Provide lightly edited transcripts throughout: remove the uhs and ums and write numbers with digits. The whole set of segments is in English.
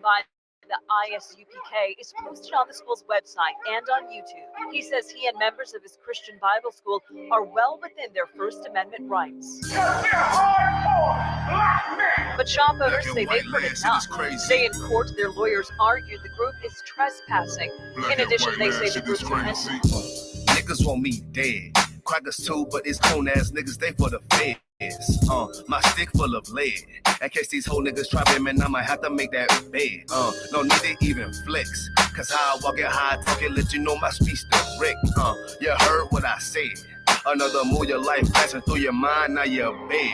by the I.S.U.P.K is posted on the school's website and on YouTube. He says he and members of his Christian Bible school are well within their First Amendment rights. But shop owners say they've heard enough. Say in court their lawyers argued the group is trespassing. In addition, they say the group's niggas want me dead. Crackers too, but it's cold ass niggas, they for the feds. My stick full of lead. In case these whole niggas try me, man, I might have to make that bed. No need to even flex. Cause how I walk it, how I talk it, let you know my speech direct. You heard what I said. Another move, your life passing through your mind, now you're big.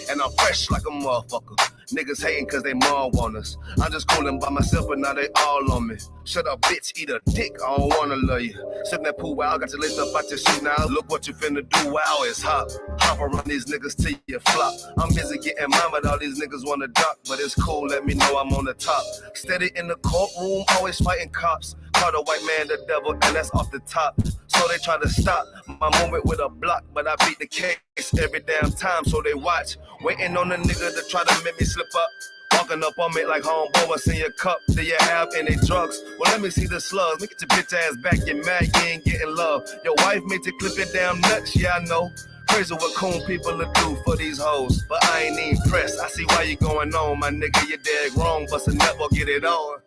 And I'm fresh like a motherfucker. Niggas hating cause they mom want us. I'm just coolin' by myself, but now they all on me. Shut up, bitch, eat a dick, I don't wanna love you. Sip that pool, wow, got your list up out your shoe now. Look what you finna do, wow, it's hot. Hop around these niggas till you flop. I'm busy getting mine, but all these niggas wanna duck. But it's cool, let me know I'm on the top. Steady in the courtroom, always fighting cops. Call the white man the devil, and that's off the top. So they try to stop my movement with a block, but I beat the case every damn time, so they watch. Waiting on the nigga to try to make me slip up. Walking up on me like homeboy, what's in your cup? Do you have any drugs? Well, let me see the slugs. Look at your bitch ass back, you're mad, you ain't getting love. Your wife made you clip your damn nuts, yeah, I know. Crazy what coon people will do for these hoes, but I ain't even pressed. I see why you going on, my nigga, you dead wrong, but never get it on.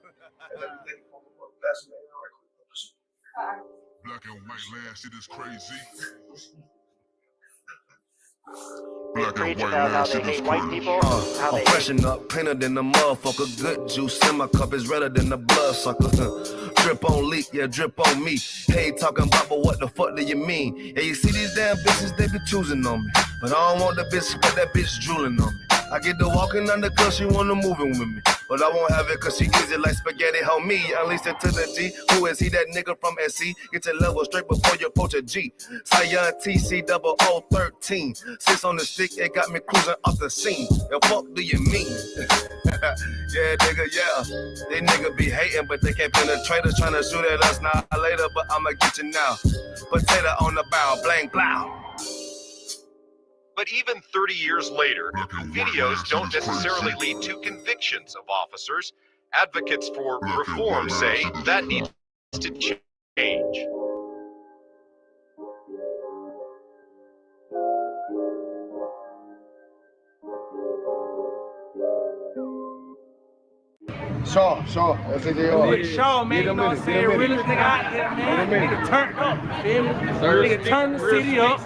Black and white land, shit is crazy. Black and white land, shit is crazy. I'm freshen up, cleaner than the motherfucker. Good juice in my cup is redder than the blood sucker. Drip on leak, yeah, drip on me. Hey, talking about, but what the fuck do you mean? Yeah, you see these damn bitches, they be choosing on me. But I don't want the bitch, but that bitch drooling on me. I get the walking under cause she wanna moving with me. But I won't have it cause she easy like spaghetti, help me. Unleash it to the G. Who is he? That nigga from SC. Get your level straight before you approach a G. Cyan TC 0013. Sits on the stick, it got me cruising off the scene. The fuck do you mean? Yeah, nigga, yeah. They nigga be hating, but they can't penetrate us. Trying to shoot at us now later, but I'ma get you now. Potato on the bow, blank, blow. But even 30 years later, videos don't necessarily lead to convictions of officers. Advocates for reform say that needs to change. Shaw, SHALAM. Shaw, man, you know what I'm saying? Realest nigga out here, man. Nigga turned up, feel me? Nigga turn the city up.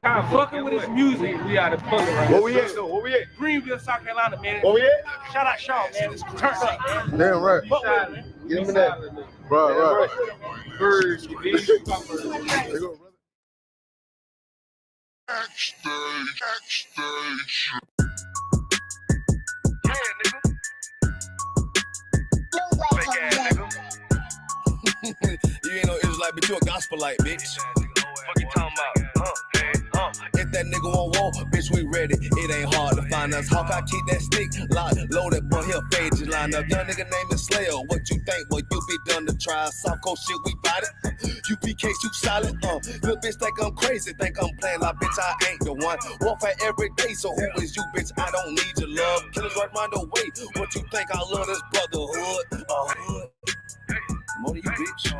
Kind of fucking with his music. We out of public right Where we at though? Where we at? Greenville, South Carolina, man. Where we at? Shout out Shaw, man. It's turned up, man. Damn right. Fuck with it, man. Give me that. Right. Birds, you dig? Backstage. Yeah, nigga. Fake ass nigga. You ain't no Israelite, but you a gospelite, bitch. What you talking about? If that nigga won't walk, bitch, we ready. It ain't hard to find us. Hawk, I keep that stick locked, loaded, boy, he'll fade you line up. Young nigga named is Slayer. What you think? Boy, you be done to try. Soft cold shit, we bout it. U.P.K, you solid. Little bitch think I'm crazy, think I'm playing like bitch, I ain't the one. Warfare every day, so who is you, bitch? I don't need your love. Killers right round the way. What you think? I love this brotherhood. More than you, bitch.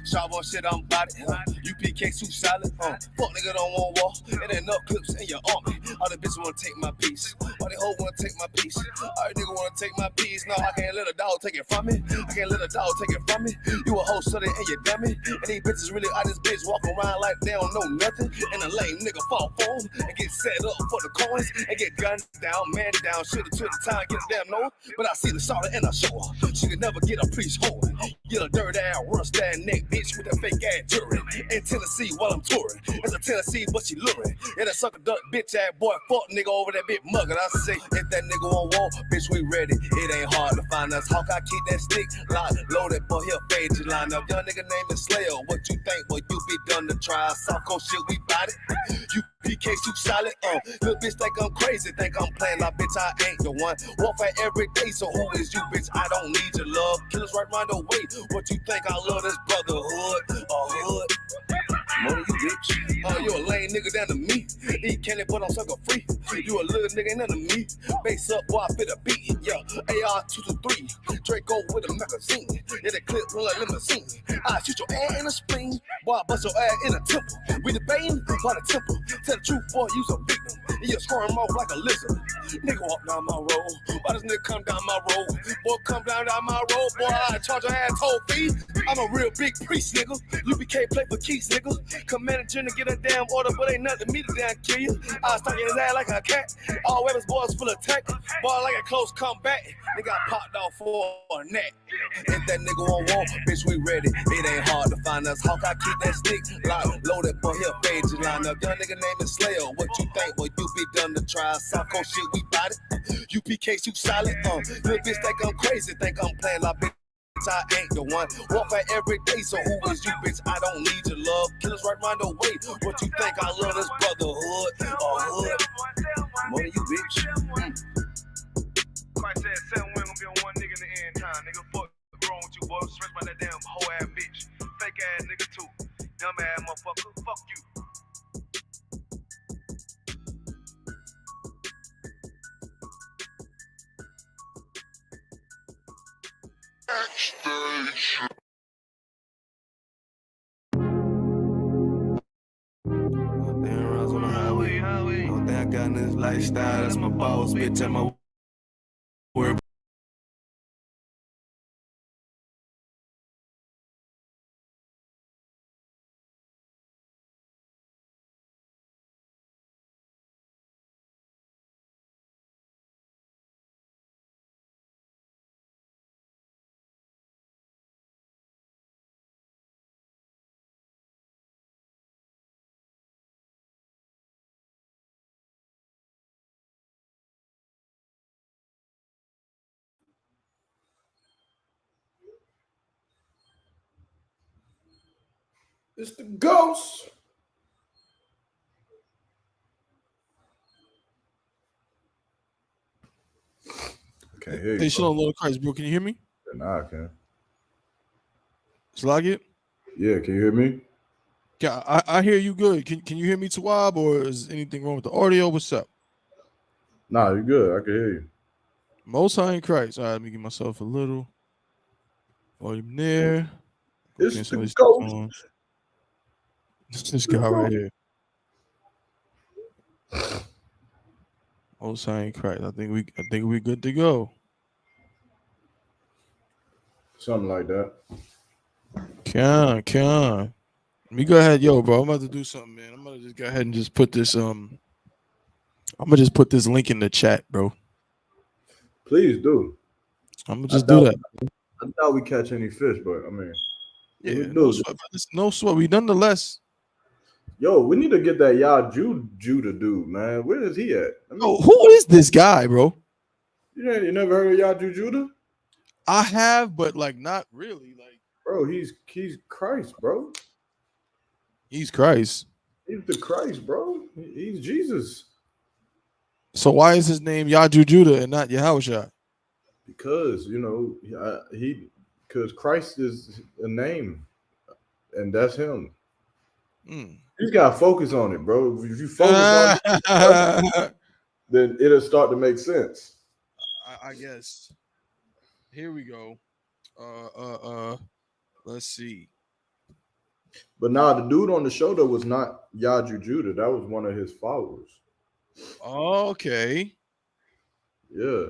Sharp on shit, I'm about it. U.P.K too solid. Fuck nigga don't want war. It ain't enough clips in your army. All the bitches wanna take my piece. All the hoes wanna take my piece. All the nigga wanna take my piece. No, I can't let a dog take it from me. I can't let a dog take it from me. You a hoe study and you dummy. And these bitches really out this bitch walk around like they don't know nothing. And a lame nigga fall for them and get set up for the coins and get gunned down, man down. Shoulda took the time, get a damn nose. But I see the shawty and I show her. She could never get a priest hold. Get a dirt ass, rust ass neck bitch with a fake ass jury. In Tennessee while I'm touring. It's a Tennessee, but she luring. And a sucker duck bitch ass boy, fuck nigga over that bitch muggin'. I say, if that nigga won't walk, bitch, we ready. It ain't hard to find us. Hawk, I keep that stick locked, loaded, boy, he'll fade you line up. Young nigga named is Slayer. What you think, boy, you be done to try. Soft cold shit, we bout it. U.P.K too solid. Little bitch think I'm crazy, think I'm playing like bitch, I ain't the one. Warfare every day, so who is you, bitch? I don't need your love. Killers right round the way. What you think? I love this brotherhood. Hood. Money you bitch. Oh, you a lame nigga down to me. Eat candy, but I'm sucker free. You a little nigga, ain't nothing to me. Base up, boy, I fit a beat. Yeah, AR-223. Draco with a magazine. Yeah, the clip roll like limousine. I shoot your ass in the spleen. Boy, I bust your ass in the temple. We debating by the temple. Tell the truth, boy, you's a victim. And you're scoring off like a lizard. Nigga walk down my road. Why does nigga come down my road? Boy, come down my road. Boy, I charge your ass toll fee. I'm a real big priest, nigga. UPK play for keys, nigga. Commander General get a damn order, but ain't nothing to me to damn kill you. I stuck his ass like a cat. All weapons, boys full of tech. Boy, like a close comeback. They got popped off for a neck. If that nigga on wall, bitch, we ready. It ain't hard to find us. Hawk, I keep that stick locked, loaded, boy, he'll fade you line up. Young nigga named is Slayer. What you think? Well, you be done to try. South Coast shit, we bout it. UPK, shoot solid. Little bitch think I'm crazy, think I'm playing like bitch. I ain't the one. Walk out every day, so who is you, bitch? I don't need your love. Killers right round the way. What you think? I love this brotherhood or hood? Money, you bitch. Christ said 7 women gonna be on one nigga in the end time. Nigga, fuck wrong with you, boy. Stress by that damn hoe ass bitch. Fake ass nigga too. Dumb ass motherfucker. Fuck you. Highway. Don't think I got in this lifestyle. That's my boss, bitch. I'm my word. It's the ghost. Okay, here you Hey, go. Shalom, Lord of Christ, bro. Can you hear me? Nah, I can. Slug it? Yeah, can you hear me? Yeah, I hear you good. Can you hear me, Tawab, or is anything wrong with the audio? What's up? Nah, you're good. I can hear you. Most High in Christ. All right, let me give myself a little volume there. It's Cancel the this ghost. on. This guy right here. Most High in Christ. I think we good to go. Something like that. Can. Let me go ahead, yo, bro. I'm about to do something, man. I'm gonna just go ahead and just put this I'm gonna just put this link in the chat, bro. Please do. I'm gonna just do that. I doubt we catch any fish, but I mean, Yeah, we no do. sweat, brother. No sweat. We nonetheless. Yo, we need to get that Judah dude, man. Where is he at? I mean, Oh, who is this guy, bro? you never heard of Judah? I have, but like not really. Like, Bro, he's Christ, bro. he's Christ. He's the Christ, bro. He's Jesus. So why is his name Judah and not Yahushua? Because because Christ is a name, and that's him. He's got to focus on it, bro. If you focus on it, then it'll start to make sense. I guess. Here we go. Let's see. But nah, the dude on the shoulder was not Judah. That was one of his followers. Okay. Yeah,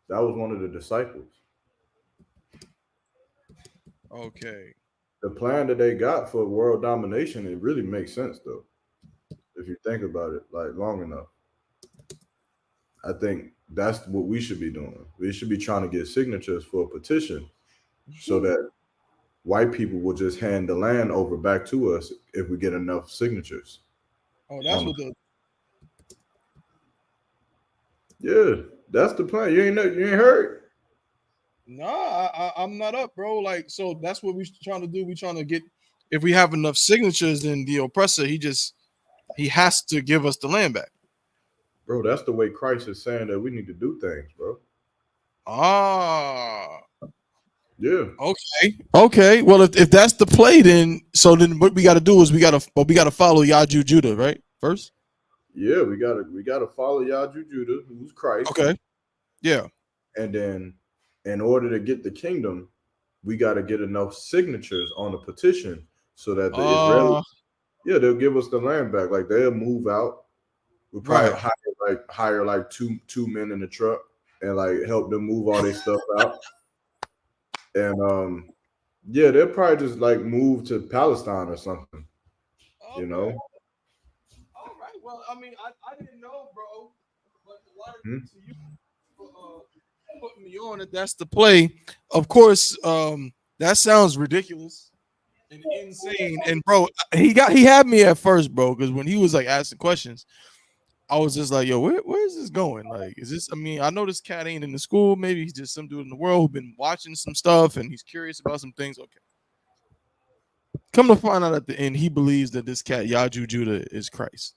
that was one of the disciples. Okay. The plan that they got for world domination, it really makes sense though. If you think about it like long enough. I think that's what we should be doing. We should be trying to get signatures for a petition so that white people will just hand the land over back to us if we get enough signatures. Oh, that's what the Yeah, that's the plan. You ain't heard? Nah, I'm not up, bro. Like, so that's what we're trying to do. We're trying to get, if we have enough signatures, then the oppressor, he has to give us the land back. Bro, that's the way Christ is saying that we need to do things, bro. Ah. Yeah. Okay. Well, if that's the play, then what we got to do is we got to follow Yaju Judah, right? First. Yeah, we gotta follow Yaju Judah, who's Christ. Okay. Yeah. And then, in order to get the kingdom, we got to get enough signatures on the petition so that the Israelis, they'll give us the land back. Like they'll move out. We'll probably hire like two men in the truck and like help them move all their stuff out. And they'll probably just like move to Palestine or something. Okay. You know. All right. Well, I mean, I didn't know, bro. But a lot of to you putting me on it. That's the play. Of course, that sounds ridiculous and insane. And bro, he had me at first, bro, because when he was like asking questions, I was just like, yo, where is this going? Like, is this? I mean, I know this cat ain't in the school. Maybe he's just some dude in the world who's been watching some stuff and he's curious about some things. Okay. Come to find out at the end, he believes that this cat Yaju Judah is Christ.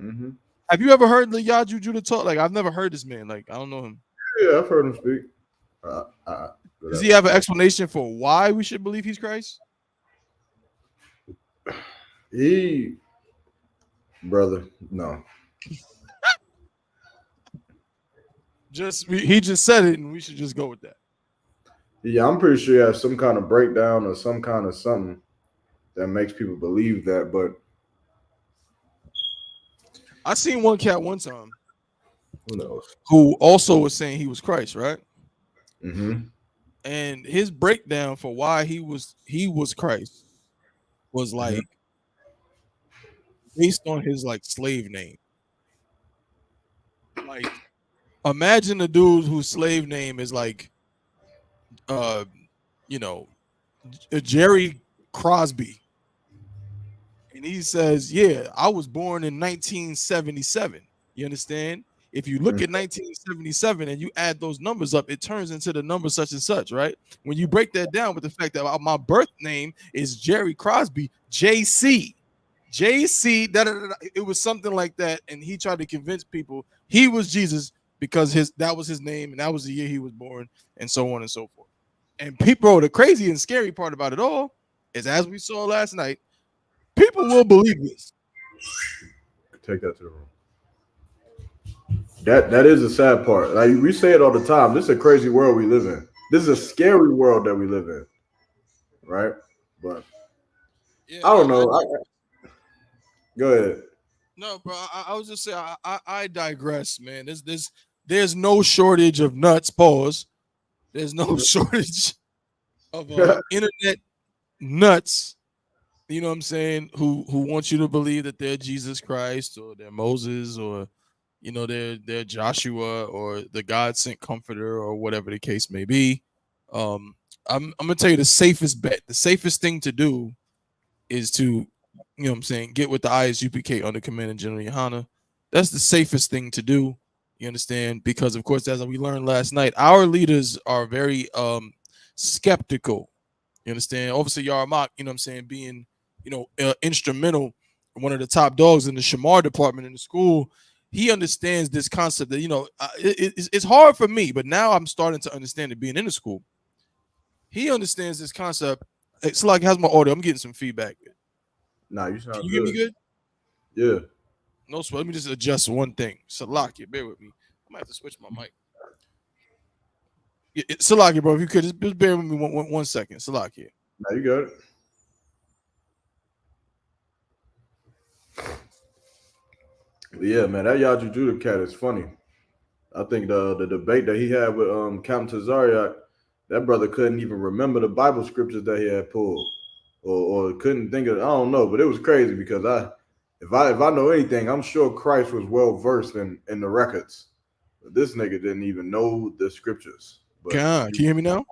Mm-hmm. Have you ever heard the Yaju Judah talk? Like, I've never heard this man. Like, I don't know him. Yeah, I've heard him speak. Does he have an explanation for why we should believe he's Christ? Brother, no. He just said it, and we should just go with that. Yeah, I'm pretty sure he has some kind of breakdown or some kind of something that makes people believe that. But I seen one cat one time. Who knows? Who also was saying he was Christ, right? Mm-hmm. And his breakdown for why he was Christ was like based on his like slave name. Like, imagine a dude whose slave name is like, Jerry Crosby, and he says, "Yeah, I was born in 1977." You understand? If you look at 1977 and you add those numbers up, it turns into the number such and such, right? When you break that down with the fact that my birth name is Jerry Crosby, JC, it was something like that, and he tried to convince people he was Jesus because that was his name and that was the year he was born, and so on and so forth. And people, the crazy and scary part about it all is, as we saw last night, people will believe this. Take that to the room. That is the sad part. Like we say it all the time. This is a crazy world we live in. This is a scary world that we live in, right? But I don't know. Go ahead. No, bro. I was just saying. I digress, man. There's no shortage of nuts. Pause. There's no shortage of internet nuts. You know what I'm saying? Who want you to believe that they're Jesus Christ or they're Moses or they're Joshua or the God sent comforter or whatever the case may be. I'm gonna tell you the safest bet. The safest thing to do is to, get with the I.S.U.P.K under Commanding General YAHANNA. That's the safest thing to do. You understand? Because of course, as we learned last night, our leaders are very skeptical. You understand? Obviously, YAHANNA, being instrumental, one of the top dogs in the Shamar department in the school. He understands this concept that, it's hard for me, but now I'm starting to understand it being in the school. He understands this concept. It's like, how's my audio? I'm getting some feedback. Nah, you sound good. Can you hear me good? Yeah. No sweat. Let me just adjust one thing. Salakia, bear with me. I might have to switch my mic. Salakia, bro, if you could just bear with me one second. Salakia. Nah, you got it. Yeah, man, that Yaju Judah cat is funny. I think the debate that he had with Captain Tazariak, that brother couldn't even remember the Bible scriptures that he had pulled, or couldn't think of. I don't know, but it was crazy because if I know anything, I'm sure Christ was well versed in the records. But this nigga didn't even know the scriptures. But can you hear me now?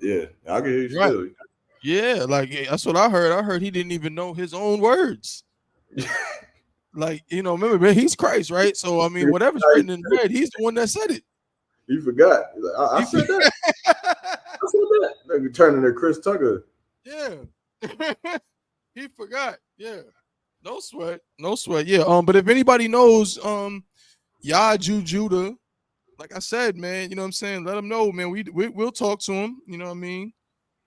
Yeah, I can hear you right. still. Yeah, like that's what I heard. I heard he didn't even know his own words. Like, remember, man, he's Christ, right? So, I mean, whatever's written in red, he's the one that said it. He forgot. Like, I said that. I said that. Nigga turning to Chris Tucker. Yeah. He forgot. Yeah. No sweat. Yeah. But if anybody knows Yaju Judah, like I said, man, you know what I'm saying? Let him know, man. We'll talk to him. You know what I mean?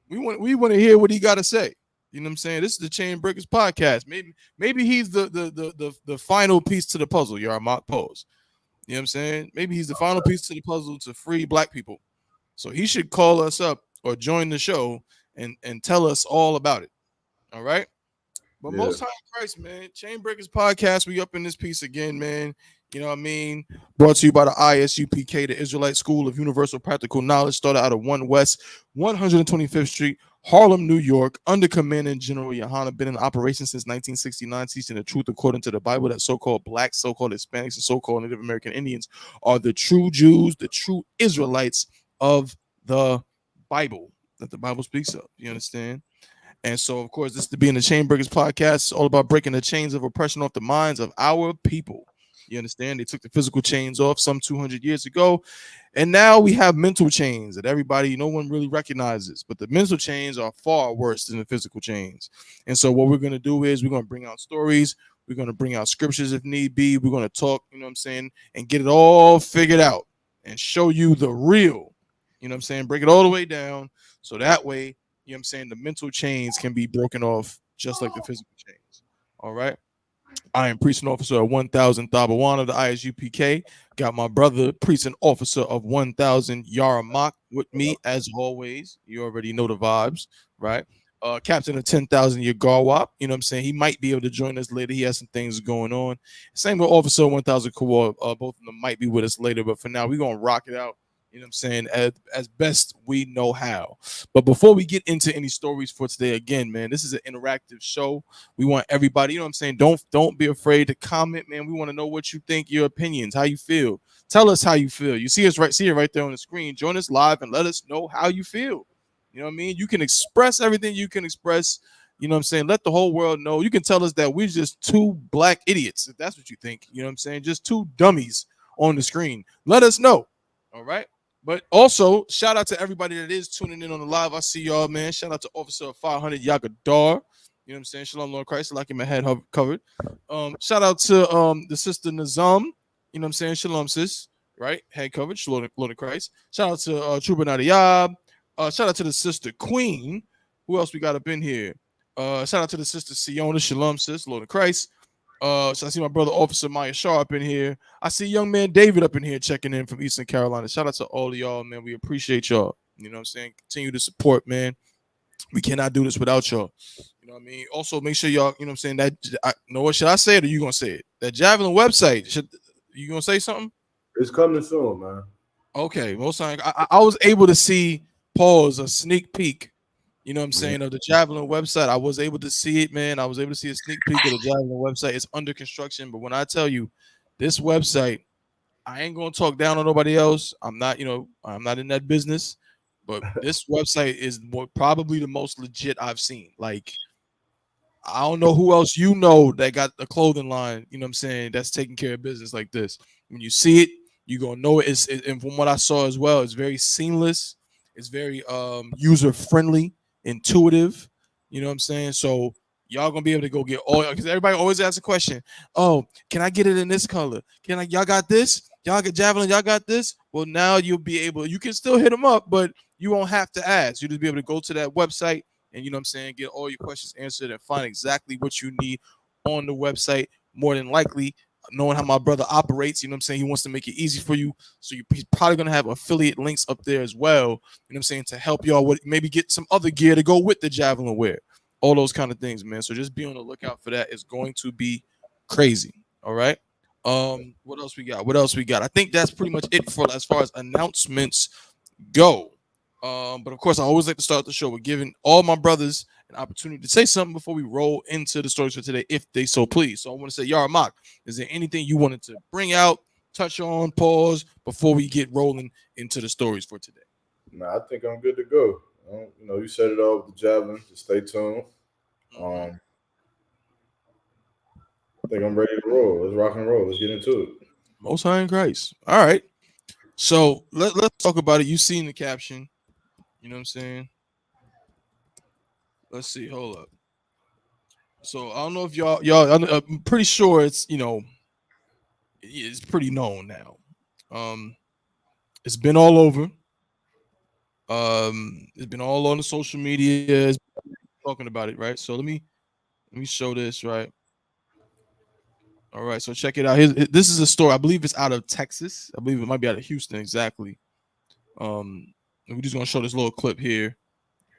We want to hear what he got to say. You know what I'm saying? This is the Chainbreakers podcast. Maybe he's the final piece to the puzzle. You're our mock pose. You know what I'm saying? Maybe he's the final piece to the puzzle to free black people. So he should call us up or join the show and tell us all about it. All right. But Yeah. most high in Christ, man. Chainbreakers podcast. We up in this piece again, man. You know what I mean? Brought to you by the I.S.U.P.K, the Israelite School of Universal Practical Knowledge, started out of 1 West, 125th Street, Harlem, New York, under Commandant General YAHANNA, been in operation since 1969, teaching the truth according to the Bible that so-called blacks, so-called Hispanics, and so-called Native American Indians are the true Jews, the true Israelites of the Bible that the Bible speaks of. You understand? And so, of course, this is the Being the Chainbreakers podcast. It's all about breaking the chains of oppression off the minds of our people. You understand? They took the physical chains off some 200 years ago. And now we have mental chains that no one really recognizes. But the mental chains are far worse than the physical chains. And so what we're going to do is we're going to bring out stories. We're going to bring out scriptures if need be. We're going to talk, you know what I'm saying, and get it all figured out and show you the real, you know what I'm saying, break it all the way down. So that way, you know what I'm saying, the mental chains can be broken off just like the physical chains. All right. I am Priest and Officer of 1000 Thabawan of the I.S.U.P.K. Got my brother, Priest and Officer of 1000 YAHANNA with me as always. You already know the vibes, right? Captain of 10,000 Yagarwap. You know what I'm saying? He might be able to join us later. He has some things going on. Same with Officer 1000 Kawar. Both of them might be with us later, but for now, we're going to rock it out. You know what I'm saying? As best we know how. But before we get into any stories for today, again, man, this is an interactive show. We want everybody, you know what I'm saying? Don't be afraid to comment, man. We want to know what you think, your opinions, how you feel. Tell us how you feel. You see it right there on the screen. Join us live and let us know how you feel. You know what I mean? You can express everything you can express. You know what I'm saying? Let the whole world know. You can tell us that we're just two black idiots, if that's what you think. You know what I'm saying? Just two dummies on the screen. Let us know. All right. But also, shout out to everybody that is tuning in on the live. I see y'all, man. Shout out to Officer 500 Yagadar. You know what I'm saying? Shalom, Lord Christ. Like my head covered. Shout out to the sister Nazam. You know what I'm saying? Shalom, sis. Right? Head covered. Shalom, Lord Christ. Shout out to Trooper Nadiyab. Shout out to the sister Queen. Who else we got up in here? Shout out to the sister Siona. Shalom, sis. Lord of Christ. So I see my brother Officer Maya Shaw up in here. I see young man David up in here checking in from Eastern Carolina. Shout out to all of y'all, man. We appreciate y'all. You know what I'm saying? Continue to support, man. We cannot do this without y'all. You know what I mean? Also, make sure y'all, you know what I'm saying, that what should I say it or you gonna say it? That Javelin website, you gonna say something? It's coming soon, man. Okay, most time I was able to see a sneak peek. You know what I'm saying? Of the Javelin website. I was able to see it, man. I was able to see a sneak peek of the Javelin website. It's under construction. But when I tell you this website, I ain't going to talk down on nobody else. I'm not in that business. But this website is probably the most legit I've seen. Like, I don't know who else that got a clothing line, you know what I'm saying, that's taking care of business like this. When you see it, you're going to know it. And from what I saw as well, it's very seamless. It's very user-friendly, intuitive. You know what I'm saying? So y'all going to be able to go get all, because everybody always asks a question. Oh, can I get it in this color? Y'all got this? Y'all get Javelin? Y'all got this? Well, now you'll be able, you can still hit them up, but you won't have to ask. You'll just be able to go to that website and, you know what I'm saying, get all your questions answered and find exactly what you need on the website. More than likely, knowing how my brother operates, you know what I'm saying, he wants to make it easy for you. So he's probably going to have affiliate links up there as well, you know what I'm saying, to help y'all with maybe get some other gear to go with the Javelin wear. All those kind of things, man. So just be on the lookout for that. It's going to be crazy. All right. What else we got? I think that's pretty much it for as far as announcements go. But of course, I always like to start the show with giving all my brothers an opportunity to say something before we roll into the stories for today, if they so please. So I want to say, Yaramok, is there anything you wanted to bring out, touch on, pause before we get rolling into the stories for today? Nah, I think I'm good to go. You set it all with the Javelin. Just stay tuned. I think I'm ready to roll. Let's rock and roll. Let's get into it. Most High in Christ. All right. So let's talk about it. You've seen the caption. You know what I'm saying? Let's see. Hold up. So I don't know if y'all. I'm pretty sure it's it's pretty known now. It's been all over. It's been all on the social media. It's talking about it, right? So let me show this, right? All right, so check it out. This is a story. I believe it's out of Texas. I believe it might be out of Houston, exactly. And we're just gonna show this little clip here.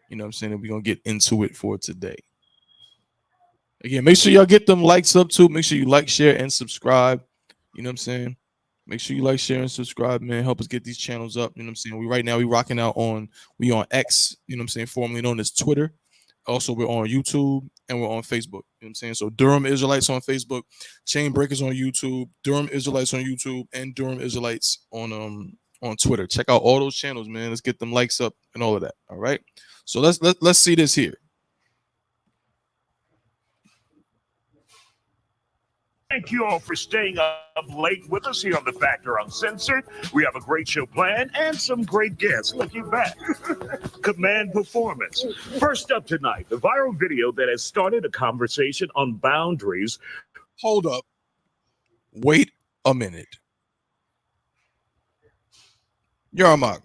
You know what I'm saying? And we're gonna get into it for today. Again, make sure y'all get them likes up too. Make sure you like, share, and subscribe. You know what I'm saying? Make sure you like, share, and subscribe, man. Help us get these channels up. You know what I'm saying? We rocking out on X, you know what I'm saying, formerly known as Twitter. Also, we're on YouTube and we're on Facebook. You know what I'm saying? So Durham Israelites on Facebook, Chainbreakers on YouTube, Durham Israelites on YouTube, and Durham Israelites on Twitter. Check out all those channels, man. Let's get them likes up and all of that. All right. So let's see this here. Thank you all for staying up late with us here on The Factor Uncensored. We have a great show planned and some great guests. Looking back, Command Performance. First up tonight, the viral video that has started a conversation on boundaries. Hold up. Wait a minute. Yarmak.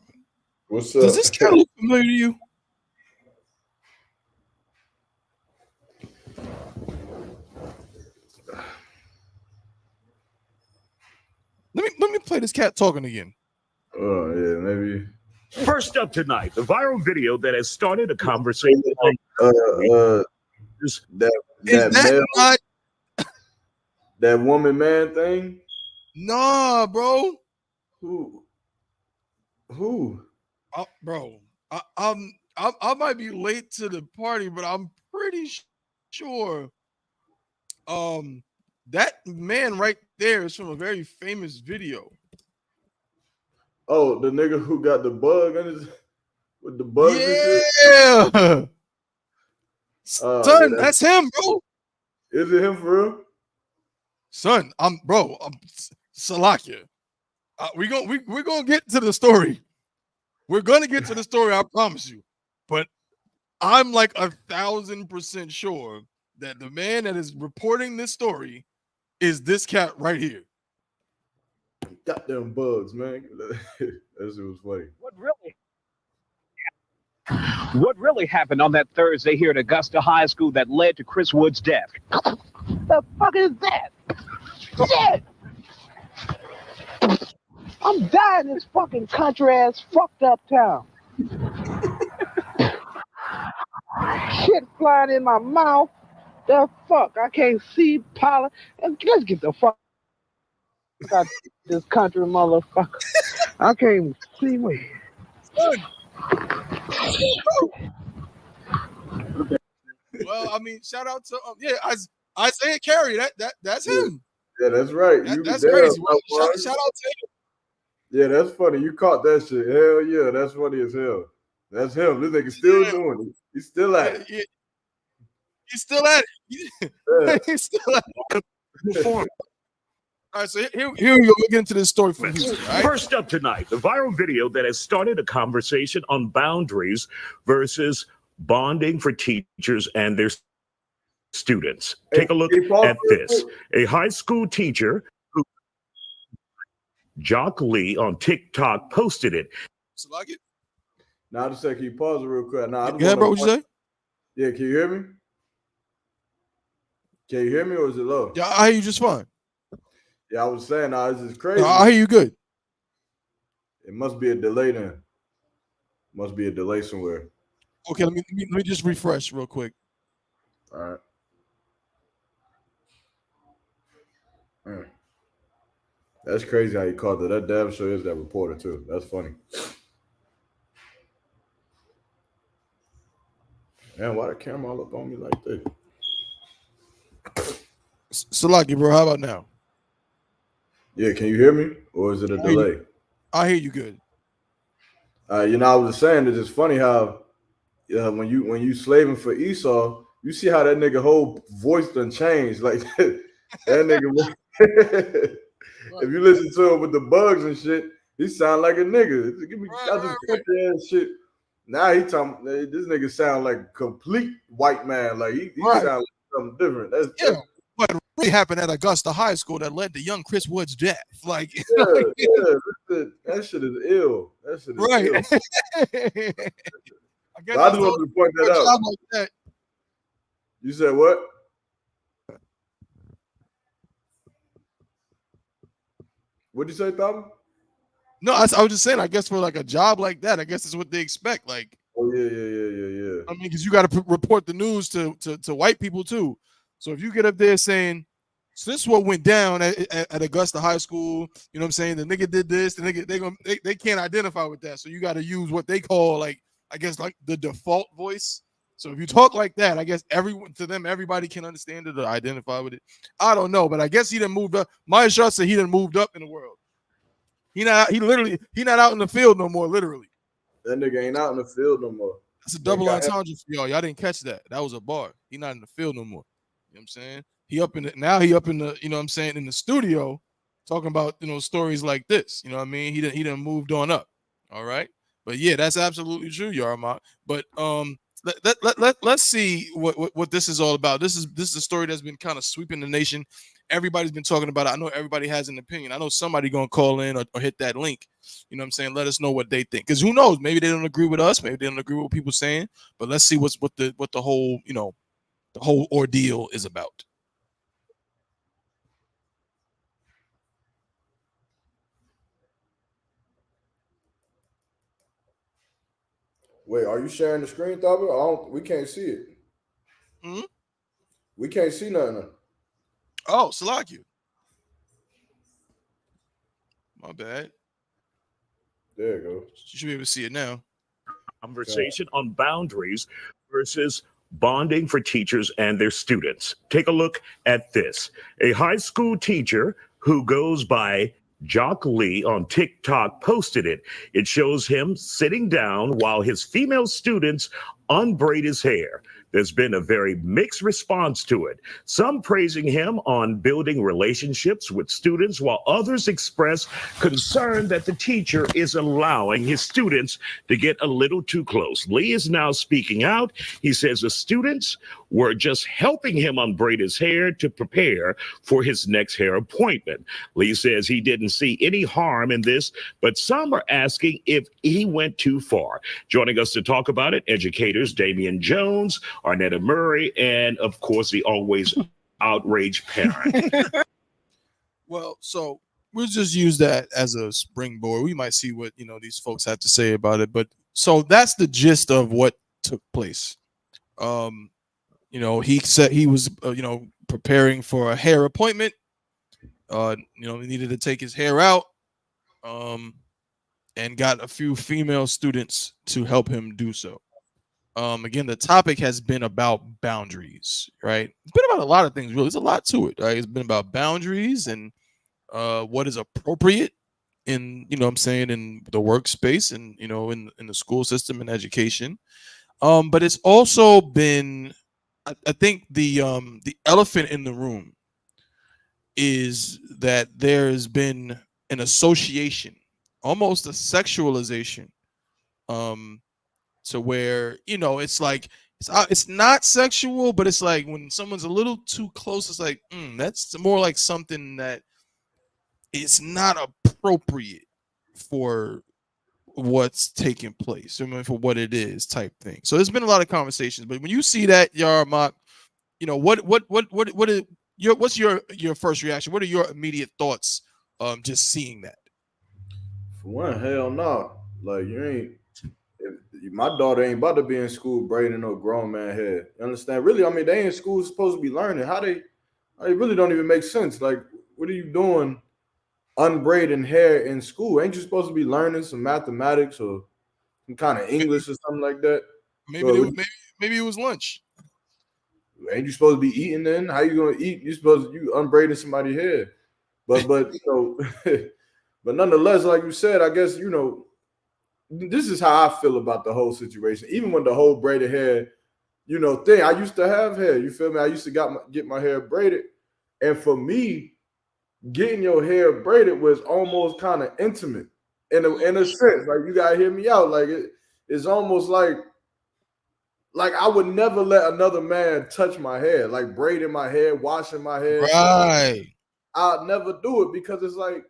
What's up? Does this kind of look familiar to you? Let me play this cat talking again. Oh yeah, maybe. First up tonight, the viral video that has started a conversation on that woman man thing. Nah, bro. Who? Bro, I might be late to the party, but I'm pretty sure that man right there is from a very famous video. Oh, the nigga who got the bug on his with the bugs and shit? Yeah. Son, yeah, that's him, bro. Is it him for real? Son, I'm Salakia. We're gonna get to the story. We're gonna get to the story, I promise you. But I'm like 1,000% sure that the man that is reporting this story is this cat right here. Goddamn bugs, man. That shit was funny. What really happened on that Thursday here at Augusta High School that led to Chris Wood's death? The fuck is that? Shit! I'm dying in this fucking country ass fucked up town. Shit flying in my mouth. The fuck? I can't see pollen. Let's get the fuck out this country, motherfucker. I can't see me. Well, I mean, shout out to Isaiah Carey. That's him. Yeah, that's right. That's crazy. Well, shout out to him. Yeah, that's funny. You caught that shit. Hell yeah, that's funny as hell. That's him. This nigga still doing it. He's still at it. Yeah. He's still at it. Yeah. He's still at it. All right, so here we go. We'll get into this story from Houston. Right? First up tonight, the viral video that has started a conversation on boundaries versus bonding for teachers and their students. Take a look at this. A high school teacher, Jock Lee, on TikTok posted it. So like it? Now, just say, can you pause it real quick? Now, Yeah, bro, what you say? Yeah, can you hear me? Can you hear me or is it low? Yeah, I hear you just fine. Yeah, I was saying, this is crazy. No, I hear you good. It must be a delay then. Must be a delay somewhere. Okay, let me just refresh real quick. All right. That's crazy how you called it. That damn sure is that reporter too. That's funny. Man, why the camera all up on me like this? Salaki, bro, how about now? Yeah, can you hear me? Or is it a delay? I hear you good. I was just saying it's just funny how when you slaving for Esau, you see how that nigga whole voice done changed. Like that nigga. If you listen to him with the bugs and shit, he sound like a nigga. Give me country ass shit. Now he talking. This nigga sound like a complete white man. Like he sound like something different. really happened at Augusta High School that led to young Chris Wood's death. Like, that shit is ill. That shit is right. ill. I guess I just wanted to point that out. Like that. You said what? What'd you say, Thom? No, I was just saying. I guess for like a job like that, I guess that's what they expect. Like, oh yeah. I mean, because you got to report the news to white people too. So if you get up there saying, "So this is what went down at Augusta High School," you know what I'm saying? The nigga did this. The nigga they can't identify with that. So you got to use what they call like, I guess, like the default voice. So if you talk like that, I guess everybody can understand it or identify with it. I don't know, but I guess he done moved up. My shot said he done moved up in the world. He not out in the field no more, literally. That nigga ain't out in the field no more. That's a double entendre for y'all. Y'all didn't catch that. That was a bar. He not in the field no more. You know what I'm saying? He up in the, you know what I'm saying, in the studio talking about, you know, stories like this. You know what I mean? He done moved on up. All right. But yeah, that's absolutely true, Yarmok. But let's see what this is all about. This is a story that's been kind of sweeping the nation. Everybody's been talking about it. I know everybody has an opinion. I know somebody gonna call in or hit that link. You know what I'm saying? Let us know what they think. Because who knows? Maybe they don't agree with us. Maybe they don't agree with what people saying. But let's see what the whole, you know, the whole ordeal is about. Wait, are you sharing the screen, Thabo? We can't see it. Hmm? We can't see nothing. Oh, Salakia. My bad. There you go. You should be able to see it now. Conversation on boundaries versus bonding for teachers and their students. Take a look at this. A high school teacher who goes by Jock Lee on TikTok posted it. It shows him sitting down while his female students unbraid his hair. There's been a very mixed response to it. Some praising him on building relationships with students, while others express concern that the teacher is allowing his students to get a little too close. Lee is now speaking out. He says the students were just helping him unbraid his hair to prepare for his next hair appointment. Lee says he didn't see any harm in this, but some are asking if he went too far. Joining us to talk about it, educators Damian Jones, Arnetta Murray, and of course the always outraged parent. Well, so we'll just use that as a springboard. We might see what, you know, these folks have to say about it. But so that's the gist of what took place. You know, he said he was, you know, preparing for a hair appointment. You know, he needed to take his hair out. And got a few female students to help him do so. Again, the topic has been about boundaries, right? It's been about a lot of things, really. There's a lot to it, right? It's been about boundaries and what is appropriate in, you know what I'm saying, in the workspace and, you know, in the school system and education. But it's also been, I think the elephant in the room is that there has been an association, almost a sexualization, to where, you know, it's like it's not sexual, but it's like when someone's a little too close, it's like that's more like something that is not appropriate for what's taking place. I mean, for what it is, type thing. So there's been a lot of conversations, but when you see that, Yarmok, you know, what's your first reaction? What are your immediate thoughts? Just seeing that. For one, hell no. Like my daughter ain't about to be in school braiding no grown man hair. You understand? Really, I mean, they in school supposed to be learning how they really don't even make sense. Like, what are you doing unbraiding hair in school? Ain't you supposed to be learning some mathematics or some kind of English or something like that? Maybe it was lunch. Ain't you supposed to be eating then? How you gonna eat? You unbraiding somebody's hair. But you know, but nonetheless, like you said, I guess, you know, this is how I feel about the whole situation. Even when the whole braided hair, you know, thing, I used to have hair. You feel me? I used to get my hair braided, and for me, getting your hair braided was almost kind of intimate in a sense. Like, you gotta hear me out. Like, it's almost like Like I would never let another man touch my hair, like braiding my hair, washing my hair. Right. I'd never do it because it's like,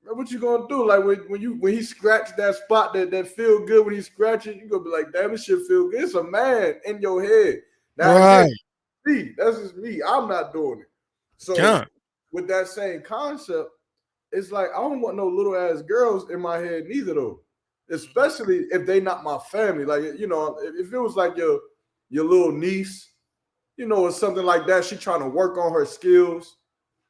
what you gonna do? Like when he scratched that spot that feel good when he scratch it, you gonna be like, damn, this shit feel good. It's a man in your head. Now Right. me, that's just me. I'm not doing it. So with that same concept, it's like I don't want no little ass girls in my head neither though. Especially if they not my family. Like, you know, if it was like your little niece, you know, or something like that, she trying to work on her skills.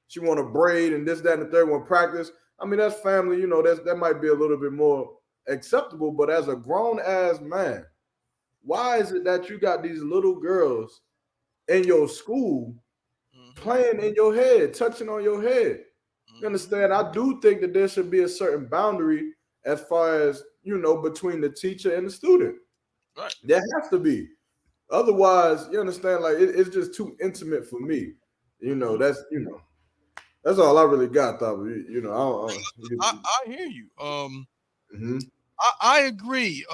She want to braid and this, that, and the third one practice. I mean, that's family, you know, that might be a little bit more acceptable. But as a grown ass man, why is it that you got these little girls in your school playing in your head, touching on your head? You understand? I do think that there should be a certain boundary as far as, you know, between the teacher and the student. Right. There has to be. Otherwise, you understand, like it's just too intimate for me. You know, that's all I really got, though. You know, I hear you. I agree.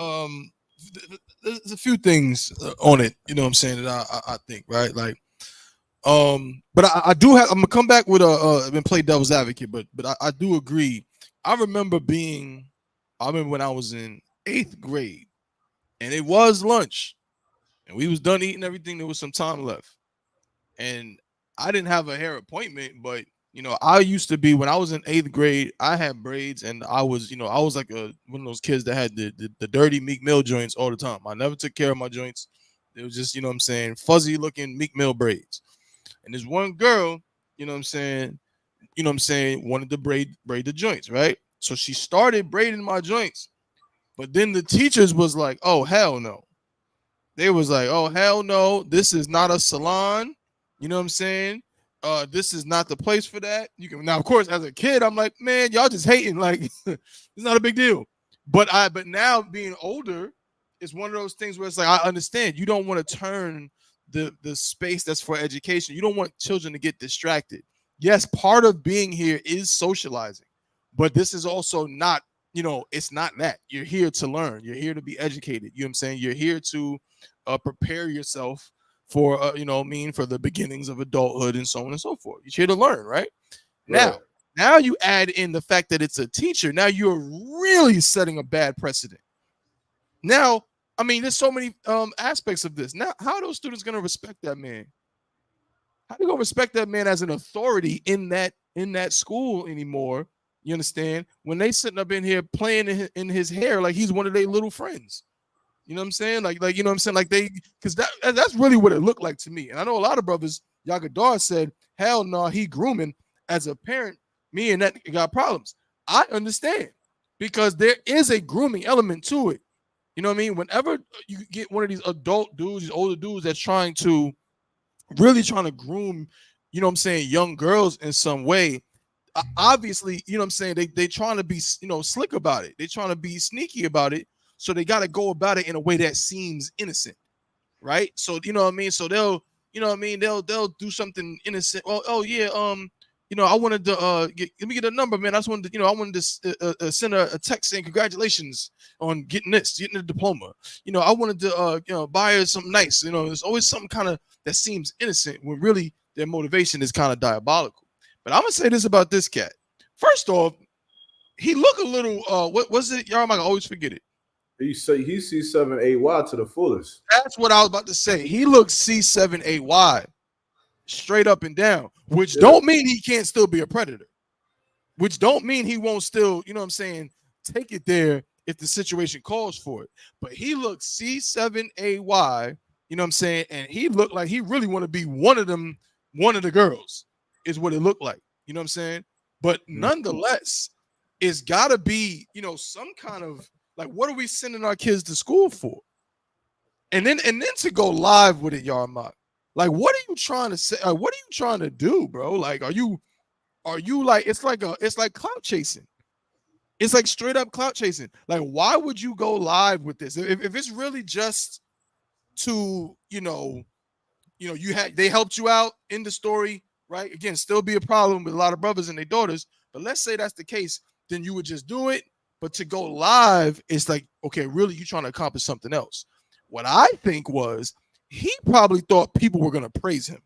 There's a few things on it, you know what I'm saying, that I think, right? Like, but I do have, I'm gonna come back with I've been playing devil's advocate, but I do agree. I remember when I was in 8th grade and it was lunch and we was done eating everything. There was some time left and I didn't have a hair appointment, but you know, I used to be, when I was in 8th grade, I had braids and I was like one of those kids that had the dirty Meek Mill joints all the time. I never took care of my joints. It was just, you know what I'm saying, fuzzy looking Meek Mill braids. And there's one girl, you know what I'm saying, wanted to braid the joints, right? So she started braiding my joints. But then the teachers was like, oh, hell no. They was like, oh, hell no. This is not a salon. You know what I'm saying? This is not the place for that. You can now, of course, as a kid, I'm like, man, y'all just hating. Like, it's not a big deal. But now being older, it's one of those things where it's like, I understand you don't want to turn the space that's for education. You don't want children to get distracted. Yes, part of being here is socializing, but this is also not, you know, it's not that. You're here to learn. You're here to be educated. You know what I'm saying? You're here to prepare yourself for, for the beginnings of adulthood and so on and so forth. You're here to learn, right? Now you add in the fact that it's a teacher. Now you're really setting a bad precedent. Now, I mean, there's so many aspects of this. Now, how are those students going to respect that man? How are they going to respect that man as an authority in that school anymore? You understand? When they sitting up in here playing in his hair like he's one of their little friends. You know what I'm saying? Like you know what I'm saying? Like because that's really what it looked like to me. And I know a lot of brothers, Yagadar said, hell no, he grooming. As a parent, me and that got problems. I understand because there is a grooming element to it. You know what I mean? Whenever you get one of these adult dudes, these older dudes that's really trying to groom, you know what I'm saying, young girls in some way, obviously, you know what I'm saying, they trying to be, you know, slick about it. They trying to be sneaky about it. So they got to go about it in a way that seems innocent, right? So, you know what I mean? So they'll, you know what I mean? They'll do something innocent. Well, oh yeah, you know, I wanted to let me get a number, man. I just wanted to, you know, I wanted to send a text saying congratulations on getting the diploma. You know, I wanted to you know, buy her something nice. You know, there's always something kind of that seems innocent when really their motivation is kind of diabolical. But I'm gonna say this about this cat. First off, he look a little what was it? Y'all might always forget it. He C7AY to the fullest. That's what I was about to say. He looks C7AY straight up and down, which don't mean he can't still be a predator, which don't mean he won't still, you know what I'm saying, take it there if the situation calls for it. But he looks C7AY, you know what I'm saying, and he looked like he really want to be one of the girls is what it looked like, you know what I'm saying? But nonetheless, it's got to be, you know, some kind of, like, what are we sending our kids to school for? And then to go live with it, Yarmak. Like, what are you trying to say? What are you trying to do, bro? Like, are you like, it's like clout chasing. It's like straight up clout chasing. Like, why would you go live with this? If it's really just to, they helped you out in the story, right? Again, still be a problem with a lot of brothers and their daughters. But let's say that's the case, then you would just do it. But to go live, it's like, okay, really, you trying to accomplish something else. What I think was he probably thought people were going to praise him,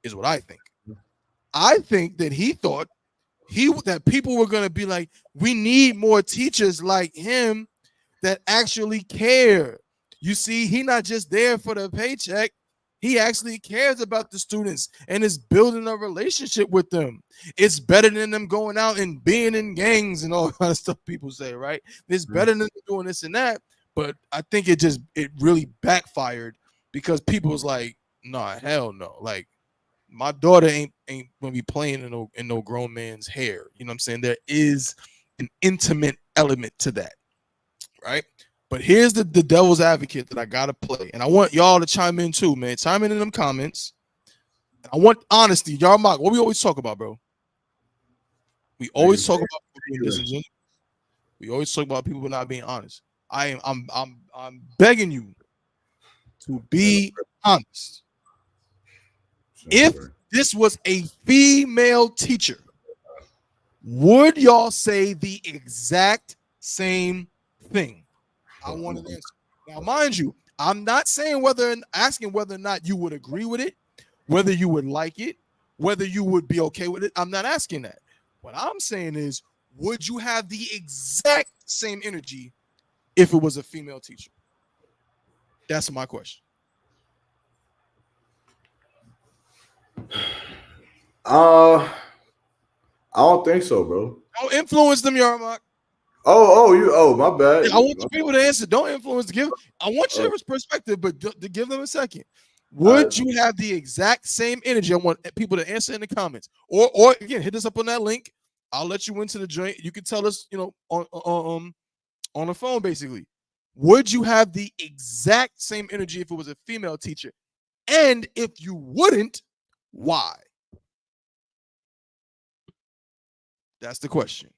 is what I think. I think that he thought that people were going to be like, we need more teachers like him that actually care. You see, he not just there for the paycheck. He actually cares about the students and is building a relationship with them. It's better than them going out and being in gangs and all kind of stuff people say, right? It's better than them doing this and that. But I think it really backfired because people was like, nah, hell no. Like, my daughter ain't gonna be playing in no grown man's hair. You know what I'm saying? There is an intimate element to that, right? But here's the devil's advocate that I gotta play, and I want y'all to chime in too, man. Chime in them comments. I want honesty, y'all. Mock, what we always talk about, bro. We always talk about people being disingenuous. We always talk about people not being honest. I'm begging you to be honest. If this was a female teacher, would y'all say the exact same thing? I want an answer. Now, mind you, I'm not saying asking whether or not you would agree with it, whether you would like it, whether you would be okay with it. I'm not asking that. What I'm saying is, would you have the exact same energy if it was a female teacher? That's my question. I don't think so, bro. Don't influence them, Yarmark. My bad. Yeah, I want the people to answer. Don't influence. I want your perspective, but to give them a second. Would you have the exact same energy? I want people to answer in the comments, or again, hit us up on that link. I'll let you into the joint. You can tell us, on the phone, basically. Would you have the exact same energy if it was a female teacher? And if you wouldn't, why? That's the question.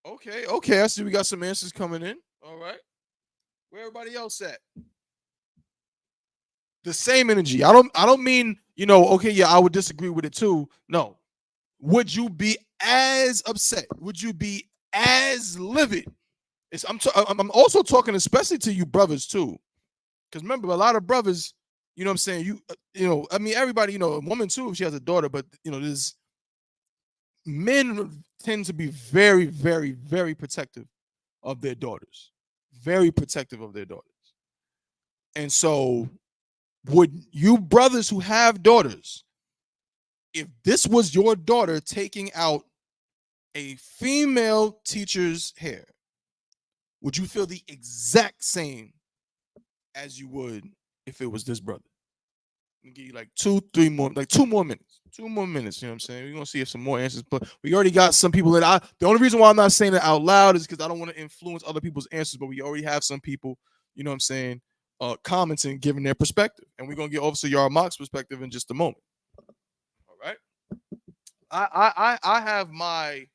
Okay. I see we got some answers coming in. All right. Where everybody else at? The same energy. I don't mean, okay, yeah, I would disagree with it too. No. Would you be as upset? Would you be as livid? I'm also talking especially to you brothers too. Because remember, a lot of brothers, you know what I'm saying? I mean, everybody, a woman too, if she has a daughter, but there's men tend to be very, very, very protective of their daughters. Very protective of their daughters. And so would you brothers who have daughters, if this was your daughter taking out a female teacher's hair, would you feel the exact same as you would if it was this brother? I'm gonna give you like 2 more minutes. 2 more minutes, you know what I'm saying? We're gonna see if some more answers, but we already got some people that the only reason why I'm not saying it out loud is because I don't want to influence other people's answers, but we already have some people, you know what I'm saying, commenting, giving their perspective. And we're gonna get Officer Yarmark's perspective in just a moment. All right. I have my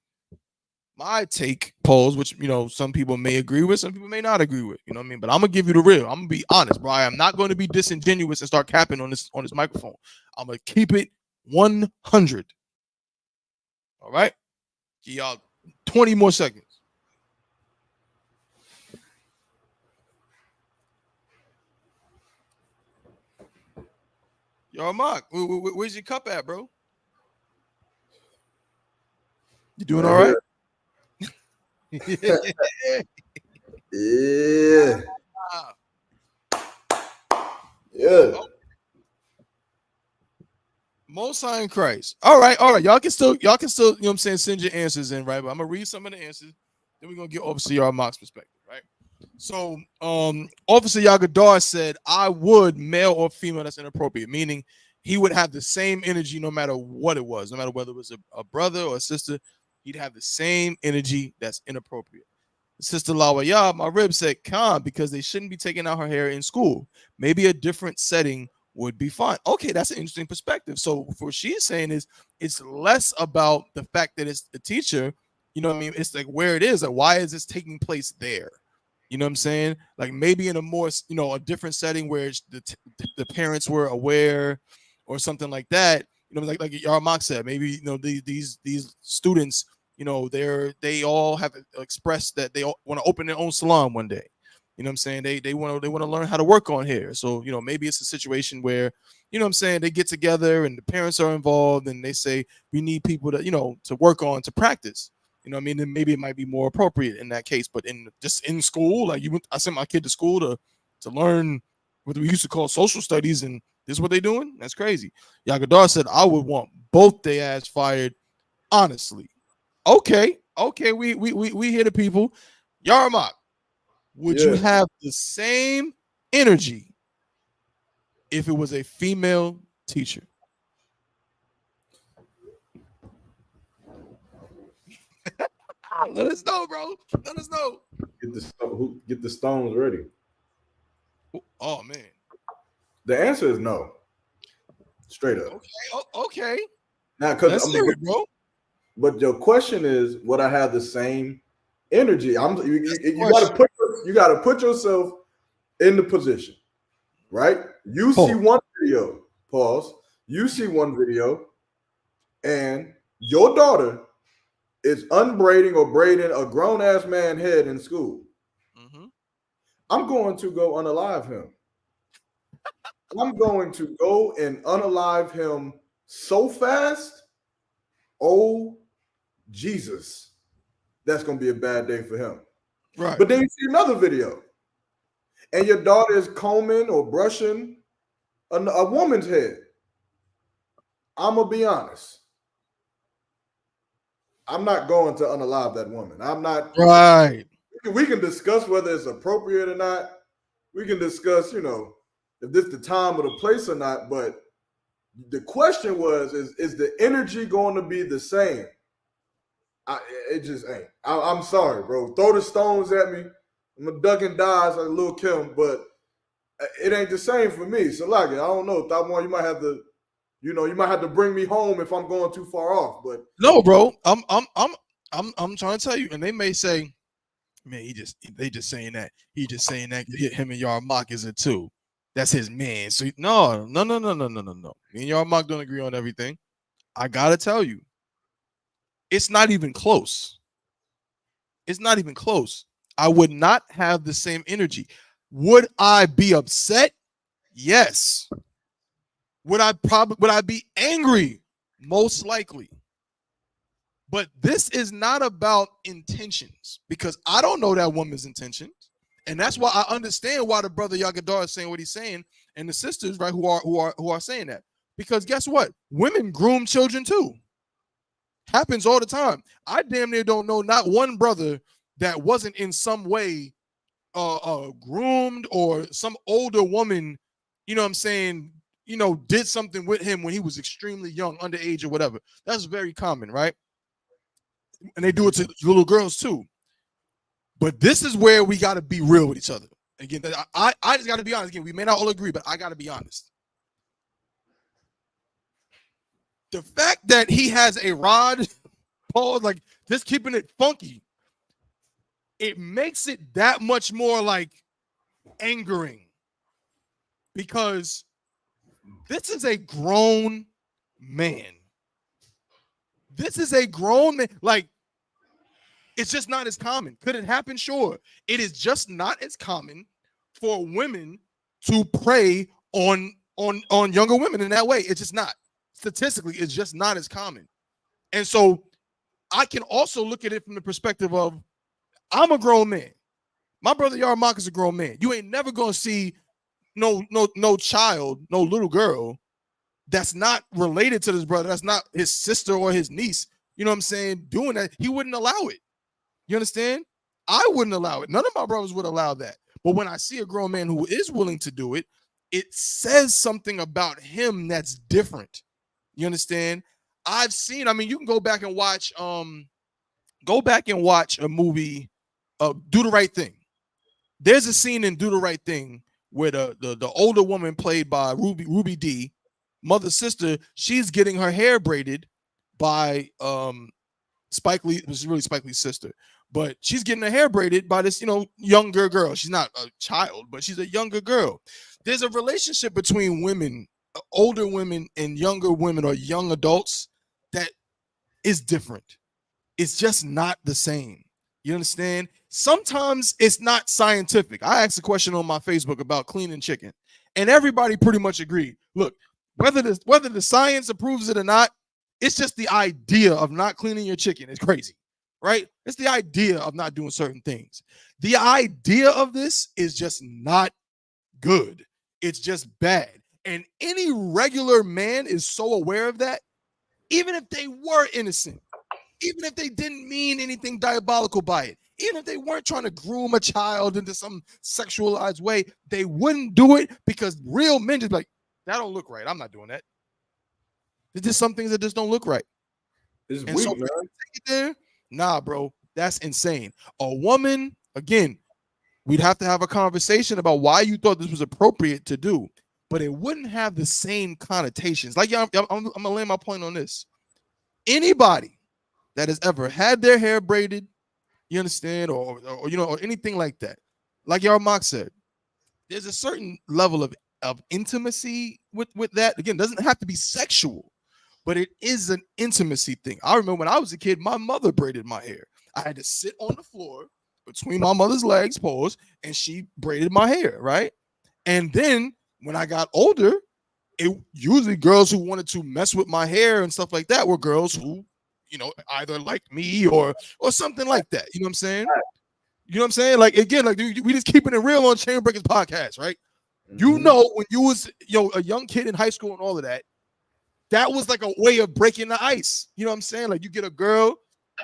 take polls, which some people may agree with, some people may not agree with, you know what I mean? But I'm gonna give you the real. I'm gonna be honest, bro. I'm not going to be disingenuous and start capping on this microphone. I'm gonna keep it 100. All right, give y'all 20 more seconds. Yo, Mark, where's your cup at, bro? You doing all right? Yeah. Most High in Christ. All right. Y'all can still, you know what I'm saying, send your answers in, right? But I'm gonna read some of the answers. Then we're gonna get Officer Yarmark's perspective, right? So Officer Yagadar said, I would, male or female, that's inappropriate, meaning he would have the same energy no matter what it was, no matter whether it was a brother or a sister, he'd have the same energy that's inappropriate. Sister Lawaya, my rib said, Khan, because they shouldn't be taking out her hair in school. Maybe a different setting would be fine. Okay, that's an interesting perspective. So what she's saying is it's less about the fact that it's the teacher, you know what I mean? It's like where it is, like why is this taking place there? You know what I'm saying? Like maybe in a more, a different setting where the parents were aware or something like that. You know, like Yarmak said, maybe, you know, these students, you know, they all have expressed that they want to open their own salon one day. You know what I'm saying? They want to learn how to work on hair. So, you know, maybe it's a situation where, you know what I'm saying, they get together and the parents are involved and they say, we need people to, you know, to work on, to practice. You know what I mean? Then maybe it might be more appropriate in that case. But in school, like I sent my kid to school to learn what we used to call social studies, and this is what they're doing? That's crazy. Yagadar said, I would want both their ass fired, honestly. Okay, we hear the people. Yarmak, would you have the same energy if it was a female teacher? Let us know, bro. Let us know. Get the stones ready. Oh man. The answer is no. Straight up. Okay. Now, because bro. But your question is, would I have the same energy? You gotta put yourself in the position, right? You see one video, pause. You see one video, and your daughter is unbraiding or braiding a grown-ass man head in school. Mm-hmm. I'm going to go unalive him. I'm going to go and unalive him so fast. Oh, Jesus. That's going to be a bad day for him. Right. But then you see another video, and your daughter is combing or brushing a woman's head. I'm going to be honest. I'm not going to unalive that woman. I'm not. Right. We can discuss whether it's appropriate or not. We can discuss, you know, if this is the time or the place or not. But the question was, is the energy going to be the same? It just ain't. I'm sorry, bro. Throw the stones at me. I'm a duck and dive like Lil Kim, but it ain't the same for me. So like, I don't know. Thought you might have to, you know, you might have to bring me home if I'm going too far off. But no, bro. I'm trying to tell you, and they may say, man, they just saying that. He just saying that him and Yarmak is a two. That's his man. So no. Me and Yarmak don't agree on everything. I gotta tell you, it's not even close. It's not even close. I would not have the same energy. Would I be upset? Yes. Would I be angry? Most likely. But this is not about intentions, because I don't know that woman's intentions. And that's why I understand why the brother Yagadar is saying what he's saying, and the sisters, right, who are saying that. Because guess what? Women groom children too. Happens all the time. I damn near don't know not one brother that wasn't in some way groomed, or some older woman, you know what I'm saying, you know, did something with him when he was extremely young, underage or whatever. That's very common, right? And they do it to little girls too. But this is where we got to be real with each other. Again, I just got to be honest. Again, we may not all agree, but I got to be honest. The fact that he has a rod, Paul, like just keeping it funky, it makes it that much more like angering, because this is a grown man. This is a grown man. Like, it's just not as common. Could it happen? Sure. It is just not as common for women to prey on younger women in that way. It's just not. Statistically, it's just not as common. And so I can also look at it from the perspective of, I'm a grown man. My brother Yarmak is a grown man. You ain't never gonna see no child, no little girl that's not related to this brother, that's not his sister or his niece, you know what I'm saying, doing that. He wouldn't allow it. You understand? I wouldn't allow it. None of my brothers would allow that. But when I see a grown man who is willing to do it, it says something about him that's different. You understand? I've seen, I mean, you can go back and watch a movie, Do the Right Thing. There's a scene in Do the Right Thing where the older woman played by Ruby D, mother sister, she's getting her hair braided by Spike Lee. It was really Spike Lee's sister, but she's getting her hair braided by this, you know, younger girl. She's not a child, but she's a younger girl. There's a relationship between women older women and younger women or young adults, that is different. It's just not the same. You understand? Sometimes it's not scientific. I asked a question on my Facebook about cleaning chicken, and everybody pretty much agreed. Look, whether the science approves it or not, it's just the idea of not cleaning your chicken is crazy, right? It's the idea of not doing certain things. The idea of this is just not good. It's just bad. And any regular man is so aware of that, even if they were innocent, even if they didn't mean anything diabolical by it, even if they weren't trying to groom a child into some sexualized way, they wouldn't do it because real men just be like, that don't look right. I'm not doing that. There's just some things that just don't look right. It's And weak, so man. take it there. Nah, bro, that's insane. A woman, again, we'd have to have a conversation about why you thought this was appropriate to do, but it wouldn't have the same connotations. Like, I'm gonna lay my point on this. Anybody that has ever had their hair braided, you understand, or or anything like that, like Yarmak said, there's a certain level of intimacy with that. Again, it doesn't have to be sexual, but it is an intimacy thing. I remember when I was a kid, my mother braided my hair. I had to sit on the floor between my mother's legs, pause, and she braided my hair, right? And then when I got older, it usually girls who wanted to mess with my hair and stuff like that were girls who, either liked me or something like that. You know what I'm saying? You know what I'm saying? Like, again, like we just keeping it real on Chainbreakers podcast, right? You know, when you was a young kid in high school and all of that, that was like a way of breaking the ice. You know what I'm saying? Like, you get a girl,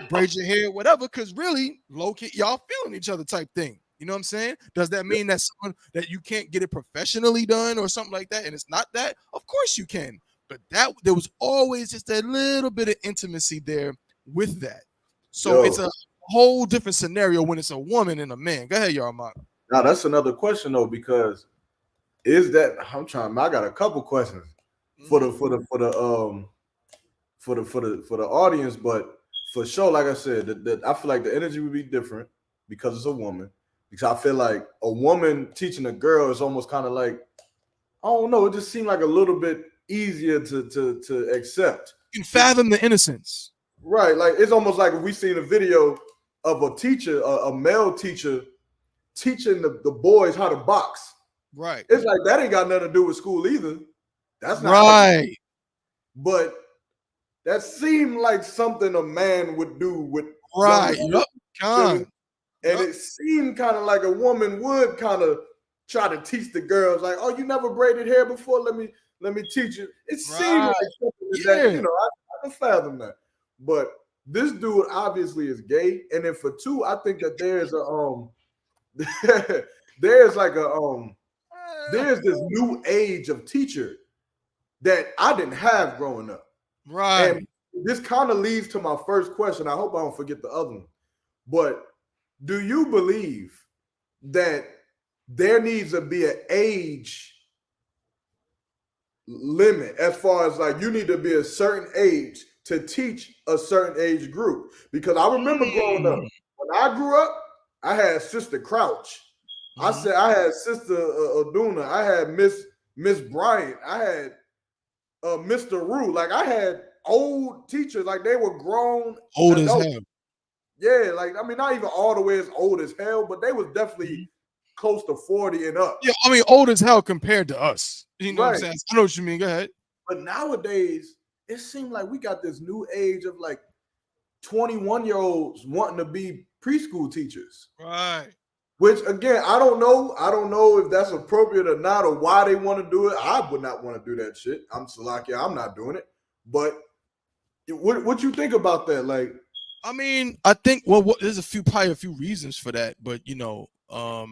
braid your hair, whatever, because really, low key, y'all feeling each other type thing. You know what I'm saying? Does that mean that that you can't get it professionally done or something like that? And it's not that? Of course you can. But there was always just a little bit of intimacy there with that. So it's a whole different scenario when it's a woman and a man. Go ahead, y'all, Mark. Now that's another question though, because I got a couple questions for the audience, but for sure, like I said, I feel like the energy would be different because it's a woman. Because I feel like a woman teaching a girl is almost kind of like, I don't know, it just seemed like a little bit easier to accept. You can fathom the innocence. Right. Like, it's almost like if we seen a video of a teacher, a male teacher, teaching the boys how to box. Right. It's like that ain't got nothing to do with school either. That's not right. But that seemed like something a man would do with right. Yep. And it seemed kind of like a woman would kind of try to teach the girls, like, oh, you never braided hair before? Let me teach you. It seemed like something that, I can fathom that. But this dude obviously is gay. And then for two, I think that there's there's this new age of teacher that I didn't have growing up. Right. And this kind of leads to my first question. I hope I don't forget the other one. But do you believe that there needs to be an age limit as far as like you need to be a certain age to teach a certain age group? Because I remember growing up, when I grew up, I had Sister Crouch. I said I had Sister Aduna. I had Miss Bryant. I had Mr. Rue. Like, I had old teachers, like they were grown, old adults. As hell. Yeah, like, I mean, not even all the way as old as hell, but they was definitely close to 40 and up. Yeah, I mean, old as hell compared to us. You know what I'm saying? I know what you mean. Go ahead. But nowadays, it seems like we got this new age of like 21-year-olds wanting to be preschool teachers. Right. Which, again, I don't know. I don't know if that's appropriate or not, or why they want to do it. I would not want to do that shit. I'm Salakia. I'm not doing it. But what you think about that? Like, I mean, I think there's probably a few reasons for that, but I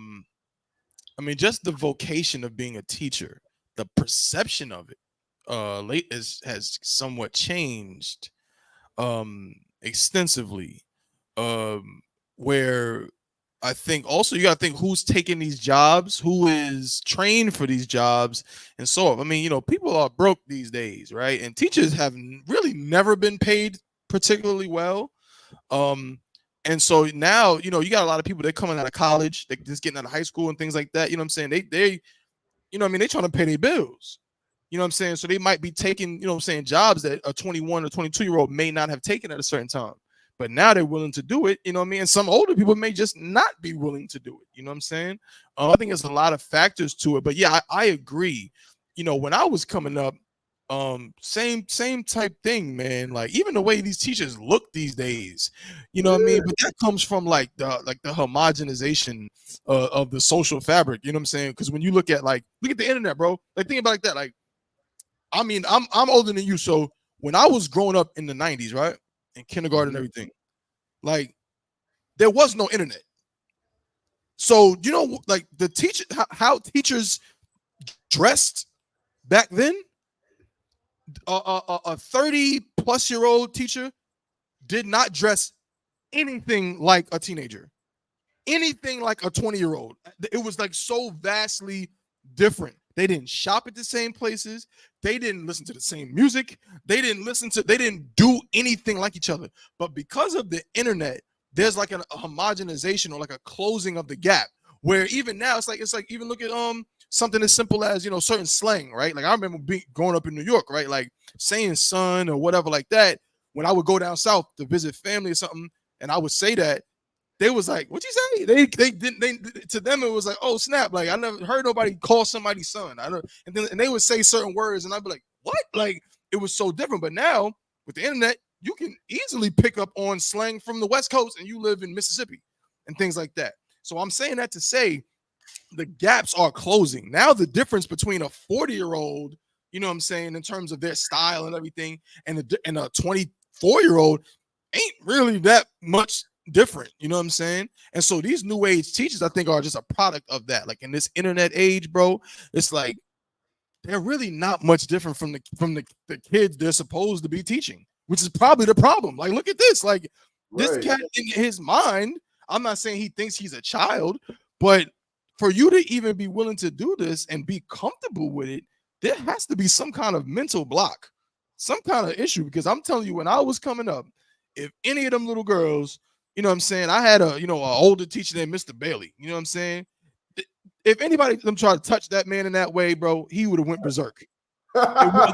mean, just the vocation of being a teacher, the perception of it, has somewhat changed, extensively, where I think also you got to think who's taking these jobs, who is trained for these jobs, and so on. I mean, people are broke these days, right? And teachers have really never been paid particularly well. And so now, you got a lot of people that coming out of college, they just getting out of high school and things like that. You know what I'm saying? They I mean, they trying to pay their bills. You know what I'm saying? So they might be taking, you know what I'm saying, jobs that a 21 or 22-year-old may not have taken at a certain time. But now they're willing to do it, you know what I mean? And some older people may just not be willing to do it. You know what I'm saying? I think there's a lot of factors to it. But yeah, I agree. You know, when I was coming up, same type thing, man. Like even the way these teachers look these days, you know what I mean? But that comes from like the homogenization of the social fabric. You know what I'm saying? Because when you look at the internet, bro. Like think about it like that. Like, I mean, I'm older than you, so when I was growing up in the 90s, right, in kindergarten and everything, like there was no internet. So you know, like the teacher, how teachers dressed back then. A 30-plus-year-old teacher did not dress anything like a teenager, anything like a 20-year-old. It was like so vastly different. They didn't shop at the same places. They didn't listen to the same music. They didn't do anything like each other. But because of the internet, there's like a homogenization or like a closing of the gap where even now it's like even look at something as simple as, you know, certain slang, right? Like I remember growing up in New York, right? Like saying son or whatever like that. When I would go down south to visit family or something, and I would say that, they was like, "What'd you say?" They didn't. To them, it was like, "Oh snap!" Like I never heard nobody call somebody son. I don't. And they would say certain words, and I'd be like, "What?" Like it was so different. But now with the internet, you can easily pick up on slang from the West Coast, and you live in Mississippi and things like that. So I'm saying that to say the gaps are closing. Now the difference between a 40-year-old, you know what I'm saying, in terms of their style and everything, and a 24-year-old ain't really that much different. You know what I'm saying? And so these new age teachers, I think, are just a product of that. Like in this internet age, bro, it's like they're really not much different from the kids they're supposed to be teaching, which is probably the problem. Like, look at this. Like this cat in his mind, I'm not saying he thinks he's a child, but for you to even be willing to do this and be comfortable with it, there has to be some kind of mental block, some kind of issue. Because I'm telling you, when I was coming up, if any of them little girls, you know what I'm saying, I had an older teacher named Mr. Bailey, you know what I'm saying? If anybody them try to touch that man in that way, bro, he would have went berserk. Bro,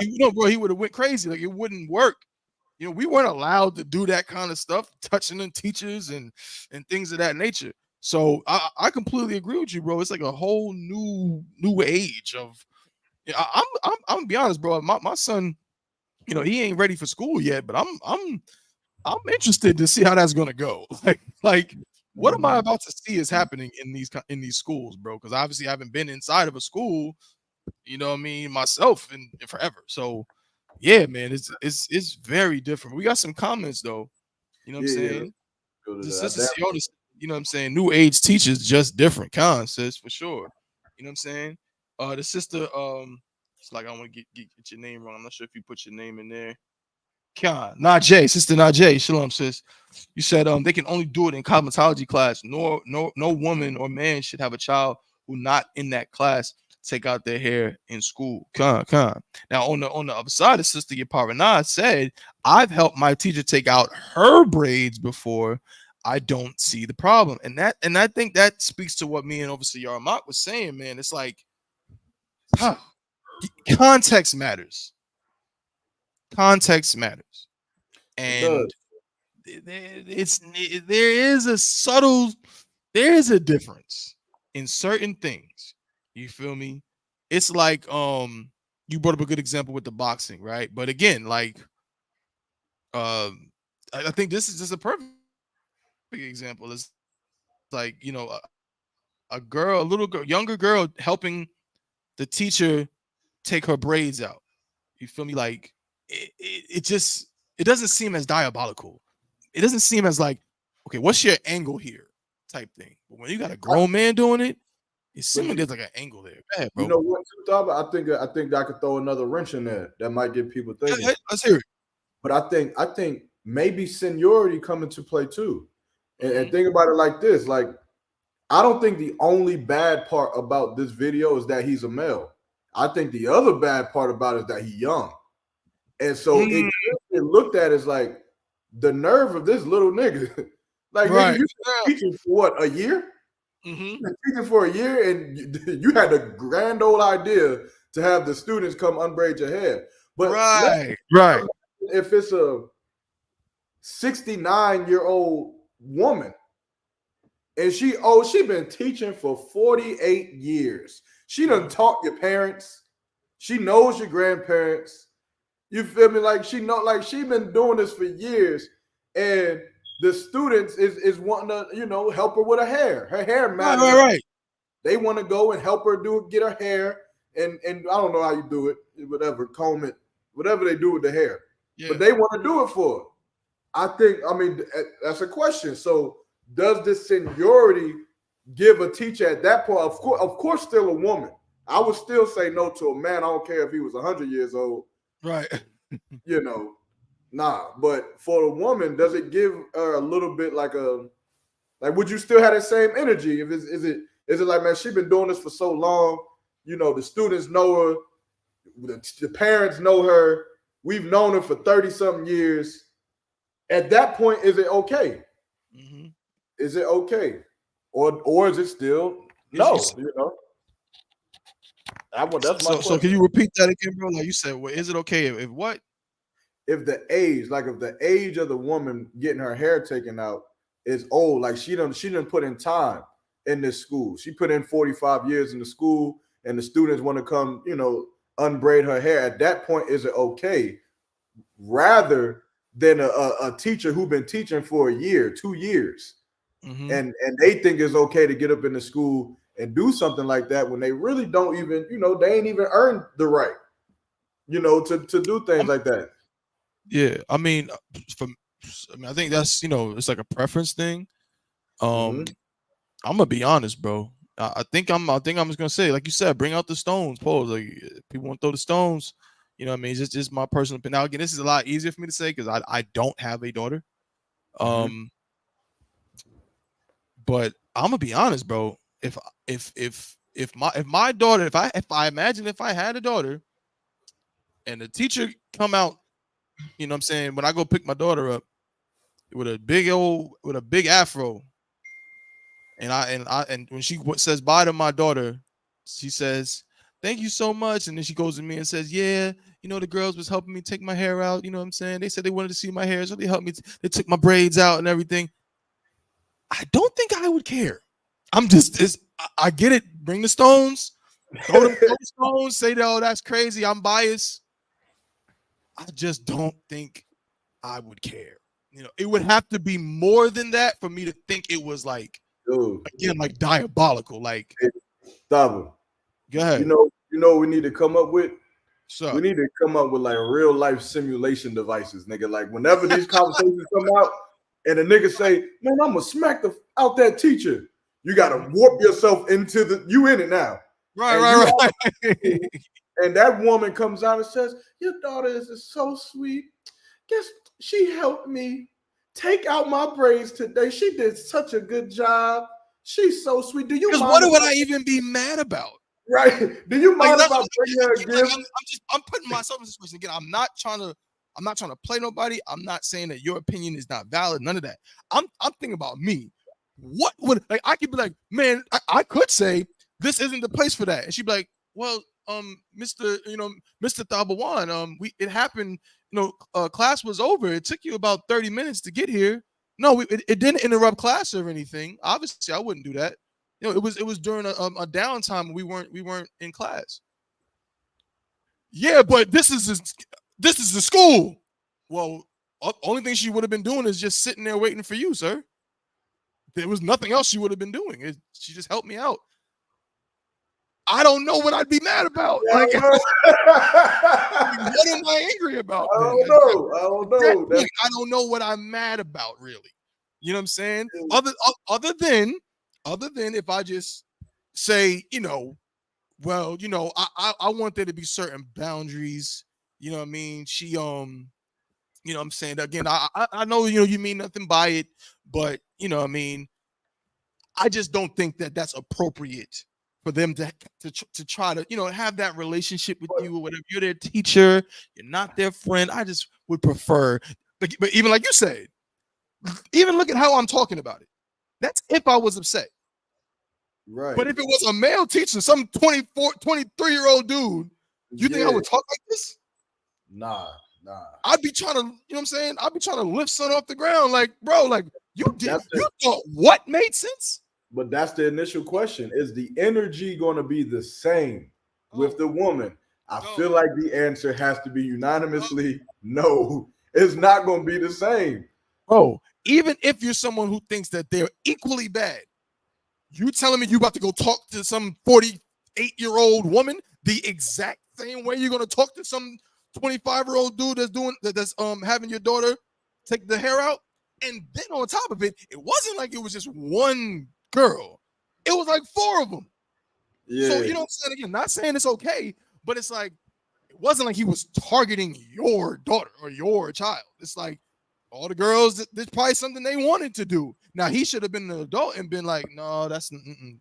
he would have went crazy. Like it wouldn't work. You know, we weren't allowed to do that kind of stuff, touching the teachers and things of that nature. So I completely agree with you, bro. It's like a whole new age of. I'm gonna be honest, bro. My son, you know, he ain't ready for school yet, but I'm interested to see how that's gonna go. Like what am I about to see is happening in these schools, bro? Because obviously I haven't been inside of a school, you know what I mean, myself in forever. So yeah, man, it's very different. We got some comments though. You know what I'm saying? The sister, you know what I'm saying? New age teachers just different concepts for sure. You know what I'm saying? The sister, it's like I want to get your name wrong. I'm not sure if you put your name in there. Najee, sister Najee, shalom, sis. You said they can only do it in cosmetology class. No woman or man should have a child who not in that class take out their hair in school. Now on the other side, the sister Yaparana said, I've helped my teacher take out her braids before. I don't see the problem. And I think that speaks to what me and Overseer Yarmak was saying, man. It's like context matters. Context matters. And there is a difference in certain things. You feel me? It's like you brought up a good example with the boxing, right? But again, like I think this is just a perfect example. It's like, you know, a little girl, younger girl helping the teacher take her braids out. You feel me? Like it doesn't seem as diabolical. It doesn't seem as like, okay, what's your angle here type thing. But when you got a grown man doing it, it seems like there's like an angle there. Ahead, bro. You know what, I think I could throw another wrench in there that might get people thinking. Let's hear it. But I think maybe seniority come into play too. And think about it like this. Like, I don't think the only bad part about this video is that he's a male. I think the other bad part about it is that he's young. And so it looked at as like the nerve of this little nigga. Like, right. Nigga, you teaching for what, a year? Mm-hmm. Teaching for a year, and you had the grand old idea to have the students come unbraid your hair. But right. if it's a 69-year-old woman and she been teaching for 48 years. She done taught your parents. She knows your grandparents. You feel me? Like she been doing this for years, and the students is wanting to, help her with her hair. Her hair matters. Right. They want to go and help her get her hair, and I don't know how you do it, whatever, comb it, whatever they do with the hair. Yeah. But they want to do it for her. I mean, that's a question. So does the seniority give a teacher at that point? Of course, still a woman. I would still say no to a man. I don't care if he was 100 years old. Right. Nah. But for a woman, does it give her a little bit like would you still have that same energy? If is it like, man, she's been doing this for so long, the students know her, the parents know her, we've known her for 30-something years. At that point, is it okay? Mm-hmm. Is it okay? Or is it still no? That's my question. So can you repeat that again, bro? Like you said, well, is it okay if what? If the age of the woman getting her hair taken out is old, like she done put in time in this school. She put in 45 years in the school, and the students want to come, unbraid her hair. At that point, is it okay? Rather than a teacher who been teaching for a year, 2 years, mm-hmm. and they think it's okay to get up in the school and do something like that when they really don't even, they ain't even earned the right, to do things like that. Yeah, I mean, I think that's it's like a preference thing. Mm-hmm. I'm gonna be honest, bro. I think I'm just gonna say, like you said, bring out the stones. Pose like people want to throw the stones. You know what I mean? It's just my personal opinion. Now, again, this is a lot easier for me to say because I don't have a daughter. Mm-hmm. But I'm gonna be honest, bro. If my daughter, if I imagine if I had a daughter and the teacher come out, what I'm saying, when I go pick my daughter up with a big afro, and when she says bye to my daughter, she says, "Thank you so much." And then she goes to me and says, "Yeah, the girls was helping me take my hair out. You know what I'm saying? They said they wanted to see my hair, so they helped me. They took my braids out and everything." I don't think I would care. I get it. Bring the stones. Throw the stones. Say, "Oh, that's crazy. I'm biased." I just don't think I would care. It would have to be more than that for me to think it was like, again, like diabolical. Like, stop it. Go ahead. We need to come up with. We need to come up with like real life simulation devices, nigga. Like whenever these conversations come out, and a nigga say, "Man, I'm gonna smack out that teacher," you gotta warp yourself into you in it now. Right. And that woman comes out and says, "Your daughter is so sweet. Guess she helped me take out my braids today. She did such a good job. She's so sweet." Do you? Because what would I even be mad about? Right? Do you mind if I bring her a gift? I'm putting myself in this situation again. I'm not trying to play nobody. I'm not saying that your opinion is not valid. None of that. I'm thinking about me. What would I could be like, man, I could say this isn't the place for that, and she'd be like, well, Mr. Thabawan, it happened. Class was over. It took you about 30 minutes to get here. No, it didn't interrupt class or anything. Obviously, I wouldn't do that. It was during a downtime when we weren't in class. Yeah, but this is the school. Well, only thing she would have been doing is just sitting there waiting for you, sir. There was nothing else she would have been doing. She just helped me out. I don't know what I'd be mad about. Like, what am I angry about? I don't know. I don't know what I'm mad about, really. You know what I'm saying? Other than if I just say, well, I want there to be certain boundaries. You know what I mean? She, you know what I'm saying? Again, I know, you mean nothing by it, but, what I mean? I just don't think that that's appropriate for them to try to, have that relationship with you or whatever. You're their teacher. You're not their friend. I just would prefer, but even like you said, even look at how I'm talking about it. That's if I was upset. Right. But if it was a male teacher, some 23-year-old dude You think I would talk like this? Nah. I'd be trying to, you know what I'm saying? I'd be trying to lift son off the ground. Like, bro, like you thought what made sense? But that's the initial question. Is the energy going to be the same with the woman? I feel like the answer has to be unanimously no. It's not going to be the same. Bro, even if you're someone who thinks that they're equally bad, you telling me you about to go talk to some 48-year-old woman the exact same way you're going to talk to some 25-year-old dude that's having your daughter take the hair out? And then on top of it, it wasn't like it was just one girl. It was like 4 of them. Yeah. So, you know what I'm saying? Again, not saying it's okay, but it's like, it wasn't like he was targeting your daughter or your child. It's like all the girls, there's probably something they wanted to do. Now, he should have been an adult and been like, no,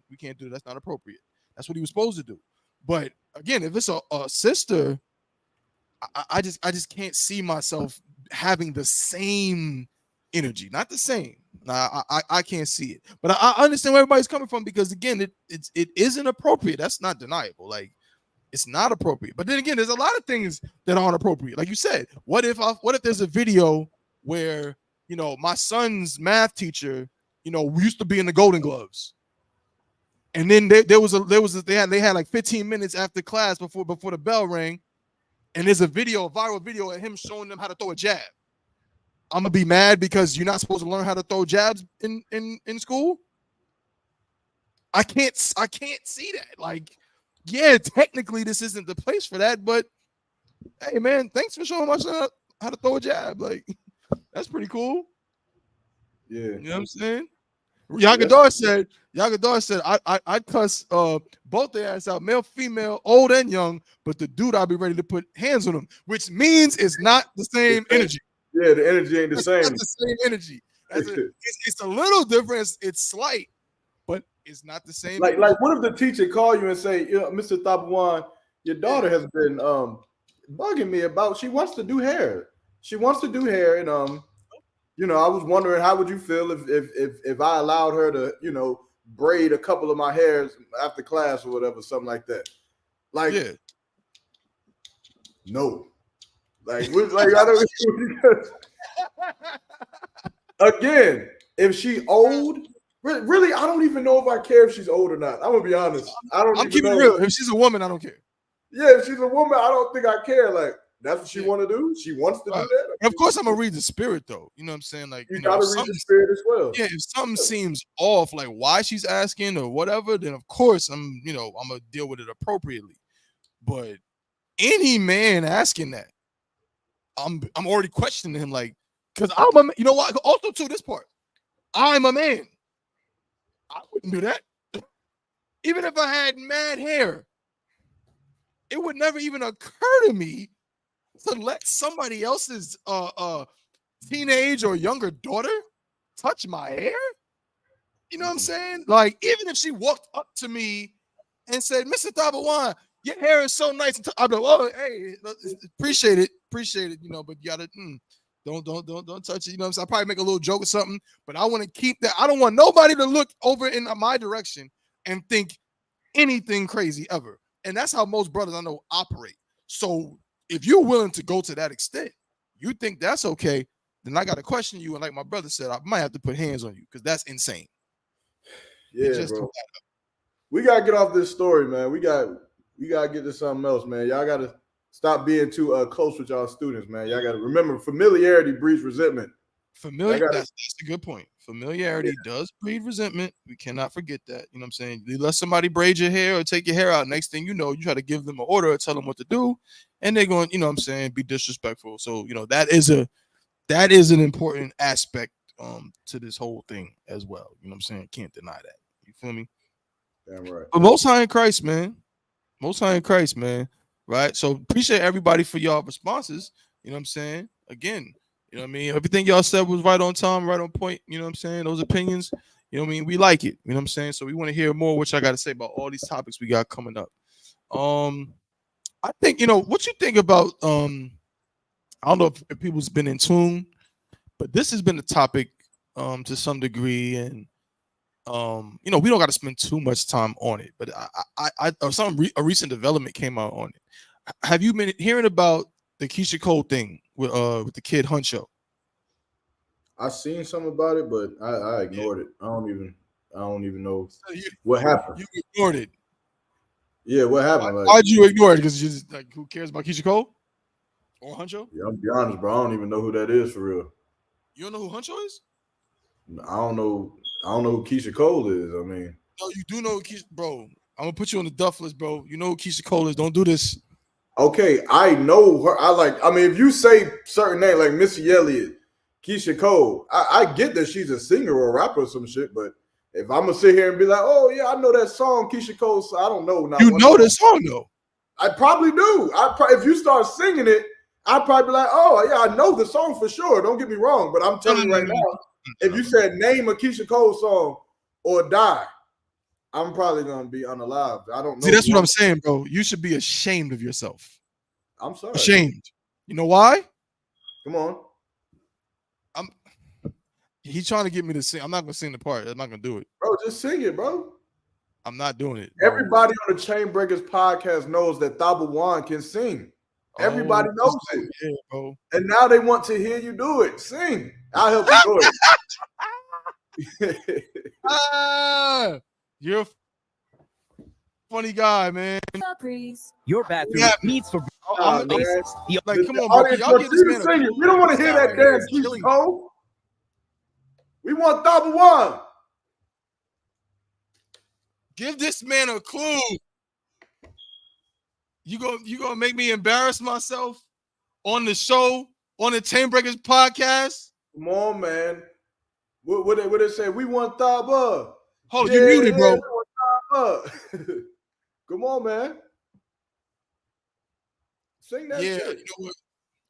we can't do that. That's not appropriate. That's what he was supposed to do. But again, if it's a sister, I just can't see myself having the same energy. Not the same. I can't see it. But I understand where everybody's coming from, because again, it isn't appropriate. That's not deniable. Like, it's not appropriate. But then again, there's a lot of things that aren't appropriate. Like you said, what if there's a video where, you know, my son's math teacher, you know, we used to be in the Golden Gloves, and then they had like 15 minutes after class before the bell rang, and there's a viral video of him showing them how to throw a jab. I'm gonna be mad because you're not supposed to learn how to throw jabs in school. I can't see that. Like, yeah, technically this isn't the place for that, but hey, man, thanks for showing my son how to throw a jab. Like, that's pretty cool. Yeah, you know what I'm saying. Yagadar said, I'd cuss both their ass out, male, female, old and young, but the dude, I'll be ready to put hands on him, which means it's not the same energy. Yeah, the energy ain't the same. Not the same energy. It's a little different. It's slight, but it's not the same. Like what if the teacher call you and say, Mr. Thabawan, your daughter has been bugging me about, she wants to do hair. And you know, I was wondering, how would you feel if I allowed her to, you know, braid a couple of my hairs after class or whatever, something like that. Like, yeah. No. Like I don't. Again, if she old, really, I don't even know if I care if she's old or not. I'm gonna be honest. I'm keeping it real. If she's a woman, I don't care. Yeah, if she's a woman, I don't think I care. Like, that's what she want to do. She wants to do that. And of course, I'm gonna read the spirit, though. You know what I'm saying? Like, you gotta read the spirit as well. Yeah, if something seems off, like why she's asking or whatever, then of course I'm gonna deal with it appropriately. But any man asking that, I'm already questioning him, like, because I'm a, you know what? Also, to this part, I'm a man. I wouldn't do that. Even if I had mad hair, it would never even occur to me to let somebody else's teenage or younger daughter touch my hair. You know what I'm saying? Like, even if she walked up to me and said, Mr. Thabawan, your hair is so nice. I'm like, oh, hey, appreciate it, you know, but you gotta don't touch it. You know what I'm saying? I'll probably make a little joke or something, but I want to keep that. I don't want nobody to look over in my direction and think anything crazy ever. And that's how most brothers I know operate. So if you're willing to go to that extent, you think that's okay, then I got to question you. And like my brother said, I might have to put hands on you because that's insane. Yeah, bro. We got to get off this story, man. We got to get to something else, man. Y'all got to stop being too close with y'all students, man. Y'all got to remember, familiarity breeds resentment. That's a good point. Familiarity does breed resentment. We cannot forget that. You know what I'm saying? You let somebody braid your hair or take your hair out. Next thing you know, you try to give them an order or tell them what to do, and they're going, you know what I'm saying, be disrespectful. So, you know, that is an important aspect to this whole thing as well. You know what I'm saying? Can't deny that. You feel me? Damn right. But Most High in Christ, man. Most High in Christ, man. Right? So appreciate everybody for y'all responses. You know what I'm saying? Again, you know what I mean? Everything y'all said was right on time, right on point. You know what I'm saying? Those opinions, you know what I mean? We like it. You know what I'm saying? So we want to hear more, which I got to say about all these topics we got coming up. I think, you know, what you think about, I don't know if people's been in tune, but this has been a topic to some degree. And, you know, we don't got to spend too much time on it, but a recent development came out on it. have you been hearing about the Keisha Cole thing with the kid Huncho? I seen something about it, but I ignored it. I don't even know what happened. You ignored it. Yeah, what happened? Why'd you ignore it? Because you just like, who cares about Keisha Cole or Huncho? Yeah, I'm be honest, bro. I don't even know who that is for real. You don't know who Huncho is? I don't know who Keisha Cole is. I mean, no, you do know who Keisha, bro. I'm gonna put you on the duff list, bro. You know who Keisha Cole is. Don't do this. Okay, I know her. I mean, if you say certain names like Missy Elliott, Keisha Cole, I get that she's a singer or a rapper or some shit, but if I'm gonna sit here and be like, oh yeah, I know that song, Keisha Cole, so I don't know. You know this song though. I probably do. If you start singing it, I'd probably be like, oh yeah, I know the song for sure. Don't get me wrong, but I'm telling you right now, if you said name a Keisha Cole song or die, I'm probably gonna be unalived. I don't know. See, that's what I'm saying, bro. You should be ashamed of yourself. I'm sorry. Ashamed. You know why? Come on. He's trying to get me to sing. I'm not gonna sing the part. I'm not gonna do it. Bro, just sing it, bro. I'm not doing it. Bro. Everybody on the Chainbreakers podcast knows that Thaba Wan can sing. Everybody knows it. Yeah, bro. And now they want to hear you do it. Sing. I'll help you do it. You're a funny guy, man. Your bathroom needs for like, come on, bro. Y'all get this man sing it. We don't want to hear that damn Keisha Cole. We want Thaba Wan. Give this man a clue. You gonna make me embarrass myself on the show, on the Chainbreakers podcast? Come on, man. What they say? We want Thaba. Hold on, you muted, bro. We want Thaba. Come on, man. Sing that shit. You know what?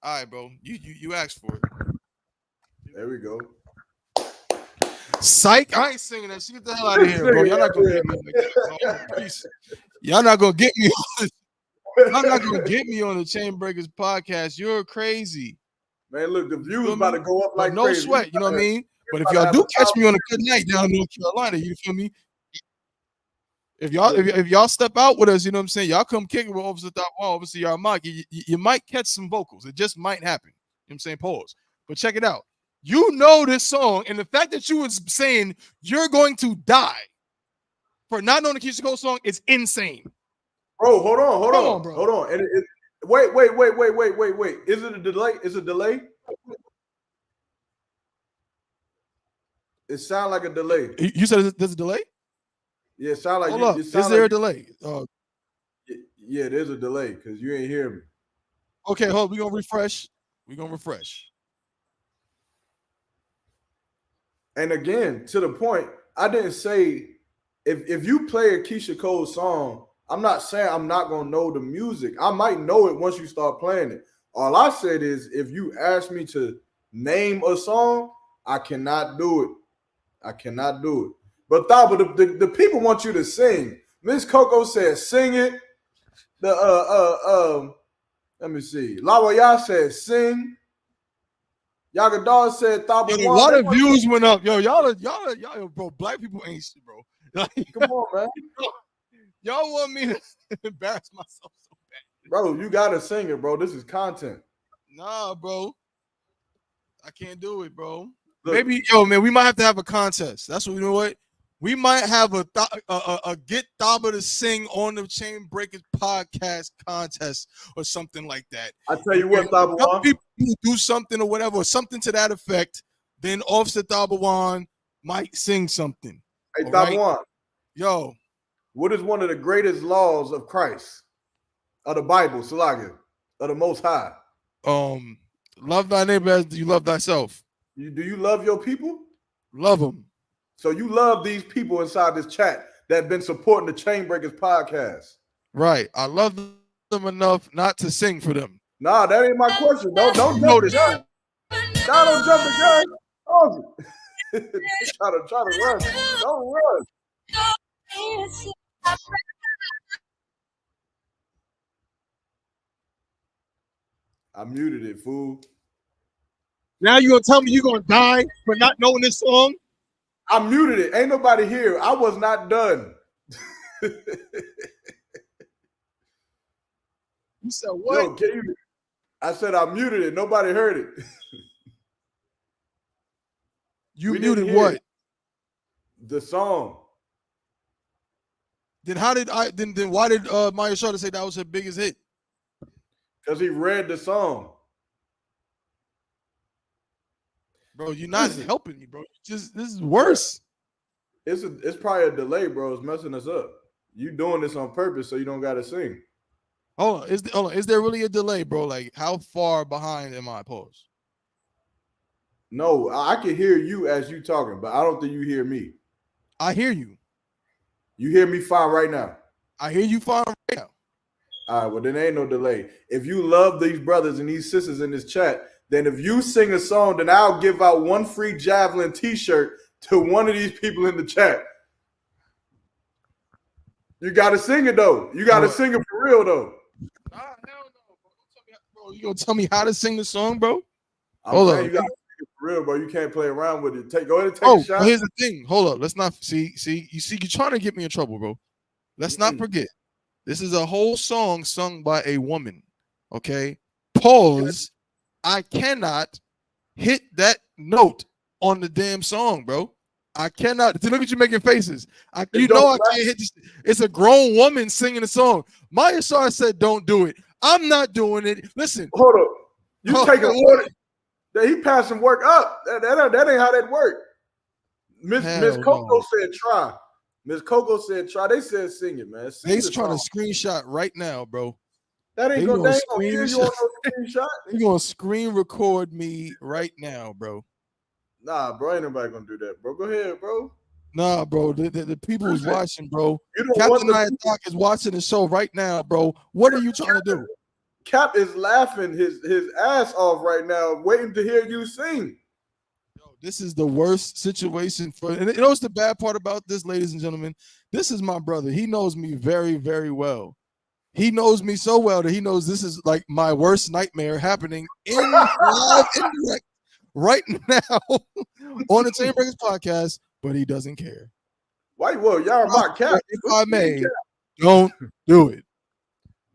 All right, bro. You asked for it. There we go. Psych. I ain't singing that shit. Get the hell out of here, bro. Y'all not gonna get me. Y'all not gonna get me. Y'all not gonna get me on the Chainbreakers podcast. You're crazy. Man, look, the views about to go up like no crazy. Sweat, you know what I mean? But if y'all do catch me on a good night down in North Carolina, you feel me? If y'all step out with us, you know what I'm saying? Y'all come kicking with Officer Thaba Wan, Officer Yarmak, you might catch some vocals. It just might happen. You know what I'm saying? Pause. But check it out. You know this song, and the fact that you was saying you're going to die for not knowing the Keisha Cole song is insane. Bro, hold on, bro. Hold on. And wait. Is it a delay? Is it a delay? It sounds like a delay. You said there's a delay? Yeah, it sounds like Hold up. Is there a delay? Yeah, there's a delay because you ain't hear me. Okay, hold on. We're gonna refresh. And again, to the point, I didn't say if you play a Keisha Cole song, I'm not saying I'm not gonna know the music. I might know it once you start playing it. All I said is if you ask me to name a song, I cannot do it. But Thaba, the people want you to sing. Miss Coco said sing it. Let me see. Lawaya said sing. Yagadar said Thaba Wan. A lot of views went up. Yo, y'all, bro. Black people ain't shit, bro. Come on, man. Y'all want me to embarrass myself so bad. Bro, you gotta sing it, bro. This is content. Nah, bro. I can't do it, bro. Look, maybe, man, we might have to have a contest. That's what, you know what? We might have a get Thaba to sing on the Chainbreakers podcast contest or something like that. I tell you what, Thaba Wan. People do something or whatever, or something to that effect. Then Officer Thaba Wan might sing something. Hey, Thaba Wan. Yo, what is one of the greatest laws of Christ, of the Bible, Salaga, of the Most High? Love thy neighbor as you love thyself. Do you love your people? Love them. So you love these people inside this chat that have been supporting the Chainbreakers podcast. Right. I love them enough not to sing for them. Nah, that ain't my question. Don't jump the gun. Nah, don't jump the gun. Oh. try to run. Don't run. I muted it, fool. Now you gonna tell me you gonna die for not knowing this song? I muted it. Ain't nobody here. I was not done. You said what? Yo, can you? I said I muted it. Nobody heard it. You We didn't muted hear what? it. The song. Then how did I? Then why did Maya Shorter say that was her biggest hit? Because he read the song. Bro, you're not helping me, bro. Just this is worse. It's probably a delay, bro. It's messing us up. You doing this on purpose so you don't gotta sing. Hold on. Is there really a delay, bro? Like, how far behind am I? Pause. No, I can hear you as you talking, but I don't think you hear me. I hear you. You hear me fine right now. I hear you fine right now. All right, well, then ain't no delay. If you love these brothers and these sisters in this chat, then if you sing a song, then I'll give out one free Javelin t-shirt to one of these people in the chat. You got to sing it, though. You got to sing it for real, though. Nah, hell no, bro. You gonna tell me how to sing the song, bro? Hold on. You got to sing it for real, bro. You can't play around with it. Go ahead and take a shot. Well, here's the thing. Hold up. Let's not see. You're trying to get me in trouble, bro. Let's not forget. This is a whole song sung by a woman. Okay. Pause. I cannot hit that note on the damn song, bro. I cannot. Look at you making faces. I can't hit this. It's a grown woman singing the song. Maya Shar said, "Don't do it." I'm not doing it. Listen. Hold up. You taking order. He passing work up. That ain't how that work. Miss Coco said try. Miss Coco said try. They said sing it, man. They's trying to screenshot right now, bro. That ain't gonna hear you on no screenshot. They're gonna screen record me right now, bro. Nah, bro, ain't nobody gonna do that, bro. Go ahead, bro. Nah, bro. The people who's watching, bro. Captain I.S.U.P.K is watching the show right now, bro. What are you trying to do? Cap is laughing his ass off right now, waiting to hear you sing. Yo, this is the worst situation for. And you know what's the bad part about this, ladies and gentlemen? This is my brother. He knows me very, very well. He knows me so well that he knows this is like my worst nightmare happening in live indirect right now on the Chainbreakers podcast, but he doesn't care. Why? Well, y'all mock Cap. If I may, don't do it.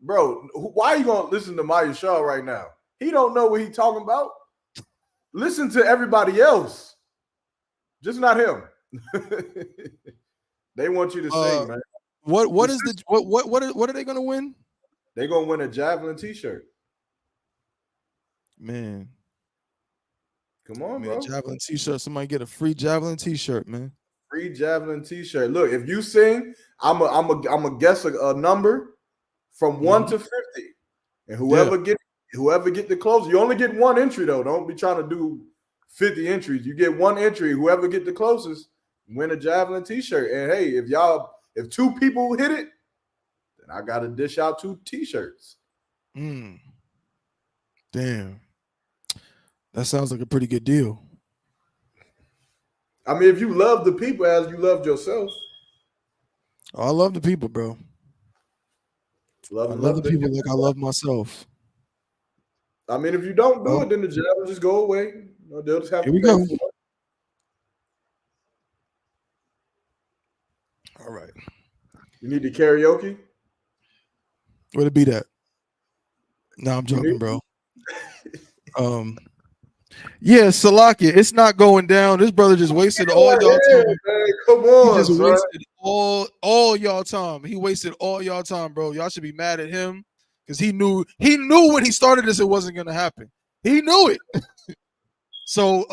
Bro, why are you gonna listen to Maya Shaw right now? He don't know what he's talking about. Listen to everybody else, just not him. They want you to sing, man. What are they gonna win? They're gonna win a Javelin t-shirt. Man. Come on, bro. Javelin t-shirt. Somebody get a free Javelin t-shirt, man. Free Javelin t-shirt. Look, if you sing, I'm a guess a number from 1 to 50. And whoever get the closest, you only get one entry though. Don't be trying to do 50 entries. You get one entry. Whoever get the closest, win a Javelin t-shirt. And hey, if 2 people hit it, then I gotta dish out 2 t-shirts. Damn. That sounds like a pretty good deal. I mean, if you love the people as you loved yourself. Oh, I love the people, bro. I love the people like I love myself. I mean, if you don't do it, then the job will just go away. They'll just have Here to we go. for it. All right. You need the karaoke? Would it be that? No, I'm joking, bro. Yeah, Salakia, it's not going down. This brother just wasted all y'all time. Man, come on, he just son. wasted all y'all time. He wasted all y'all time, bro. Y'all should be mad at him because he knew when he started this, it wasn't gonna happen. He knew it. So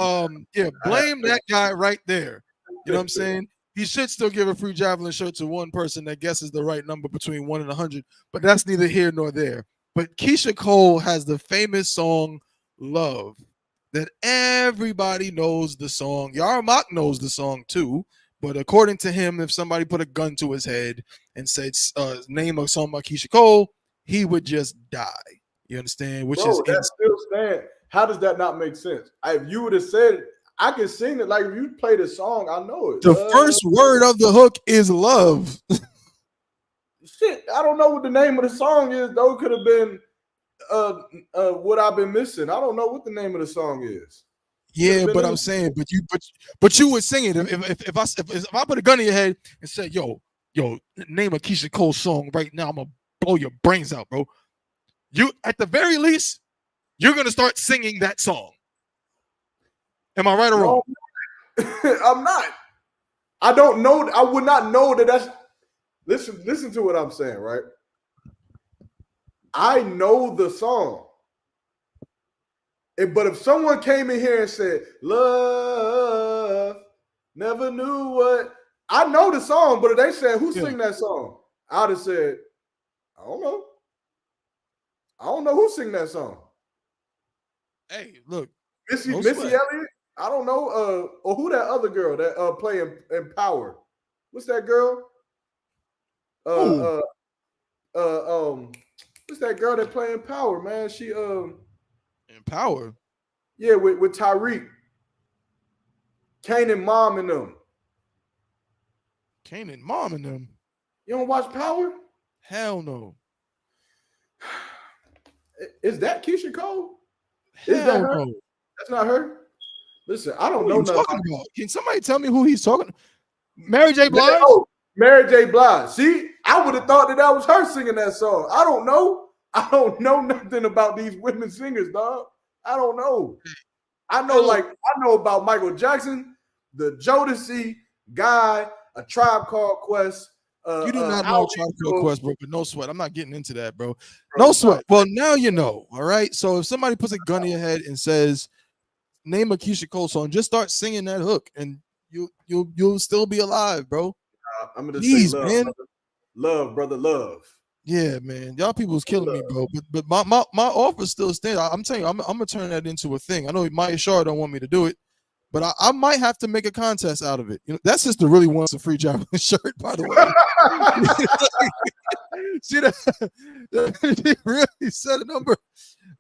yeah, blame that guy right there. You know what I'm saying? He should still give a free Javelin shirt to one person that guesses the right number between 1 and 100, but that's neither here nor there. But Keisha Cole has the famous song Love that everybody knows the song. YAHANNA knows the song too, but according to him, if somebody put a gun to his head and said name a song by Keisha Cole, he would just die. You understand? Which is that still stand. How does that not make sense? If you would have said I can sing it, like if you play the song, I know it. The first word of the hook is love. Shit, I don't know what the name of the song is, though. It could have been What I've Been Missing. I don't know what the name of the song is. Yeah, but I'm saying, but you would sing it. If I put a gun in your head and said, yo, name a Keisha Cole song right now, I'm gonna blow your brains out, bro. you at the very least, you're gonna start singing that song. Am I right or wrong? I'm not. I don't know. I would not know that that's. Listen to what I'm saying, right? I know the song. But if someone came in here and said, love, never knew what, I know the song, but if they said, who sing that song? I'd have said, I don't know. I don't know who sing that song. Hey, look. Missy Elliott? I don't know. Or who that other girl that play in Power? What's that girl? What's that girl that play in Power, man? She in Power. Yeah, with Tyreek. Kanan mom and them. Kanan mom and them. You don't watch Power? Hell no. Is that Keisha Cole? Hell Is that her? no. That's not her. Listen, I don't Who know are you nothing talking about. Can somebody tell me who he's talking? Mary J. Blige? Oh, Mary J. Blige. See, I would have thought that was her singing that song. I don't know. I don't know nothing about these women singers, dog. I don't know. I know about Michael Jackson, the Jodeci, Guy, A Tribe Called Quest. You do not know Tribe Called Quest, bro, but no sweat. I'm not getting into that, bro. No sweat. Well, now you know, all right? So if somebody puts a gun in your head and says, name a Keisha Cole song, just start singing that hook and you'll still be alive, bro. I'm gonna Please, say love, man. brother. Love, brother, love. Yeah, man. Y'all people's killing me, bro. But my offer still stands. I'm telling you, I'm gonna turn that into a thing. I know Maya Shar don't want me to do it, but I might have to make a contest out of it. You know, that sister really wants a free javelin shirt, by the way. See that? She really set a number.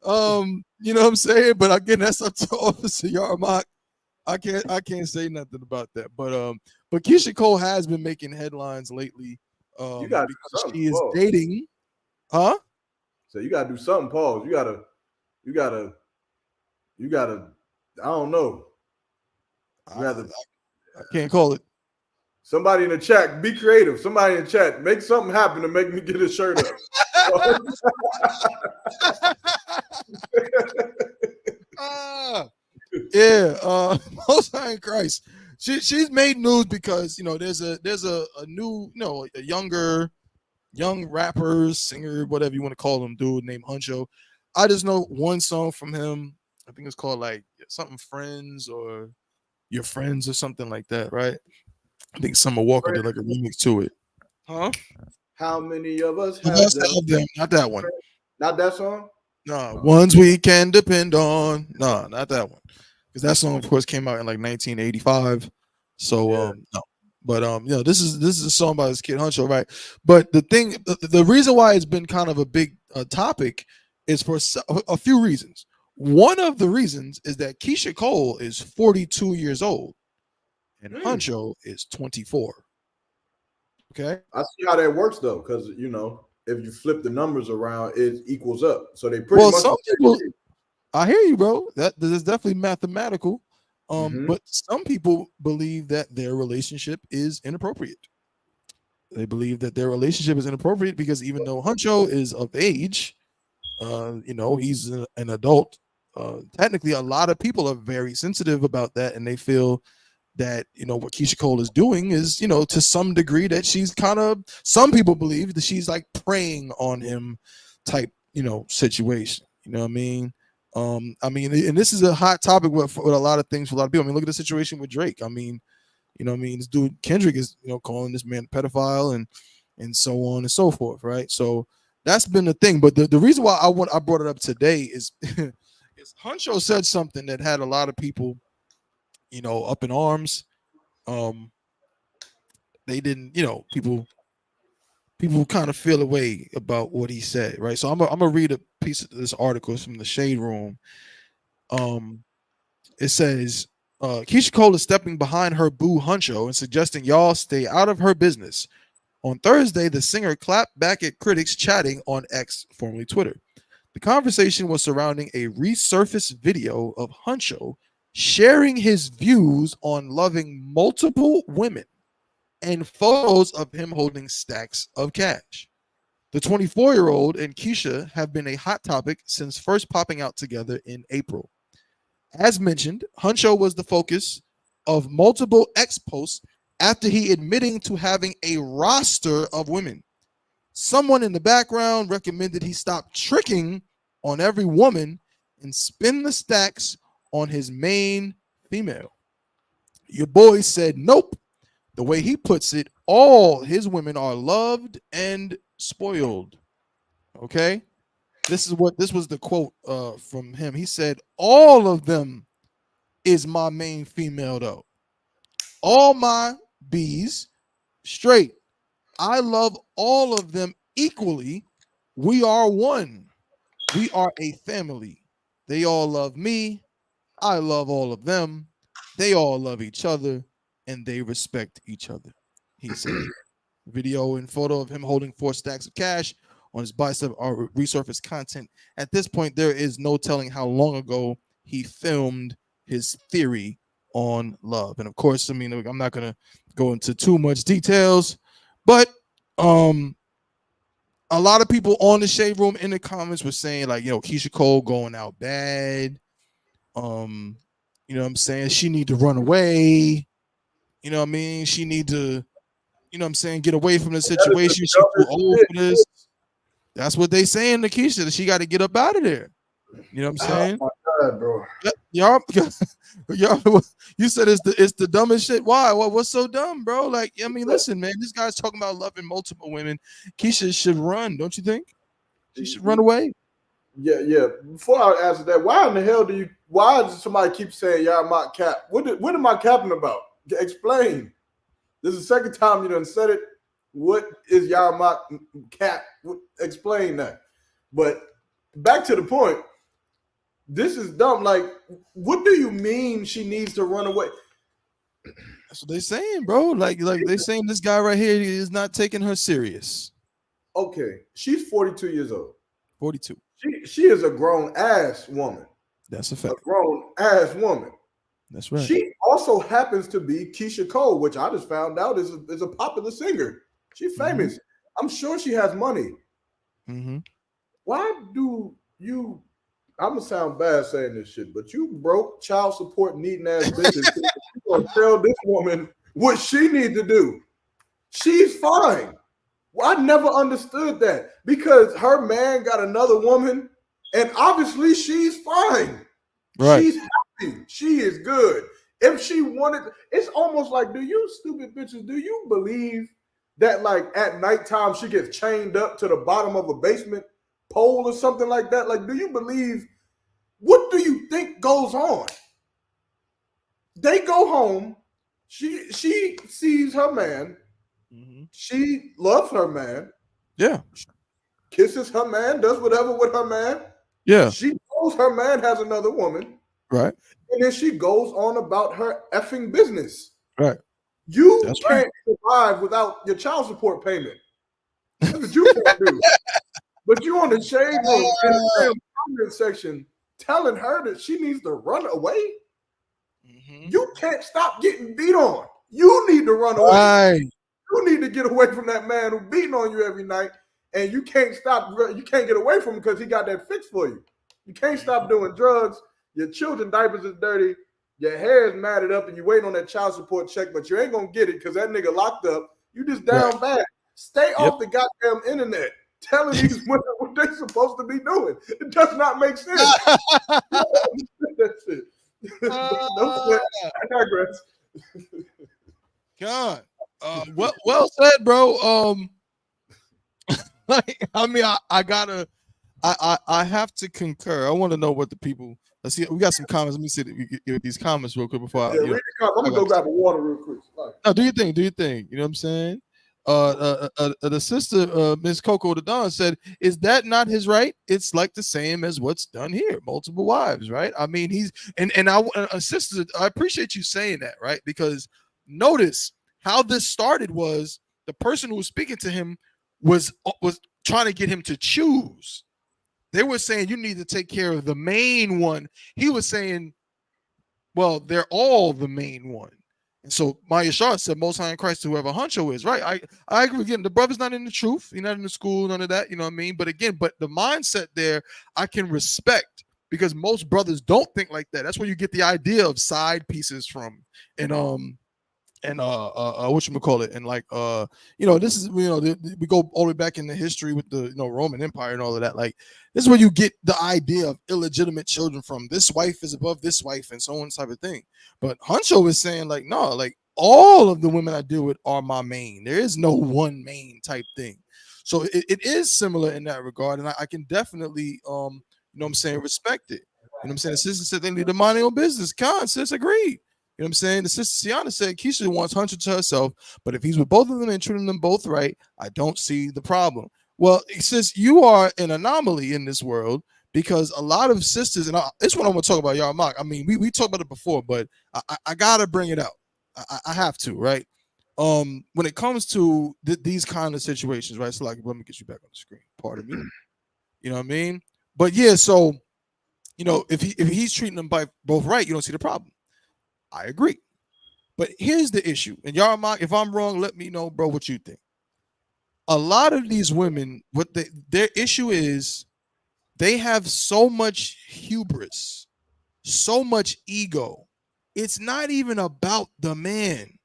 You know what I'm saying? But again, that's up to Officer Yarmak. I can't say nothing about that. But Keisha Cole has been making headlines lately. You gotta because she is dating. Huh? So you gotta do something, Paul. You gotta. I don't know. I can't call it. Somebody in the chat, be creative. Somebody in the chat, make something happen to make me get a shirt up. Most High in Christ. She's made news because there's a new a young rapper, singer, whatever you want to call him, dude named Huncho. I just know one song from him. I think it's called like something Friends or Your Friends or something like that, right? I think Summer Walker did like a remix to it. Huh? How many of us have them? Not that one. Not that song? No, Ones We Can Depend On. No, not that one. Because that song, of course, came out in like 1985. So no. But this is a song by this kid Huncho, right? But the reason why it's been kind of a big topic is for a few reasons. One of the reasons is that Keisha Cole is 42 years old and Huncho is 24. Okay, I see how that works though, because if you flip the numbers around, it equals up. So they pretty much. Some people, I hear you, bro. That is definitely mathematical. But some people believe that their relationship is inappropriate. They believe that their relationship is inappropriate because even though Huncho is of age, he's an adult. Technically, a lot of people are very sensitive about that, and they feel that what Keisha Cole is doing is to some degree that she's some people believe that she's like preying on him type situation. You know what I mean? And this is a hot topic with a lot of things for a lot of people. I mean, look at the situation with Drake. I mean, this dude Kendrick is calling this man a pedophile and so on and so forth, right? So that's been the thing. But the reason why I brought it up today is is Huncho said something that had a lot of people up in arms. They didn't, people kind of feel a way about what he said, right? So I'm gonna read a piece of this article. It's from the Shade Room. It says Keisha Cole is stepping behind her boo Huncho and suggesting y'all stay out of her business. On Thursday, the singer clapped back at critics chatting on X, formerly Twitter. The conversation was surrounding a resurfaced video of Huncho sharing his views on loving multiple women and photos of him holding stacks of cash. The 24-year-old and Keisha have been a hot topic since first popping out together in April. As mentioned, Huncho was the focus of multiple X posts after he admitting to having a roster of women. Someone in the background recommended he stop tricking on every woman and spin the stacks on his main female. Your boy said nope. The way he puts it, all his women are loved and spoiled. Okay? This was the quote from him. He said, all of them is my main female though. All my bees straight. I love all of them equally. We are one. We are a family. They all love me. I love all of them. They all love each other and they respect each other. He said. Video and photo of him holding 4 stacks of cash on his bicep are resurfaced content. At this point, there is no telling how long ago he filmed his theory on love. And of course, I mean, I'm not gonna go into too much details, but a lot of people on the Shade Room in the comments were saying, like, Keisha Cole going out bad. You know what I'm saying? She need to run away. You know what I mean? She need to, you know what I'm saying, get away from the situation. She's too old for this. That's what they saying to Keisha, that she got to get up out of there. You know what I'm saying? Oh my God, bro. Y'all, you said it's the dumbest shit. Why? What's so dumb, bro? Like, I mean, listen, man, this guy's talking about loving multiple women. Keisha should run, don't you think? She should run away. Yeah. Before I answer that, why in the hell why does somebody keep saying y'all my cap? What am I capping about? Explain. This is the second time you done said it. What is y'all my cap? Explain that. But back to the point. This is dumb. Like, what do you mean she needs to run away? That's what they're saying, bro. Like they're saying this guy right here is not taking her serious. Okay, she's 42 years old. 42. She is a grown ass woman. That's a fact. A grown ass woman. That's right. She also happens to be Keisha Cole, which I just found out is a popular singer. She's famous. Mm-hmm. I'm sure she has money. Mm-hmm. Why do you? I'm gonna sound bad saying this shit, but you broke child support needing ass bitches. You gonna tell this woman what she need to do? She's fine. Well, I never understood that because her man got another woman, and obviously she's fine. Right. She's happy. She is good. If she wanted, it's almost like, do you stupid bitches, do you believe that like at nighttime she gets chained up to the bottom of a basement pole or something like that? Like, do you believe, what do you think goes on? They go home. She sees her man. Mm-hmm. She loves her man. Yeah. Kisses her man, does whatever with her man. Yeah. She knows her man has another woman. Right. And then she goes on about her effing business. Right. You can't survive without your child support payment. That's what you can't do. But you on the Shade Room in the comment section telling her that she needs to run away. Mm-hmm. You can't stop getting beat on. You need to run away. Right. You need to get away from that man who's beating on you every night. And you can't stop. You can't get away from him because he got that fix for you. You can't stop doing drugs. Your children's diapers is dirty. Your hair is matted up, and you waiting on that child support check, but you ain't gonna get it because that nigga locked up. You just down bad. Stay off the goddamn internet telling these women what they're supposed to be doing. It does not make sense. That's it. I digress. God, well said, bro. Like, I mean, I have to concur. I want to know what the people. Let's see. We got some comments. Let me see these comments real quick before. Yeah, read the comments. I'm gonna go grab a water real quick. No, do your thing. Do your thing. You know what I'm saying? The sister, Miss Coco the Don, said, "Is that not his right? It's like the same as what's done here. Multiple wives, right? I mean, he's and sister, I appreciate you saying that, right? Because notice how this started was the person who was speaking to him was trying to get him to choose. They were saying you need to take care of the main one. He was saying, well, they're all the main one. So Maya Shah said, "Most High in Christ, whoever Huncho is." Right? I agree. Again, the brother's not in the truth. He's not in the school. None of that. You know what I mean? But again, the mindset there, I can respect because most brothers don't think like that. That's where you get the idea of side pieces from, and whatchamacallit, and like this is we go all the way back in the history with the Roman Empire and all of that. Like this is where you get the idea of illegitimate children from. This wife is above this wife and so on type of thing. But Huncho is saying like, no, like all of the women I deal with are my main. There is no one main type thing. So it is similar in that regard, and I can definitely respect it. You know what I'm saying? The sister said they need to mind their own business. Khan, sis, agreed. You know what I'm saying? The sister Sienna said Keisha wants Hunter to herself, but if he's with both of them and treating them both right, I don't see the problem. Well, sis, you are an anomaly in this world because a lot of sisters, and this is what I'm going to talk about, YAHANNA. I mean, we talked about it before, but I got to bring it out. I have to, right? When it comes to these kind of situations, right? So, like, let me get you back on the screen. Pardon me. You know what I mean? But yeah, so, if he's treating them both right, you don't see the problem. I agree. But here's the issue. And YAHANNA, if I'm wrong, let me know, bro, what you think. A lot of these women, their issue is they have so much hubris, so much ego. It's not even about the man.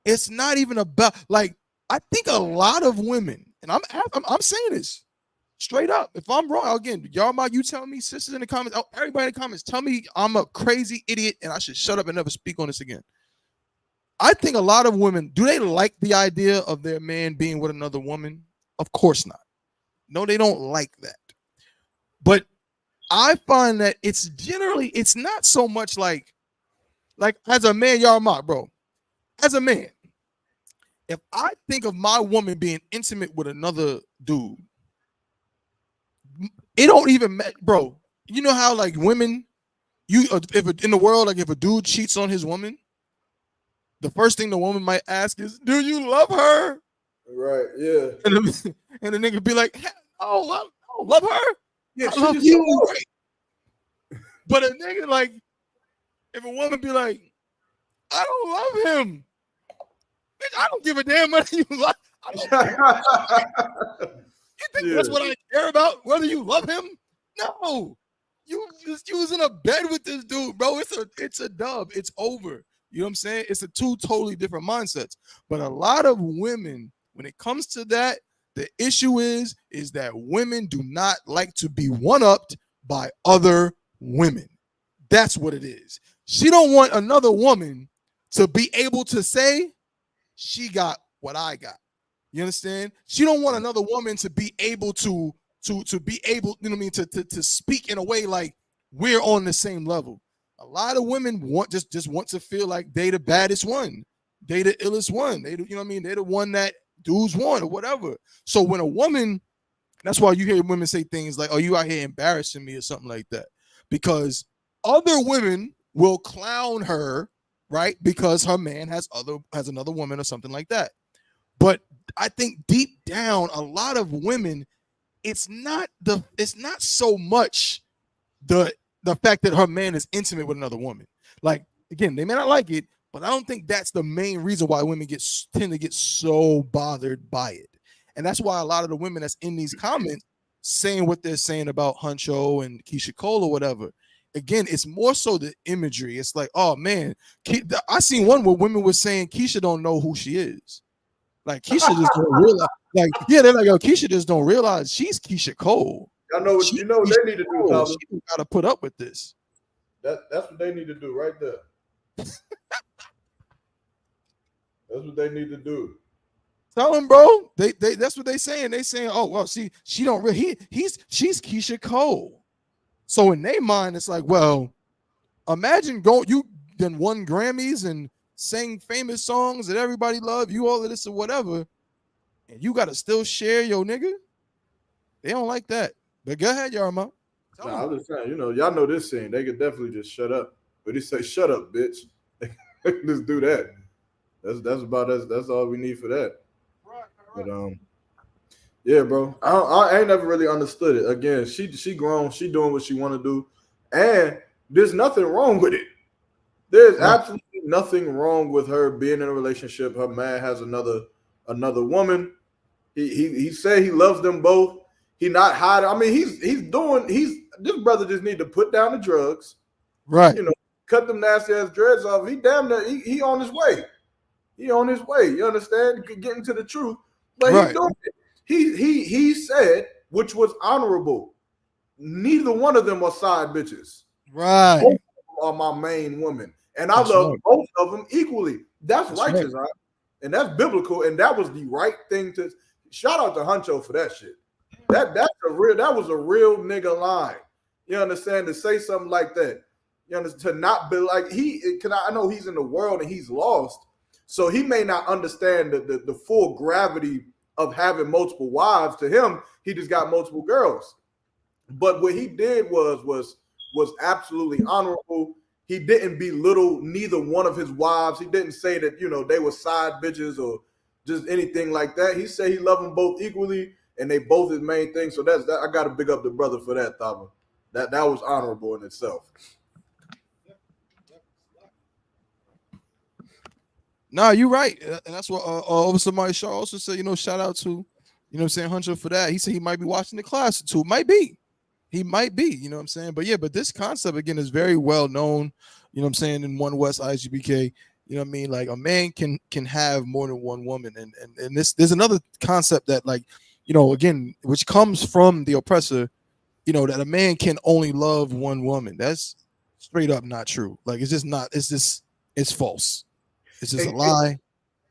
It's not even about, like, I think a lot of women, and I'm saying this straight up. If I'm wrong, again, YAHANNA, you tell me, sisters in the comments, everybody in the comments, tell me I'm a crazy idiot and I should shut up and never speak on this again. I think a lot of women, do they like the idea of their man being with another woman? Of course not. No, they don't like that. But I find that it's not so much like as a man, YAHANNA, bro, as a man, if I think of my woman being intimate with another dude, it don't even matter, bro. You know how like women, in the world, like if a dude cheats on his woman, the first thing the woman might ask is, "Do you love her?" Right. Yeah. And the nigga be like, "Oh, I love her. Yeah, I love you." Right? But a nigga like, if a woman be like, "I don't love him," bitch, I don't give a damn whether you love. You think that's what I care about? Whether you love him? No. You just using a bed with this dude, bro. It's a dub. It's over. You know what I'm saying? It's two totally different mindsets. But a lot of women, when it comes to that, the issue is that women do not like to be one-upped by other women. That's what it is. She don't want another woman to be able to say, she got what I got. You understand? She don't want another woman to be able to be able, you know what I mean, to speak in a way like we're on the same level. A lot of women just want to feel like they the baddest one, they the illest one, they you know what I mean, they the one that dudes want or whatever. So when a woman, that's why you hear women say things like, "Oh, you out here embarrassing me," or something like that, because other women will clown her, right? Because her man has another woman or something like that. But I think deep down, a lot of women, it's not so much the fact that her man is intimate with another woman. Like, again, they may not like it, but I don't think that's the main reason why women tend to get so bothered by it. And that's why a lot of the women that's in these comments saying what they're saying about Huncho and Keisha Cole or whatever. Again, it's more so the imagery. It's like, oh man, I seen one where women were saying Keisha don't know who she is. Like Keisha just don't realize. Like, yeah, they're like, yo, Keisha just don't realize she's Keisha Cole. I know what you know what they need to do, Tyler. She got to put up with this. That's what they need to do right there. That's what they need to do. Tell them, bro. That's what they saying. They saying, oh well, she don't really. She's Keisha Cole. So in their mind, it's like, well, imagine you done won Grammys and sang famous songs that everybody love, you all of this or whatever, and you got to still share your nigga. They don't like that. But go ahead, YAHANNA. Nah, I'm just saying, y'all know this scene. They could definitely just shut up. But he say, "Shut up, bitch." Just do that. That's about us. That's all we need for that. Right. But yeah, bro. I ain't never really understood it. Again, she grown. She doing what she want to do, and there's nothing wrong with it. There's absolutely nothing wrong with her being in a relationship. Her man has another woman. He said he loves them both. He not hiding. I mean, this brother just need to put down the drugs, right? You know, cut them nasty ass dreads off. He damn near he on his way. He on his way. You understand? Getting to the truth, but Right. he doing it. He said, which was honorable. Neither one of them are side bitches. Right. Both are my main women, and I love both of them equally. That's righteous, right? And that's biblical, and that was the right thing to. Shout out to Huncho for that shit. That was a real nigga line. You understand? To say something like that. You understand? To not be like I know he's in the world and he's lost, so he may not understand the full gravity of having multiple wives. To him, he just got multiple girls. But what he did was absolutely honorable. He didn't belittle neither one of his wives. He didn't say that, they were side bitches or just anything like that. He said he loved them both equally, and they both his main thing. So that's that. I got to big up the brother for that, Thaba. That was honorable in itself. Nah, you're right, and that's what somebody Shaw also said. Shout out to, Huncho for that. He said he might be watching the class too. Might be. He might be, you know what I'm saying? But yeah, but this concept again is very well known, in One West I.S.U.P.K. You know what I mean? Like a man can have more than one woman. And there's another concept that, like, again, which comes from the oppressor, that a man can only love one woman. That's straight up not true. Like it's false. It's just a lie.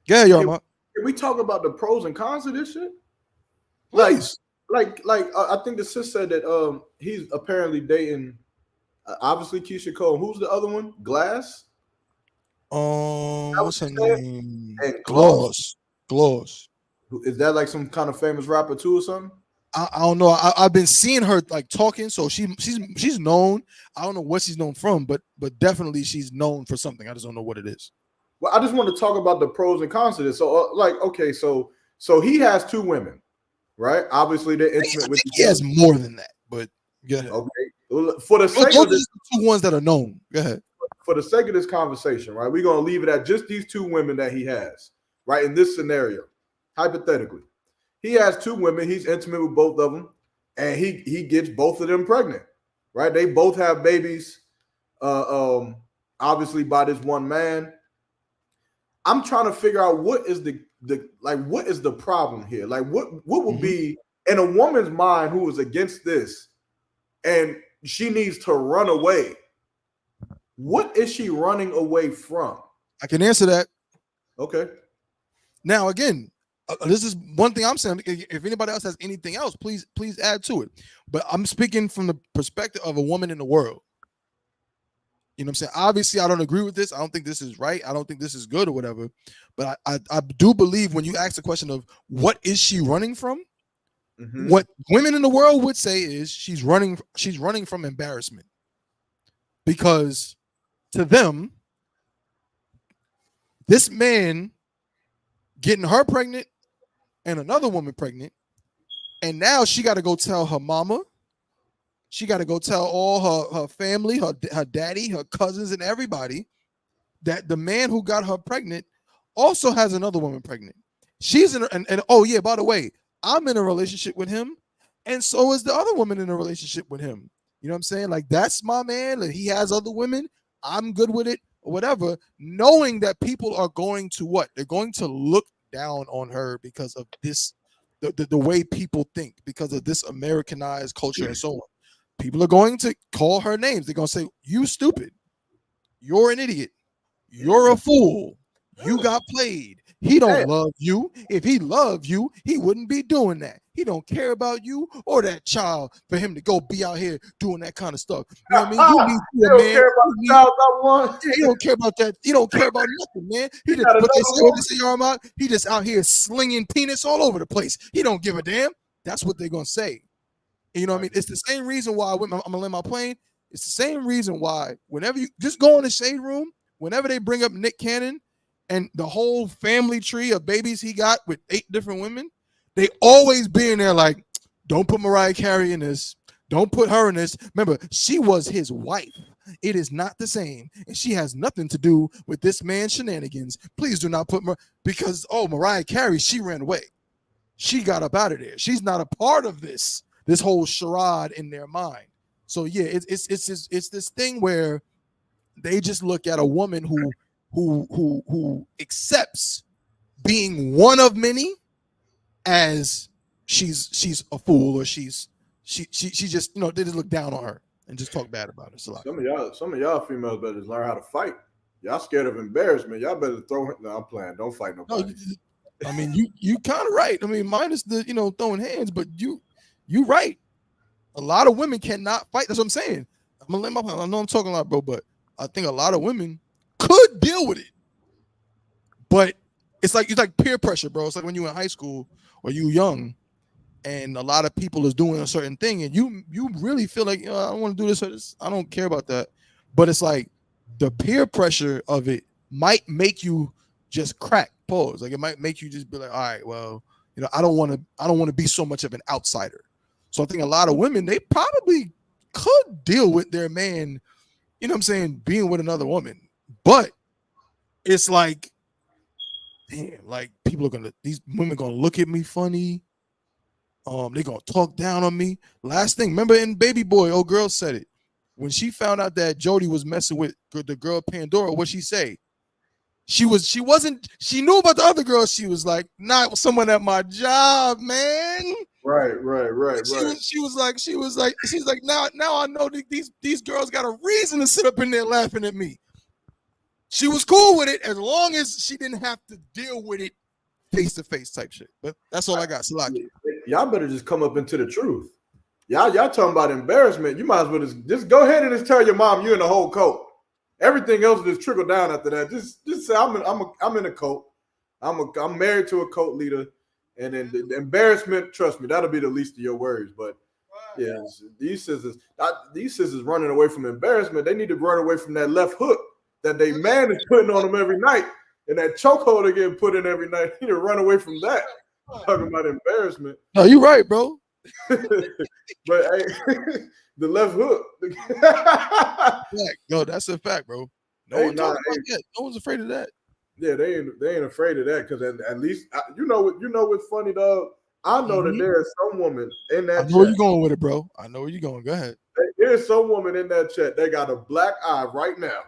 Yeah, Can we talk about the pros and cons of this shit? Please. Like I think the sis said that he's apparently dating obviously Keisha Cole. Who's the other one? Glass. What's her name? Gloss. Gloss. Is that like some kind of famous rapper too or something? I don't know. I've been seeing her like talking, so she's known. I don't know what she's known from, but definitely she's known for something. I just don't know what it is. Well, I just want to talk about the pros and cons of this. So okay, so he has two women. Right, obviously they're intimate with. He has more than that, but go ahead. Okay, for the sake of this, the two ones that are known. Go ahead. For the sake of this conversation, right, we're gonna leave it at just these two women that he has. Right, in this scenario, hypothetically, he has two women. He's intimate with both of them, and he gets both of them pregnant. Right, they both have babies. Obviously by this one man. I'm trying to figure out what is what is the problem here? Like what would be in a woman's mind who is against this and she needs to run away? What is she running away from? I can answer that. Okay. Now again, this is one thing I'm saying. If anybody else has anything else, please add to it. But I'm speaking from the perspective of a woman in the world. You know what I'm saying? Obviously, I don't agree with this. I don't think this is right. I don't think this is good or whatever. But I do believe when you ask the question of what is she running from, what women in the world would say is she's running from embarrassment. Because to them, this man getting her pregnant and another woman pregnant, and now she got to go tell her mama. She got to go tell all her family, her daddy, her cousins, and everybody that the man who got her pregnant also has another woman pregnant. She's in, and oh yeah, by the way, I'm in a relationship with him, and so is the other woman in a relationship with him. You know what I'm saying? Like that's my man. Like, he has other women. I'm good with it or whatever. Knowing that people are going to what? They're going to look down on her because of this, the way people think, because of this Americanized culture and so on. People are going to call her names. They're going to say, you stupid. You're an idiot. You're a fool. You got played. He don't love you. If he loved you, he wouldn't be doing that. He don't care about you or that child for him to go be out here doing that kind of stuff. You know what I mean? You need a man. Care about the child I want. He don't care about that. He don't care about nothing, man. He just he just out here slinging peanuts all over the place. He don't give a damn. That's what they're gonna say. You know what I mean? It's the same reason why I'm gonna land my plane. It's the same reason why whenever you just go in the shade room, whenever they bring up Nick Cannon and the whole family tree of babies he got with 8 different women, they always be in there like, don't put Mariah Carey in this. Don't put her in this. Remember, she was his wife. It is not the same, and she has nothing to do with this man's shenanigans. Please do not put because Mariah Carey, she ran away. She got up out of there. She's not a part of this whole charade in their mind. So yeah, it's this thing where they just look at a woman who accepts being one of many as she's a fool, or she just they just look down on her and just talk bad about her. So Some of y'all females better just learn how to fight. Y'all scared of embarrassment. Y'all better throw it. No, I'm playing. Don't fight nobody. No, I mean, you kind of right. I mean, minus the throwing hands, but you right. A lot of women cannot fight. That's what I'm saying. I'm gonna let I know I'm talking a lot, bro, but I think a lot of women could deal with it. But it's like peer pressure, bro. It's like when you in high school or you young, and a lot of people is doing a certain thing, and you really feel like, I don't want to do this or this. I don't care about that. But it's like the peer pressure of it might make you just crack. Pause. Like it might make you just be like, all right, well, I don't want to be so much of an outsider. So I think a lot of women, they probably could deal with their man, being with another woman. But it's like, damn, like these women gonna look at me funny. They gonna talk down on me. Last thing, remember in Baby Boy, old girl said it. When she found out that Jody was messing with the girl Pandora, what'd she say? She knew about the other girl. She was like, not someone at my job, man. Right. She was like, now I know that these girls got a reason to sit up in there laughing at me. She was cool with it as long as she didn't have to deal with it face to face type shit. But that's all I got. Salaki. Y'all better just come up into the truth. Y'all talking about embarrassment. You might as well just go ahead and just tell your mom you're in a whole coat. Everything else just trickle down after that. Just say I'm in a coat. I'm married to a coat leader, and then the embarrassment. Trust me, that'll be the least of your worries. But yeah, these sisters running away from embarrassment. They need to run away from that left hook that they man is putting on them every night, and that chokehold they're getting put in every night. They need to run away from that. Talking about embarrassment. No, you're right, bro. But hey, the left hook. Yo, that's a fact, bro. No one's afraid of that. Yeah, they ain't afraid of that, because at least you know what's funny, dog. I know that there is some woman in that. I know where you're going with it, bro. I know where you're going. Go ahead. There's some woman in that chat. They got a black eye right now,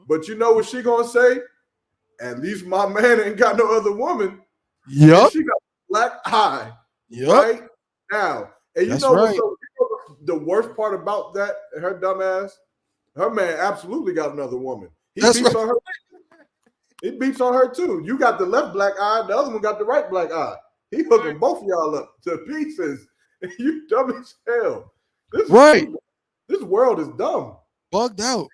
but you know what she gonna say? At least my man ain't got no other woman. Yep. She got a black eye. Yep. Right now, and That's right. The worst part about that, her dumb ass, her man absolutely got another woman. He beats on her. He beats on her too. You got the left black eye, the other one got the right black eye. He hooking both of y'all up to pieces. You dumb as hell. This world is dumb. Bugged out.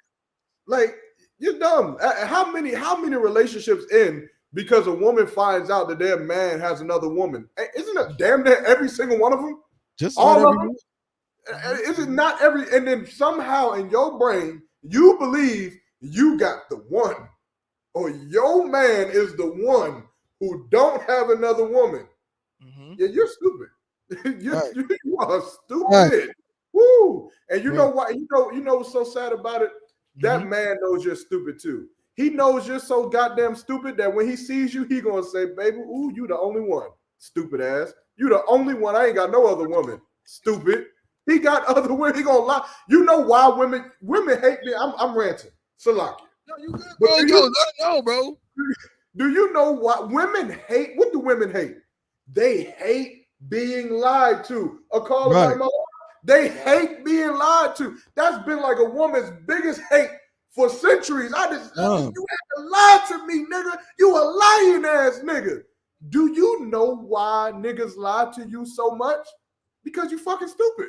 Like, you're dumb. How many relationships end because a woman finds out that their man has another woman? Isn't it damn near every single one of them? Just all of them? Is it not every? And then somehow in your brain, you believe you got the one, or your man is the one who don't have another woman. Yeah, you're stupid. You are stupid. Right. Woo! And you know why? You know what's so sad about it? That man knows you're stupid too. He knows you're so goddamn stupid that when he sees you, he gonna say, "Baby, ooh, you the only one, stupid ass. You the only one. I ain't got no other woman, stupid." He got other women. He gonna lie. You know why women hate me? I'm ranting. Salaki. No, you good, bro. Let it know, bro. Do you know what women hate? What do women hate? They hate being lied to. A call about my life. They hate being lied to. That's been like a woman's biggest hate for centuries. You have to lie to me, nigga. You a lying ass nigga. Do you know why niggas lie to you so much? Because you fucking stupid.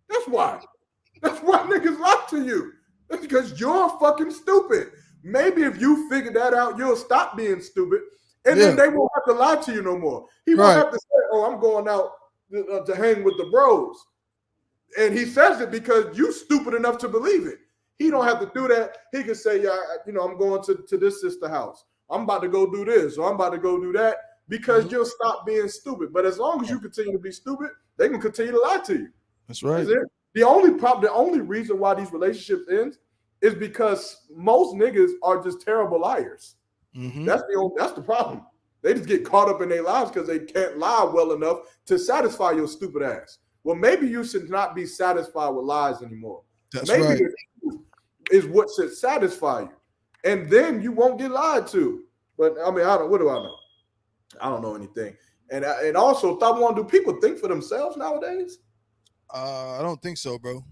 That's why. That's why niggas lie to you. That's because you're fucking stupid. Maybe if you figure that out, you'll stop being stupid, and then they won't have to lie to you no more. He won't have to say, "Oh, I'm going out to hang with the bros," and he says it because you stupid enough to believe it. He don't have to do that. He can say, "Yeah, I'm going to this sister house. I'm about to go do this, or I'm about to go do that," because you'll stop being stupid. But as long as you continue to be stupid, they can continue to lie to you. That's right. That's it. The only reason why these relationships ends is because most niggas are just terrible liars. Mm-hmm. That's the problem. They just get caught up in their lives because they can't lie well enough to satisfy your stupid ass. Well, maybe you should not be satisfied with lies anymore. That's maybe right. the truth is what should satisfy you, and then you won't get lied to. But I mean, what do I know? I don't know anything. And also, thought one, do people think for themselves nowadays? I don't think so, bro.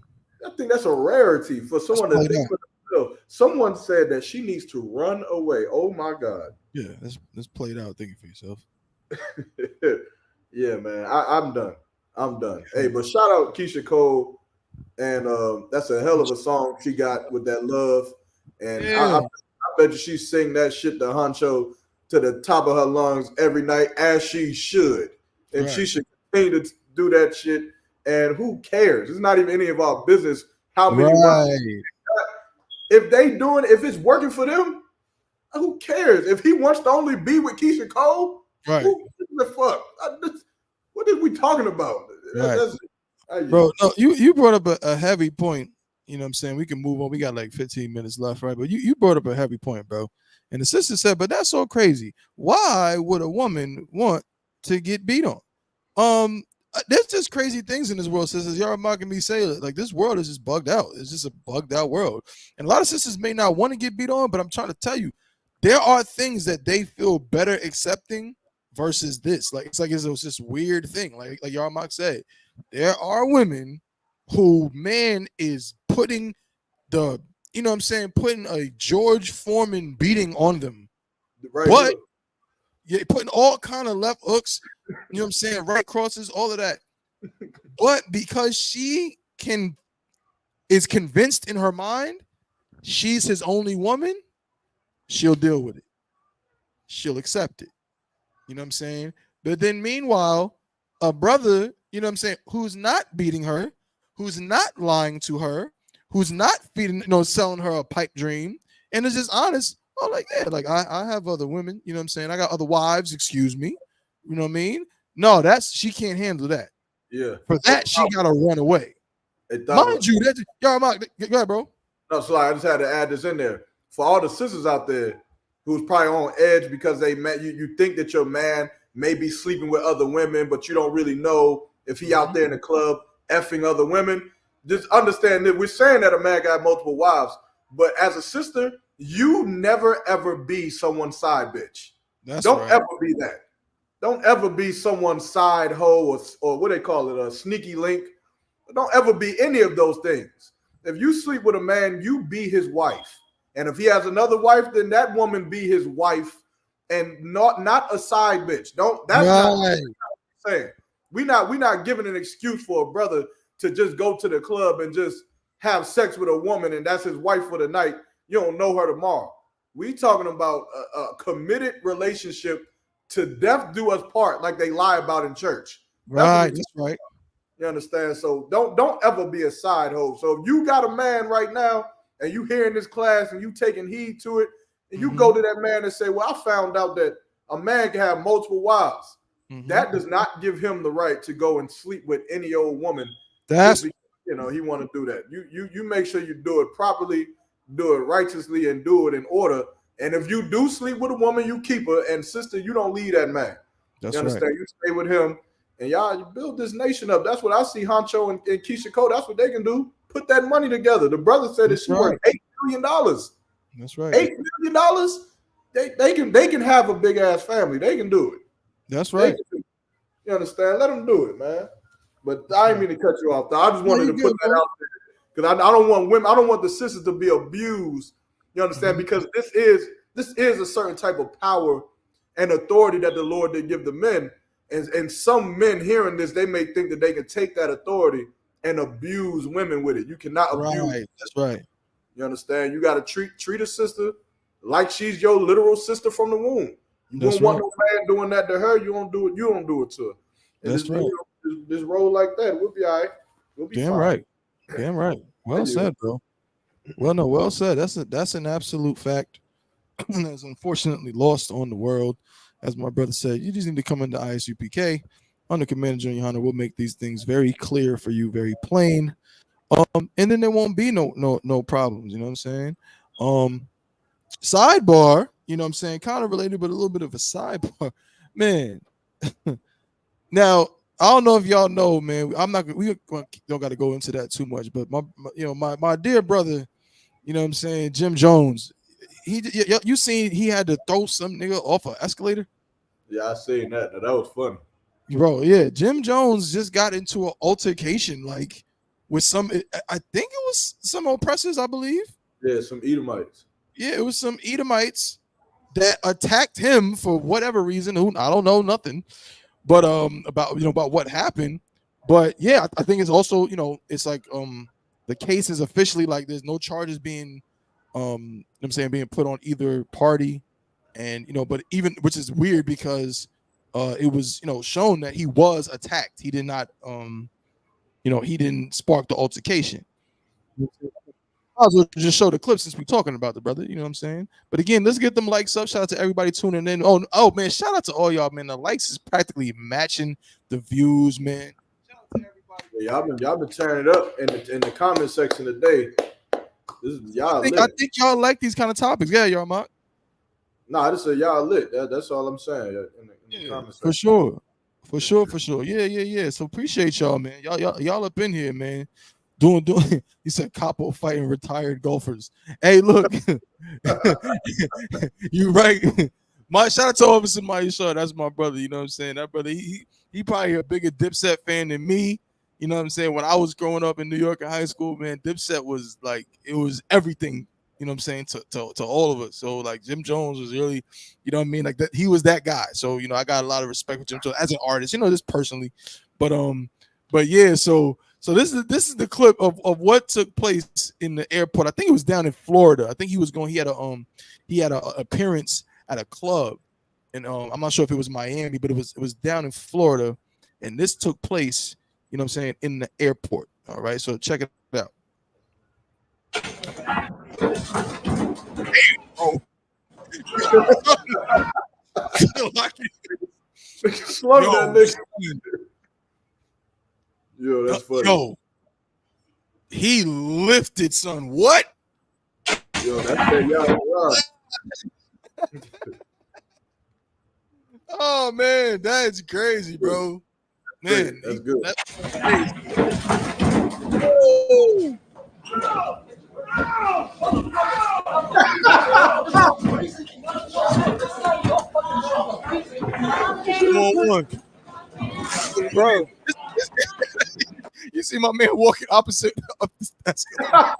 I think that's a rarity for someone to think for themselves. Someone said that she needs to run away. Oh my God. Yeah, let's play it out. Thinking for yourself. Yeah, man. I'm done. Hey, but shout out Keisha Cole, and that's a hell of a song she got with that love. And I bet you she sing that shit to Honcho to the top of her lungs every night, as she should. And she should continue to do that shit. And who cares? It's not even any of our business how many if it's working for them, who cares? If he wants to only be with Keisha Cole, who the fuck? What are we talking about? Bro, no, you brought up a heavy point. You know what I'm saying? We can move on. We got like 15 minutes left, right? But you brought up a heavy point, bro. And the sister said, but that's so crazy. Why would a woman want to get beat on? There's just crazy things in this world, sisters. Y'all mocking me say it. Like, this world is just bugged out. It's just a bugged out world. And a lot of sisters may not want to get beat on, but I'm trying to tell you, there are things that they feel better accepting versus this. Like, it's this weird thing. Like y'all mock said, there are women who man is putting putting a George Foreman beating on them. Right. But yeah, putting all kind of left hooks, you know what I'm saying, right crosses, all of that. But because she is convinced in her mind she's his only woman, she'll deal with it. She'll accept it. You know what I'm saying? But then meanwhile, a brother, you know what I'm saying, who's not beating her, who's not lying to her, who's not selling her a pipe dream, and is just honest. Oh, like, yeah, like I have other women, you know what I'm saying? I got other wives, excuse me. You know what I mean? No, she can't handle that. Yeah. For that, she gotta run away. Mind you, that's y'all, go ahead, bro. No, so I just had to add this in there. For all the sisters out there who's probably on edge because they met you think that your man may be sleeping with other women, but you don't really know if he out there in the club effing other women. Just understand that we're saying that a man got multiple wives, but as a sister, you never ever be someone's side bitch. Don't ever be that. Don't ever be someone's side hoe or what they call it, a sneaky link. Don't ever be any of those things. If you sleep with a man, you be his wife. And if he has another wife, then that woman be his wife and not a side bitch. That's not what I'm saying. We not giving an excuse for a brother to just go to the club and just have sex with a woman and that's his wife for the night. You don't know her tomorrow. We talking about a committed relationship to death do us part, like they lie about in church. That's right. You understand? So don't ever be a side hoe. So if you got a man right now and you here in this class and you taking heed to it, and you go to that man and say, well, I found out that a man can have multiple wives. That does not give him the right to go and sleep with any old woman. He want to do that. You make sure you do it properly, do it righteously, and do it in order. And if you do sleep with a woman, you keep her. And sister, you don't leave that man. That's you understand? right. You stay with him, and y'all you build this nation up. That's what I see Honcho and Keisha Cole. That's what they can do. Put that money together. The brother said that she worth $8 million. That's right. $8 million. They can have a big ass family. They can do it. That's right. You understand? Let them do it, man. But I didn't mean to cut you off. I just wanted to put that out there because I don't want women. I don't want the sisters to be abused. You understand? Because this is a certain type of power and authority that the Lord did give the men. And some men hearing this, they may think that they can take that authority and abuse women with it. You cannot abuse. Right. That's right. You understand? You got to treat a sister like she's your literal sister from the womb. You don't want no man doing that to her. You don't do it. You don't do it to her. And that's right. Just roll like that. We'll be all right. We'll be damn fine. right. Damn right. Well said, bro. Well said. That's an absolute fact. That's unfortunately lost on the world. As my brother said, you just need to come into I.S.U.P.K. under Commander John YAHANNA. We'll make these things very clear for you, very plain. And then there won't be no problems. You know what I'm saying? Sidebar, you know what I'm saying? Kind of related, but a little bit of a sidebar. Man, now I don't know if y'all know, man. We don't got to go into that too much, but my dear brother, you know what I'm saying, Jim Jones, you seen he had to throw some nigga off an escalator? Yeah, I seen that. Now, that was funny. Bro, yeah, Jim Jones just got into an altercation like with some, I think it was some oppressors, I believe. Yeah, some Edomites. Yeah, it was some Edomites that attacked him for whatever reason. I don't know nothing, but about what happened. But yeah, I think it's also, it's like the case is officially like there's no charges being being put on either party, and but even, which is weird because it was shown that he was attacked. He did not he didn't spark the altercation. I was just show the clip since we're talking about the brother, you know what I'm saying? But again, let's get them likes up. Shout out to everybody tuning in. Oh man, shout out to all y'all, man. The likes is practically matching the views, man. Yeah, y'all been tearing it up in the comment section today. This is y'all lit. I think y'all like these kind of topics. Yeah, y'all Mark. No, I just said y'all lit. That's all I'm saying. In the comment section. For sure. Yeah. So appreciate y'all, man. Y'all up in here, man. Doing. He said Capo fighting retired golfers. Hey, look, you right. My shout out to Officer Maisha. That's my brother. You know what I'm saying? That brother, he probably a bigger Dipset fan than me. You know what I'm saying? When I was growing up in New York in high school, man, Dipset was like, it was everything. You know what I'm saying, to all of us. So like Jim Jones was really, you know what I mean, like that. He was that guy. So I got a lot of respect for Jim Jones as an artist. Just personally, but yeah. So this is the clip of what took place in the airport. I think it was down in Florida. I think he had a appearance at a club, and I'm not sure if it was Miami, but it was down in Florida, and this took place, you know what I'm saying, in the airport. All right, so check it out. Oh. Slow that nigga. Yo, that's funny. Yo, he lifted, son. What? Yo, that's that y'all. Oh man, that's crazy, bro. Man, that's good. That's crazy. Bro, you see my man walking opposite of this escalator.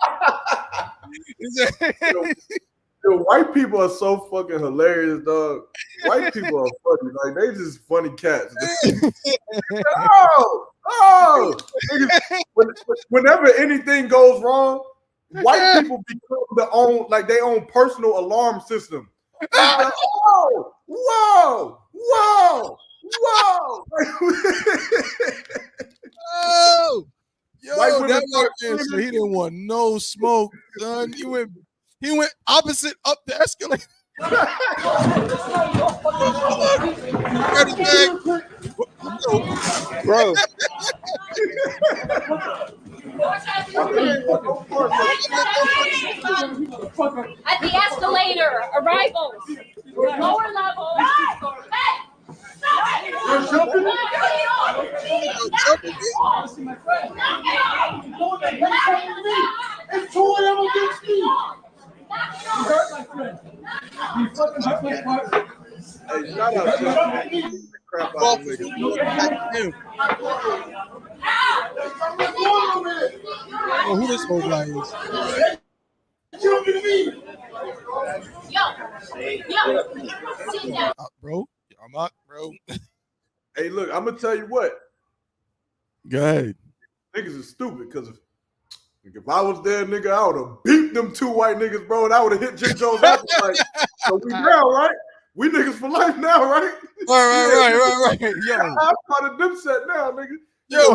Yo, white people are so fucking hilarious, dog. White people are funny. Like, they just funny cats. Whenever anything goes wrong, white people become their own personal alarm system. Like, whoa. Oh, yo, that so he didn't want no smoke, son. He went opposite up the escalator. Bro. At the escalator, arrivals, lower level. It's two of them against me. You hurt my friend. You fucking hurt my partner. Hey, shout out to crap out of niggas. Oh, who this old guy is? Bro, I'm not, bro. Hey, look, I'm gonna tell you what. Go ahead. Niggas is stupid because if I was there, nigga, I would have beat them two white niggas, bro, and I would have hit Jim Jones out. Like, so we down, right? We niggas for life now, right? Right. Yo, I'm part of Dipset now, nigga. Yo,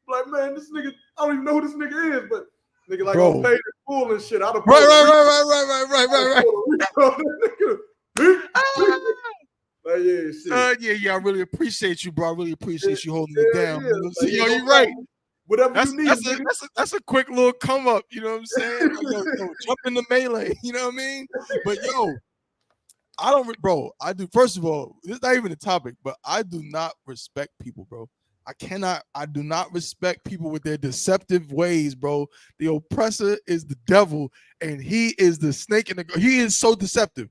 like, man, this nigga, I don't even know who this nigga is, but nigga, like, bro. I'm paid in full and shit. I'd have Like, yeah, shit. Yeah, I really appreciate you, bro. I really appreciate you holding it down. Yo, you're right. Whatever That's you need. that's a quick little come up. You know what I'm saying? Like, yo, jump in the melee. You know what I mean? But yo, I don't, bro. I do. First of all, it's not even a topic, but I do not respect people, bro. I do not respect people with their deceptive ways, bro. The oppressor is the devil, and he is the snake in the. He is so deceptive.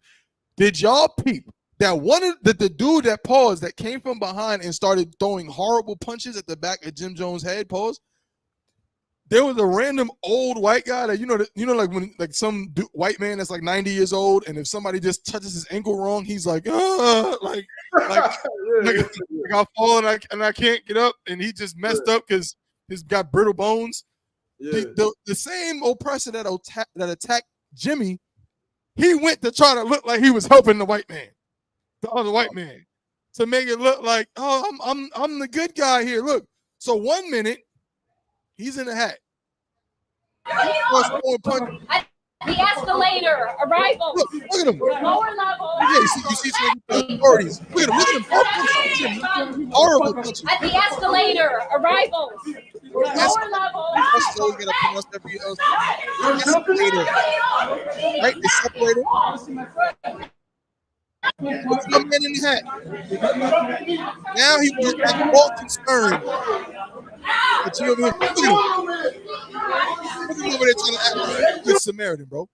Did y'all peep that the dude that paused that came from behind and started throwing horrible punches at the back of Jim Jones' head? Pause. There was a random old white guy that like when like some white man that's like 90 years old, and if somebody just touches his ankle wrong, he's like, like I'll fall and I can't get up, and he just messed up because he's got brittle bones. Yeah. The same oppressor that attacked Jimmy, he went to try to look like he was helping the white man, the other white man, to make it look like, oh, I'm the good guy here. Look, so 1 minute he's in the hat. At the escalator, arrival. Look at him. Lower level. Yeah, you see the authorities. Look at him. Horrible punches. At the escalator, arrivals. Lower level. Right? They separate him. What's the man in the hat? Now he was like more concerned. But you over here, look at him over there trying to act like a good Samaritan, bro.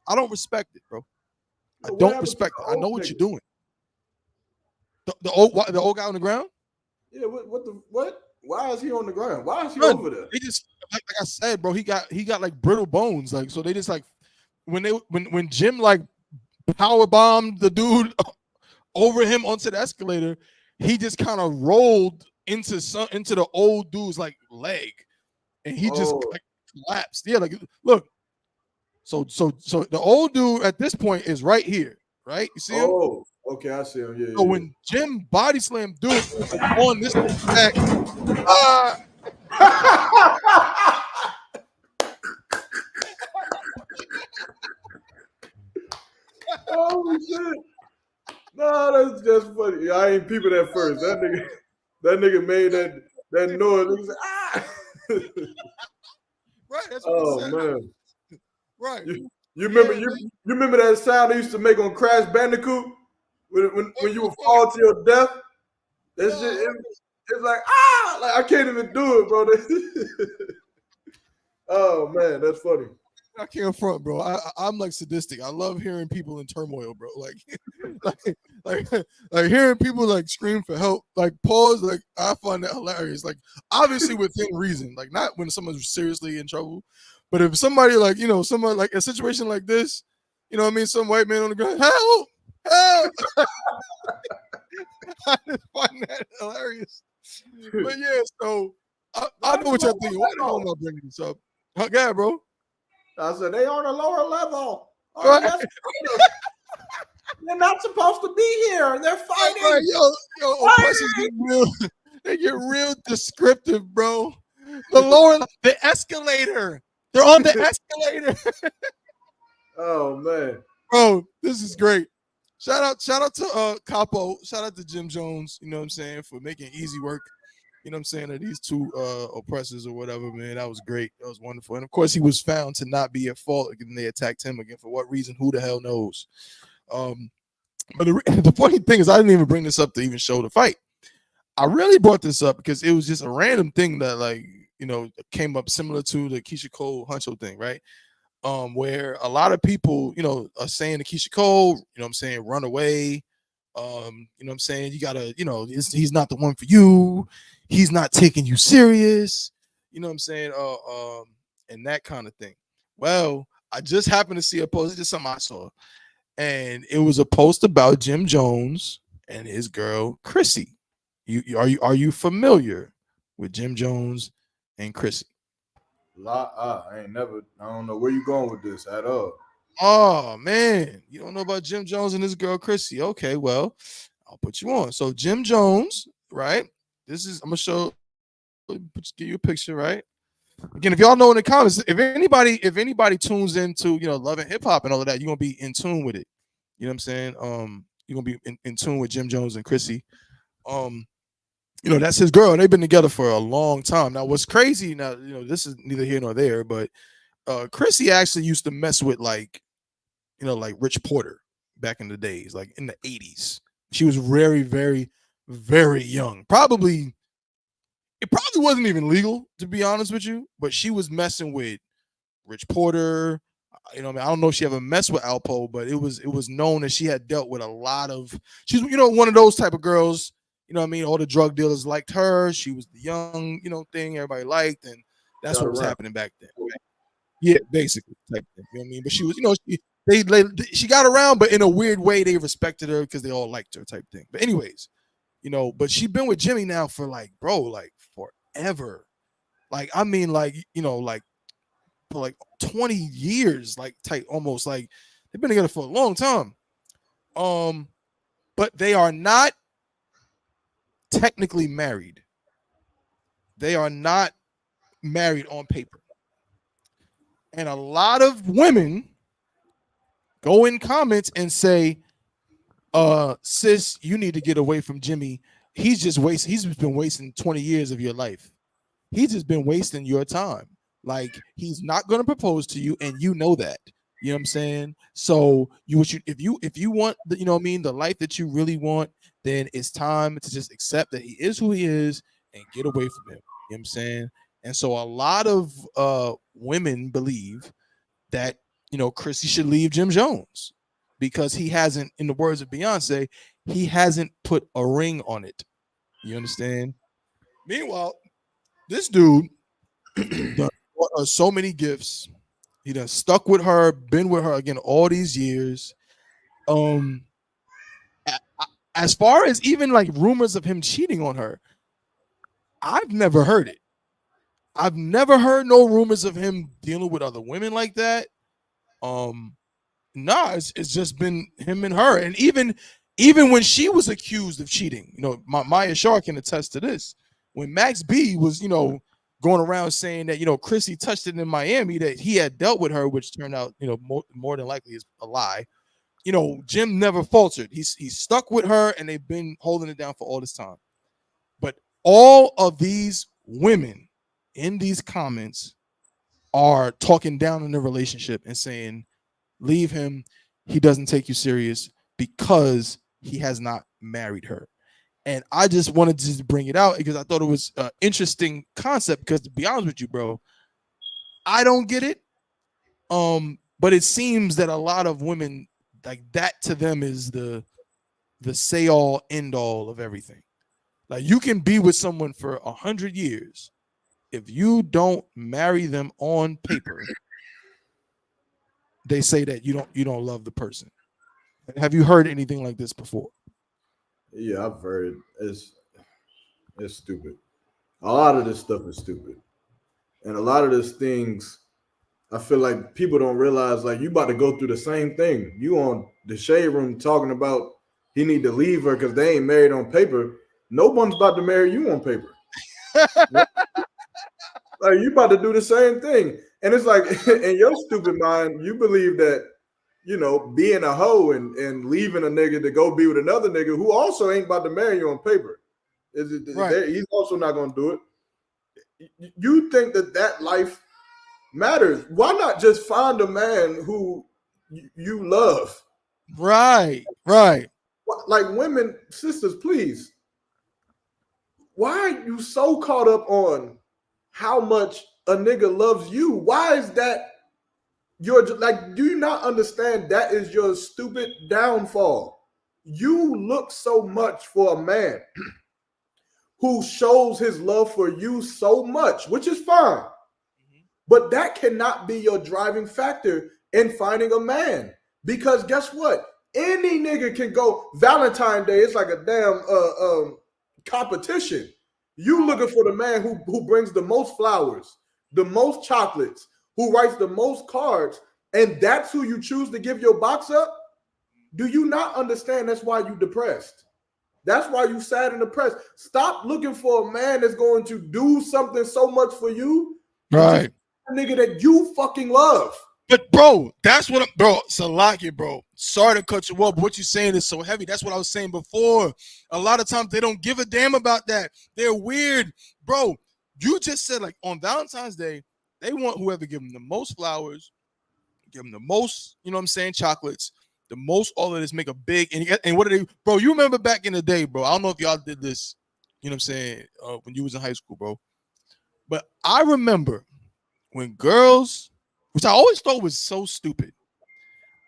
I don't respect it, bro. I don't respect it. I know what you're doing. The old guy on the ground? Yeah, what? Why is he on the ground? Why is he over there? They just like I said, bro, he got like brittle bones. Like, so they just like when Jim like power bombed the dude over him onto the escalator, he just kind of rolled into the old dude's like leg, and he just like collapsed. Yeah, like look. So the old dude at this point is right here, right? You see him? Oh, okay, I see him. Yeah. So when Jim body slammed dude on this back, oh shit! No, that's just funny. Yeah, I ain't peeping at first. That nigga made that noise. He said, ah! Right. That's what he said. Man. Right. You remember that sound they used to make on Crash Bandicoot when you would fall to your death? That shit, it's like like I can't even do it, bro. Oh man, that's funny. I can't front, bro. I'm like sadistic. I love hearing people in turmoil, bro. Like hearing people like scream for help, like pause. Like I find that hilarious. Like obviously within reason, like not when someone's seriously in trouble, but if somebody like someone like a situation like this, you know what I mean? Some white man on the ground, help. I just find that hilarious. But yeah, so I know what y'all thinking. Why the hell am I bringing this up? Go ahead, bro. I said they on a lower level. Right. They're not supposed to be here. They're fighting. Right, yo, oppressors get real descriptive, bro. The escalator. They're on the escalator. Oh man, bro, this is great. Shout out to Capo. Shout out to Jim Jones. You know what I'm saying, for making easy work. You know what I'm saying, of these two oppressors or whatever, man. That was great. That was wonderful. And of course, he was found to not be at fault again. They attacked him again. For what reason? Who the hell knows? But the funny thing is, I didn't even bring this up to even show the fight. I really brought this up because it was just a random thing that, like, came up similar to the Keisha Cole Huncho thing, right? Where a lot of people, are saying to Keisha Cole, I'm saying, run away. I'm saying, you gotta, he's not the one for you. He's not taking you serious. I'm saying? And that kind of thing. Well, I just happened to see a post. It's just something I saw. And it was a post about Jim Jones and his girl, Chrissy. Are you familiar with Jim Jones and Chrissy? I don't know where you going with this at all. Oh man, you don't know about Jim Jones and his girl Chrissy. Okay, well, I'll put you on. So Jim Jones, right? I'm gonna give you a picture, right? Again, if y'all know in the comments, if anybody tunes into Love and Hip Hop and all of that, you're gonna be in tune with it. You know what I'm saying? You're gonna be in tune with Jim Jones and Chrissy. you know, that's his girl. They've been together for a long time. Now, what's crazy now, you know, this is neither here nor there, but Chrissy actually used to mess with like, you know, like Rich Porter back in the days, like in the 80s. She was very, very, very young. It probably wasn't even legal, to be honest with you, but she was messing with Rich Porter. You know, I don't know if she ever messed with Alpo, but it was known that she had dealt with a lot of. She's, you know, one of those type of girls. You know what I mean? All the drug dealers liked her. She was the young, you know, thing everybody liked, and that's what was happening back then. Right? Yeah, basically type thing. You know what I mean? But she was, you know, she got around, but in a weird way, they respected her because they all liked her type thing. But anyways, you know, but she's been with Jimmy now for like, bro, like forever. Like, I mean, like, you know, like for like 20 years, like type almost like they've been together for a long time. But they are not technically married. They are not married on paper. And a lot of women go in comments and say, sis, you need to get away from Jimmy. He's been wasting 20 years of your life. He's just been wasting your time. Like, he's not going to propose to you, and you know that. You know what I'm saying? So if you want the, you know what I mean, the life that you really want, then it's time to just accept that he is who he is and get away from him. You know what I'm saying? And so a lot of women believe that, you know, Chrissy should leave Jim Jones because he hasn't, in the words of Beyonce, he hasn't put a ring on it. You understand? Meanwhile, this dude done bought her so many gifts. He done stuck with her, been with her again all these years. As far as even like rumors of him cheating on her, I've never heard it. I've never heard no rumors of him dealing with other women like that. Nah, it's just been him and her. And even when she was accused of cheating, you know, Maya Shaw can attest to this. When Max B was, you know, going around saying that, you know, Chrissy touched it in Miami, that he had dealt with her, which turned out, you know, more than likely is a lie. You know, Jim never faltered. He's stuck with her, and they've been holding it down for all this time. But all of these women in these comments are talking down in the relationship and saying, leave him. He doesn't take you serious because he has not married her. And I just wanted to just bring it out because I thought it was an interesting concept, because to be honest with you, bro, I don't get it. But it seems that a lot of women, like, that to them is the say all end all of everything. Like, you can be with someone for 100 years. If you don't marry them on paper, they say that you don't love the person. Have you heard anything like this before? Yeah, I've heard it's stupid. A lot of this stuff is stupid. And a lot of these things, I feel like people don't realize, like, you about to go through the same thing. You on the shade room talking about he need to leave her because they ain't married on paper. No one's about to marry you on paper. Like, you about to do the same thing. And it's like, in your stupid mind, you believe that, you know, being a hoe and leaving a nigga to go be with another nigga who also ain't about to marry you on paper. Right. He's also not going to do it. You think that life matters. Why not just find a man who you love? Right. Like, women, sisters, please. Why are you so caught up on how much a nigga loves you? Why is that your, like, do you not understand that is your stupid downfall? You look so much for a man who shows his love for you so much, which is fine. But that cannot be your driving factor in finding a man. Because guess what? Any nigga can go. Valentine's Day, it's like a damn competition. You looking for the man who brings the most flowers, the most chocolates, who writes the most cards, and that's who you choose to give your box up? Do you not understand that's why you depressed? That's why you sad and depressed. Stop looking for a man that's going to do something so much for you. Right. A nigga that you fucking love. But bro, that's what bro, Salaki, bro. Sorry to cut you off, but what you're saying is so heavy. That's what I was saying before. A lot of times they don't give a damn about that. They're weird. Bro, you just said like on Valentine's Day, they want whoever give them the most flowers, give them the most, you know what I'm saying, chocolates, the most all of this, make a big, and what do they, bro, you remember back in the day, bro, I don't know if y'all did this, you know what I'm saying, when you was in high school, bro, but I remember when girls, which I always thought was so stupid,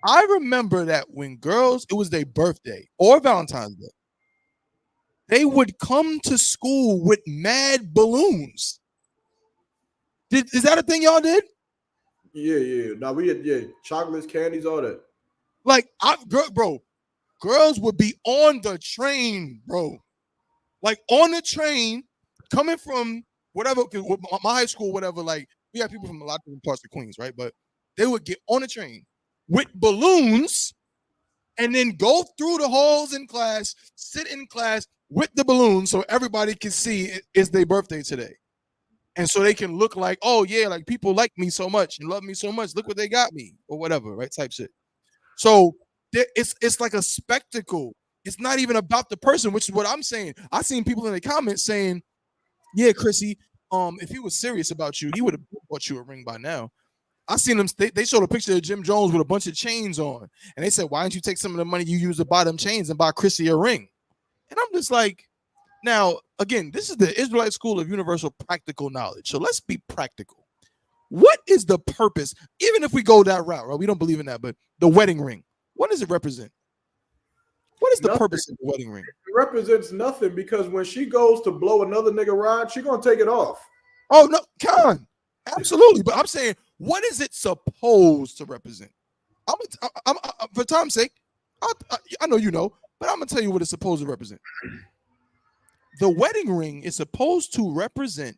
I remember that when girls, it was their birthday or Valentine's Day, they would come to school with mad balloons. Is that a thing y'all did? Yeah. Now we had chocolates, candies, all that. Like, bro, girls would be on the train, bro. Like on the train, coming from whatever, my high school, whatever. Like we had people from a lot of different parts of Queens, right? But they would get on the train with balloons, and then go through the halls in class, sit in class with the balloons, so everybody can see it's their birthday today. And so they can look like, oh yeah, like people like me so much and love me so much. Look what they got me, or whatever, right? Type shit. So it's like a spectacle. It's not even about the person, which is what I'm saying. I seen people in the comments saying, "Yeah, Chrissy, if he was serious about you, he would have bought you a ring by now." I seen them. They showed a picture of Jim Jones with a bunch of chains on, and they said, "Why don't you take some of the money you use to buy them chains and buy Chrissy a ring?" And I'm just like, now again, this is the Israelite School of Universal Practical Knowledge. So let's be practical. What is the purpose? Even if we go that route, right? We don't believe in that, but the wedding ring, what does it represent? What is the purpose of the wedding ring? It represents nothing, because when she goes to blow another nigga ride, she gonna take it off. Oh no, Khan, absolutely. But I'm saying, what is it supposed to represent? I'm for time's sake, I know you know, but I'm gonna tell you what it's supposed to represent. The wedding ring is supposed to represent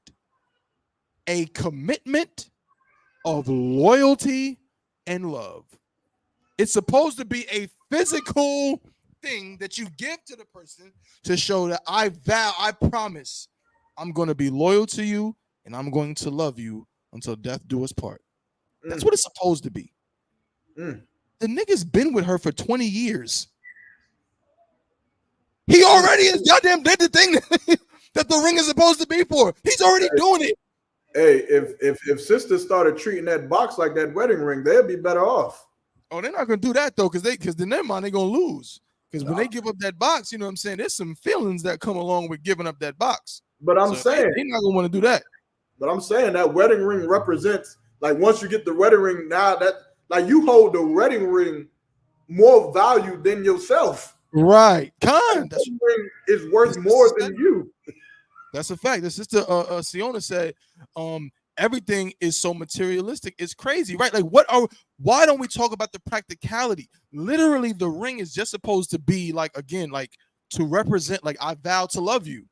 a commitment of loyalty and love. It's supposed to be a physical thing that you give to the person to show that I promise I'm going to be loyal to you and I'm going to love you until death do us part. That's what it's supposed to be. The nigga's been with her for 20 years. He already is goddamn did the thing that the ring is supposed to be for. He's already doing it. Hey, if sisters started treating that box like that wedding ring, they'd be better off. Oh, they're not gonna do that though, because then their mind they're gonna lose. Because when they give up that box, you know what I'm saying, there's some feelings that come along with giving up that box. But I'm saying they're not gonna want to do that. But I'm saying that wedding ring represents, like, once you get the wedding ring, now that like you hold the wedding ring more value than yourself. Right. The wedding ring is worth more than you. That's a fact. The sister Siona said, everything is so materialistic. It's crazy, right? Like, why don't we talk about the practicality? Literally, the ring is just supposed to be like, again, like to represent, like, I vow to love you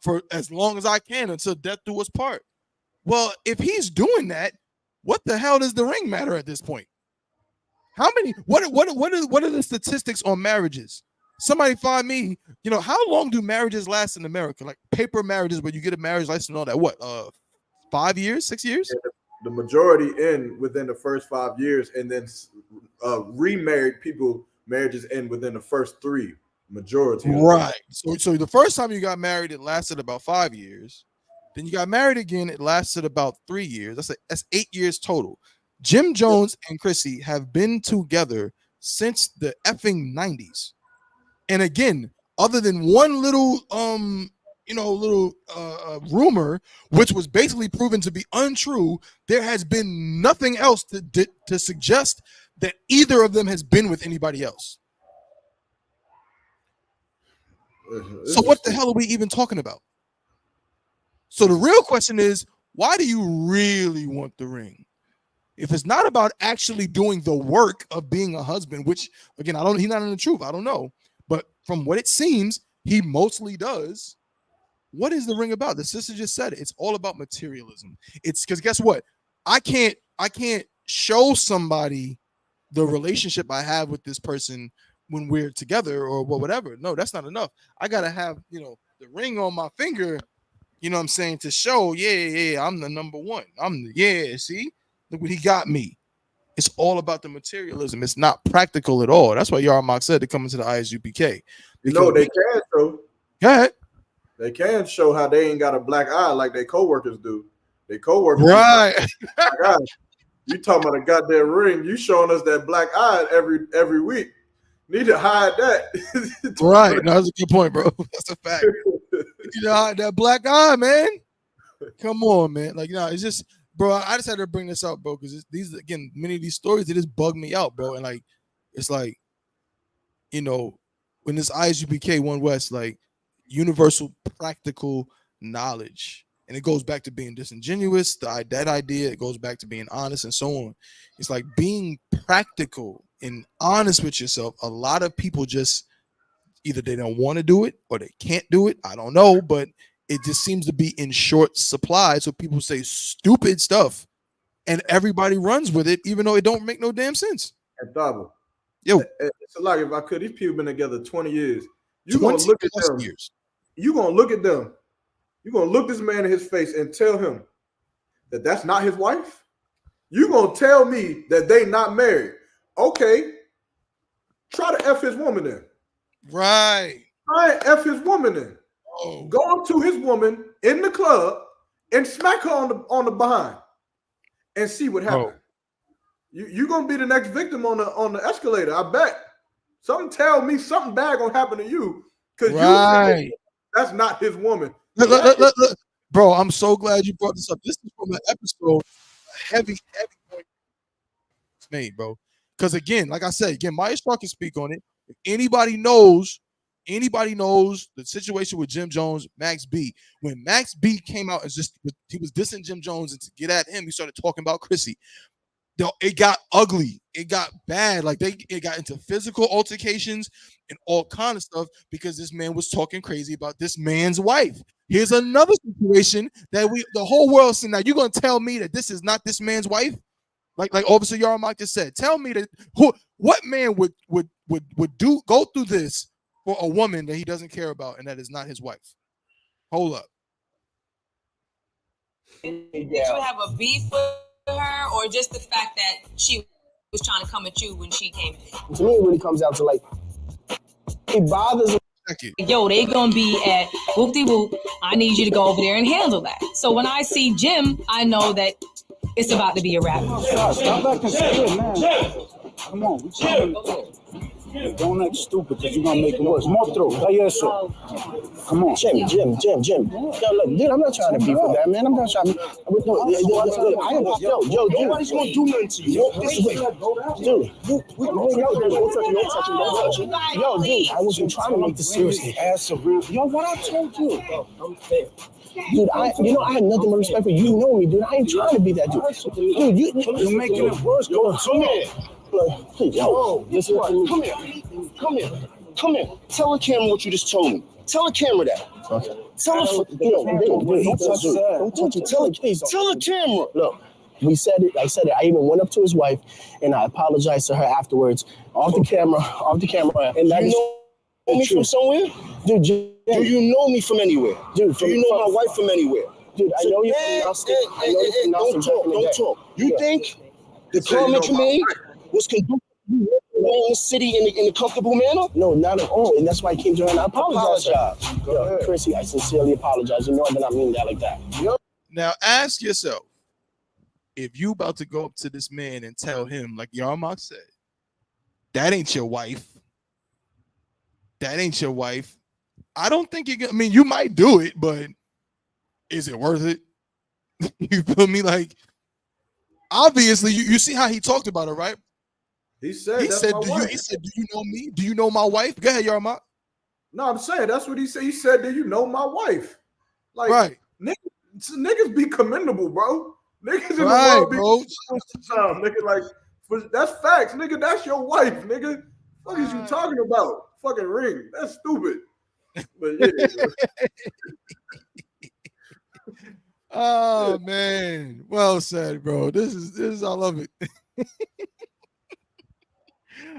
for as long as I can until death do us part. Well, if he's doing that, what the hell does the ring matter at this point? How many? What are the statistics on marriages? Somebody find me, you know, how long do marriages last in America? Like paper marriages where you get a marriage license and all that. What, 5 years, 6 years? Yeah, the majority end within the first 5 years, and then remarried people, marriages end within the first 3. Majority. Right. So the first time you got married, it lasted about 5 years. Then you got married again, it lasted about 3 years. That's 8 years total. Jim Jones and Chrissy have been together since the effing 90s. And again, other than one little rumor, which was basically proven to be untrue, there has been nothing else to suggest that either of them has been with anybody else. So what the hell are we even talking about? So the real question is, why do you really want the ring? If it's not about actually doing the work of being a husband, which again, he's not in the truth. I don't know. But from what it seems, he mostly does. What is the ring about? The sister just said it. It's all about materialism. It's because guess what? I can't show somebody the relationship I have with this person when we're together or whatever. No, that's not enough. I gotta have, the ring on my finger, you know what I'm saying, to show, yeah, I'm the number one. See? Look what he got me. It's all about the materialism. It's not practical at all. That's why Yarmak said to come into the I.S.U.P.K. You know they can though. Go ahead. They can show how they ain't got a black eye like their coworkers do. They coworkers, right? You talking about a goddamn ring? You showing us that black eye every week? Need to hide that. Right? No, that's a good point, bro. That's a fact. You need to hide that black eye, man. Come on, man. Like, it's just, bro. I just had to bring this up, bro, because these again, many of these stories they just bug me out, bro. And like, it's like, when this I.S.U.P.K. One West, like, universal practical knowledge, and it goes back to being disingenuous. That idea, it goes back to being honest and so on. It's like being practical and honest with yourself. A lot of people just either they don't want to do it or they can't do it. I don't know, but it just seems to be in short supply. So people say stupid stuff and everybody runs with it, even though it don't make no damn sense. And Thabo, yo, it's a lot. If I could, these people been together 20 years. You're gonna look at them. You're gonna look at them. You're gonna look this man in his face and tell him that that's not his wife. You're gonna tell me that they not married. Okay, try to F his woman then. Right. Try and F his woman then. Oh. Go up to his woman in the club and smack her on the behind and see what happens. You're gonna be the next victim on the escalator. I bet. Something tell me something bad gonna happen to you because you that's not his woman. Look. Bro, I'm so glad you brought this up. This is from an episode, a heavy point made, bro. Because again, like I said, I.S.U.P.K. can speak on it. If anybody knows the situation with Jim Jones, Max B. When Max B came out he was dissing Jim Jones, and to get at him, he started talking about Chrissy. It got ugly. It got bad. Like it got into physical altercations and all kind of stuff because this man was talking crazy about this man's wife. Here's another situation that the whole world said, now you're gonna tell me that this is not this man's wife? Like Officer Yarmak just said, tell me that what man would go through this for a woman that he doesn't care about and that is not his wife? Hold up. Did you have a beef with her, or just the fact that she was trying to come at you when she came in? To me, it really comes down to like, it bothers me. Yo, they gonna be at whoop-de-whoop. I need you to go over there and handle that. So when I see Jim, I know that it's about to be a wrap. Stop acting stupid, man. Come on, we trying to don't act stupid because you're gonna make it worse. More throw. I.S.U.K. Come on. Jim. Yo, look, dude, I'm not trying to beef with that, man. I'm not trying to. Yo, nobody's gonna do nothing to you. This way. Dude, don't touch me. Yo, dude, I wasn't trying to make this seriously. Yo, what I told you. Dude, I had nothing but respect for you. You know me, dude. I ain't trying to be that dude. Dude, you're making it worse. Go to please, yo, listen to me. Come here. Tell the camera what you just told me. Tell the camera that. Okay. Tell the camera. Look, we said it. I said it. I even went up to his wife and I apologized to her afterwards, off the camera. And that you know me from somewhere, dude. Do you know me from anywhere, dude? Do you know my wife from anywhere, dude? I know you from Nelson. Don't talk. You think the comment you made was conducive to you in the city in a comfortable manner? No, not at all. And that's why I came to her and I apologized. Yo, Chrissy, I sincerely apologize. You know I did not mean that like that. Now ask yourself, if you about to go up to this man and tell him, like Yarmak said, that ain't your wife. I don't think you might do it, but is it worth it? You feel me? Like, obviously, you see how he talked about it, right? He said, do you know me? Do you know my wife? Go ahead, Yarmak. No, I'm saying that's what he said. He said, do you know my wife? Like, right. Niggas be commendable, bro. Niggas in the world be time, nigga. Like, that's facts, nigga. That's your wife, nigga. What is you talking about? Fucking ring. That's stupid. But yeah. Oh man, well said, bro. This is I love it.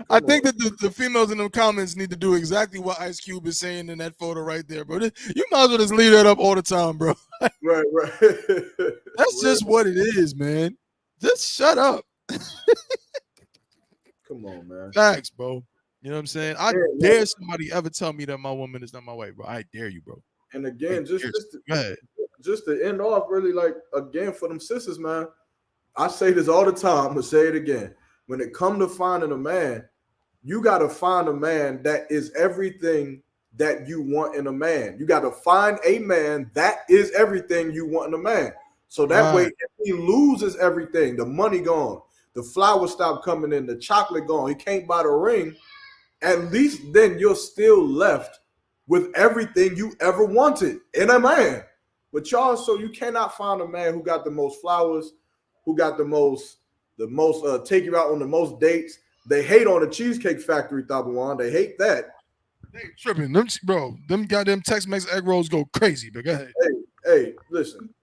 I think that the females in the comments need to do exactly what Ice Cube is saying in that photo right there, bro. You might as well just leave that up all the time, bro. Right. That's just what it is, man. Just shut up. Come on, man. Facts, bro. You know what I'm saying? I Yeah, dare man. somebody ever tell me that my woman is not my wife, bro. I dare you, bro. And again, Go ahead. just to end off, really, like again for them sisters, man. I say this all the time. I'm gonna say it again. When it come to finding a man, you gotta find a man that is everything that you want in a man. You gotta find a man that is everything you want in a man. So that way, if he loses everything, the money gone, the flowers stop coming in, the chocolate gone, he can't buy the ring. At least then you're still left with everything you ever wanted in a man. But y'all, so you cannot find a man who got the most flowers, who got the most take you out on the most dates. They hate on the Cheesecake Factory, Tabawan. They hate that. They tripping. Them goddamn Tex-Mex egg rolls go crazy, but go ahead. Hey, listen.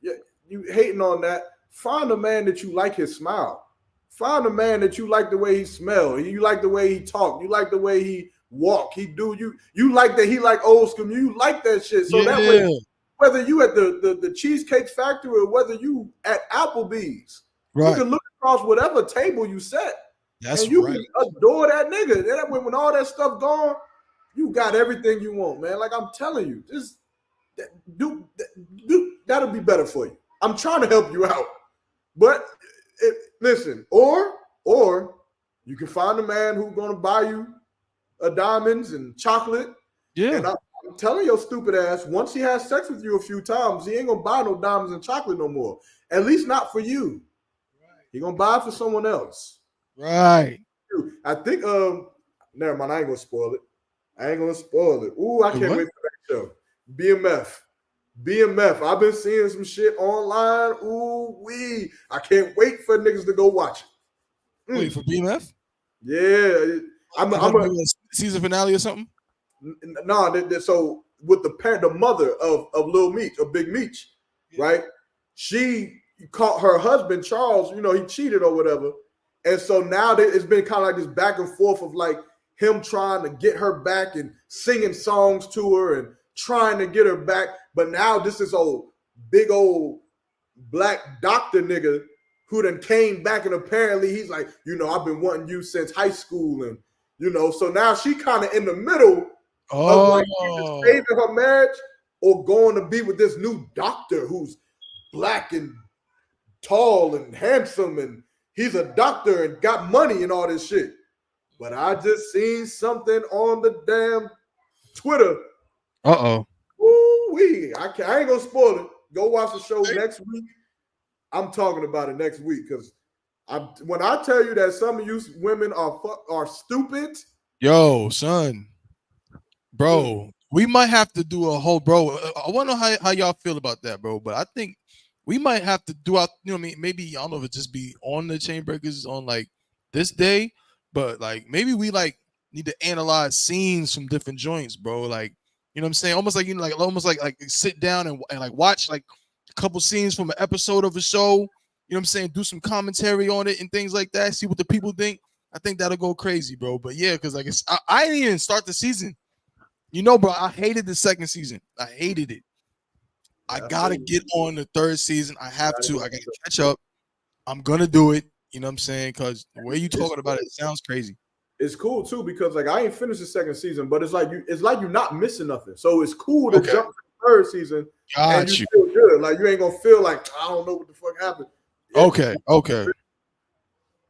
You hating on that. Find a man that you like his smile. Find a man that you like the way he smell. You like the way he talk. You like the way he walk. He do you like that he like old school. You like that shit. So that way, whether you at the Cheesecake Factory or whether you at Applebee's, you can look across whatever table you set. And you can adore that nigga. And that way, when all that stuff gone, you got everything you want, man. Like I'm telling you, just do that'll be better for you. I'm trying to help you out. But listen, or you can find a man who's gonna buy you diamonds and chocolate. Yeah. And I'm telling your stupid ass, once he has sex with you a few times, he ain't gonna buy no diamonds and chocolate no more. At least not for you. He gonna buy it for someone else. Right. I think never mind, I ain't gonna spoil it. Ooh, I can't wait for that show. BMF. I've been seeing some shit online. Ooh, I can't wait for niggas to go watch it. Wait for BMF? Yeah. I'm a season finale or something? No, so with the mother of Lil Meech, of Big Meech, right? She caught her husband, Charles, he cheated or whatever. And so now it's been kind of like this back and forth of like him trying to get her back and singing songs to her and trying to get her back. But now this is big old black doctor nigga who then came back and apparently he's like, I've been wanting you since high school. And, so now she kind of in the middle of like either saving her marriage or going to be with this new doctor who's black and tall and handsome and he's a doctor and got money and all this shit. But I just seen something on the damn Twitter. Ooh-wee. I ain't gonna spoil it. Go watch the show next week. I'm talking about it next week because when I tell you that some of you women are stupid. Yo, son. Bro, we might have to do a whole I want to know how y'all feel about that, bro. But I think we might have to do maybe I don't know if it just be on the Chainbreakers on like this day, but like maybe we like need to analyze scenes from different joints, bro. Like, you know what I'm saying? Almost like like sit down and like watch like a couple scenes from an episode of a show. You know what I'm saying? Do some commentary on it and things like that. See what the people think. I think that'll go crazy, bro. But yeah, because like I didn't even start the season. Bro, I hated the second season. I hated it. I gotta get on the third season. I have to. I gotta catch up. I'm gonna do it. You know what I'm saying? Because the way you talking about it sounds crazy. It's cool too because like I ain't finished the second season, but it's like you're not missing nothing. So it's cool to jump to the third season and you feel good. Like you ain't gonna feel like I don't know what the fuck happened. Okay.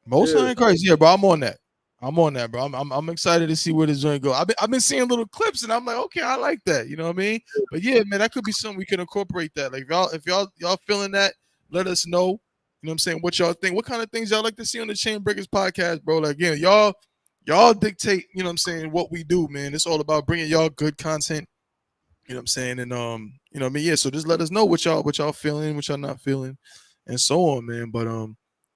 Most ain't crazy. Yeah, bro. I'm on that, bro. I'm excited to see where this joint go. I've been seeing little clips and I'm like, okay, I like that. You know what I mean? But yeah, man, that could be something we can incorporate that. Like if y'all feeling that, let us know. You know what I'm saying? What y'all think? What kind of things y'all like to see on the Chainbreakers podcast, bro? Like again, y'all dictate, you know what I'm saying, what we do, man. It's all about bringing y'all good content. You know what I'm saying? And you know what I mean? Yeah, so just let us know what y'all feeling, what y'all not feeling, and so on, man. But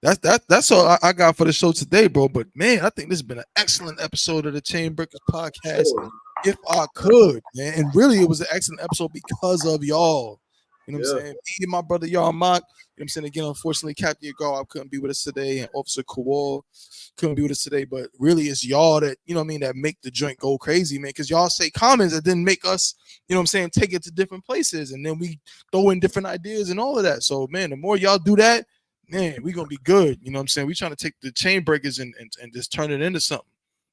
that's all I got for the show today, bro. But man, I think this has been an excellent episode of the Chainbreakers podcast. If I could, man. And really, it was an excellent episode because of y'all. You know what I'm saying? Me and my brother YAHANNA. You know what I'm saying? Again, unfortunately, Captain Yagar couldn't be with us today, and Officer Kowal couldn't be with us today. But really, it's y'all that, you know what I mean, that make the joint go crazy, man. Because y'all say comments that didn't make us, you know what I'm saying, take it to different places. And then we throw in different ideas and all of that. So, man, the more y'all do that, man, we're gonna be good. You know what I'm saying? We trying to take the Chainbreakers and just turn it into something.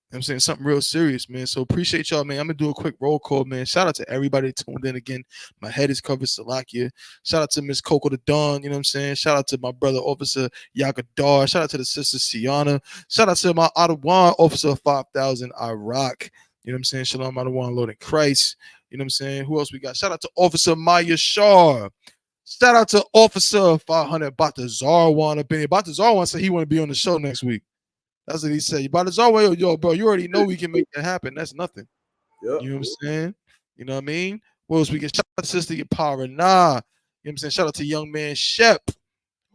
You know what I'm saying? Something real serious, man. So appreciate y'all, man. I'm gonna do a quick roll call, man. Shout out to everybody that tuned in again. My head is covered, Salakia. Shout out to Miss Coco the Dawn, you know what I'm saying? Shout out to my brother Officer Yakadar. Shout out to the sister Siana. Shout out to my Adawan Officer 5000 Iraq. You know what I'm saying? Shalom Adawan Lord in Christ. You know what I'm saying? Who else we got? Shout out to Officer Maya Shah. Shout out to Officer 500 Batazarwan up in here. Batazarwan said he want to be on the show next week. That's what he said. Batazarwan, yo, bro, you already know we can make that happen. That's nothing. Yep. You know what I'm saying? You know what I mean? What else we get? Shout out to Sister Yapara. Nah. You know what I'm saying? Shout out to young man Shep.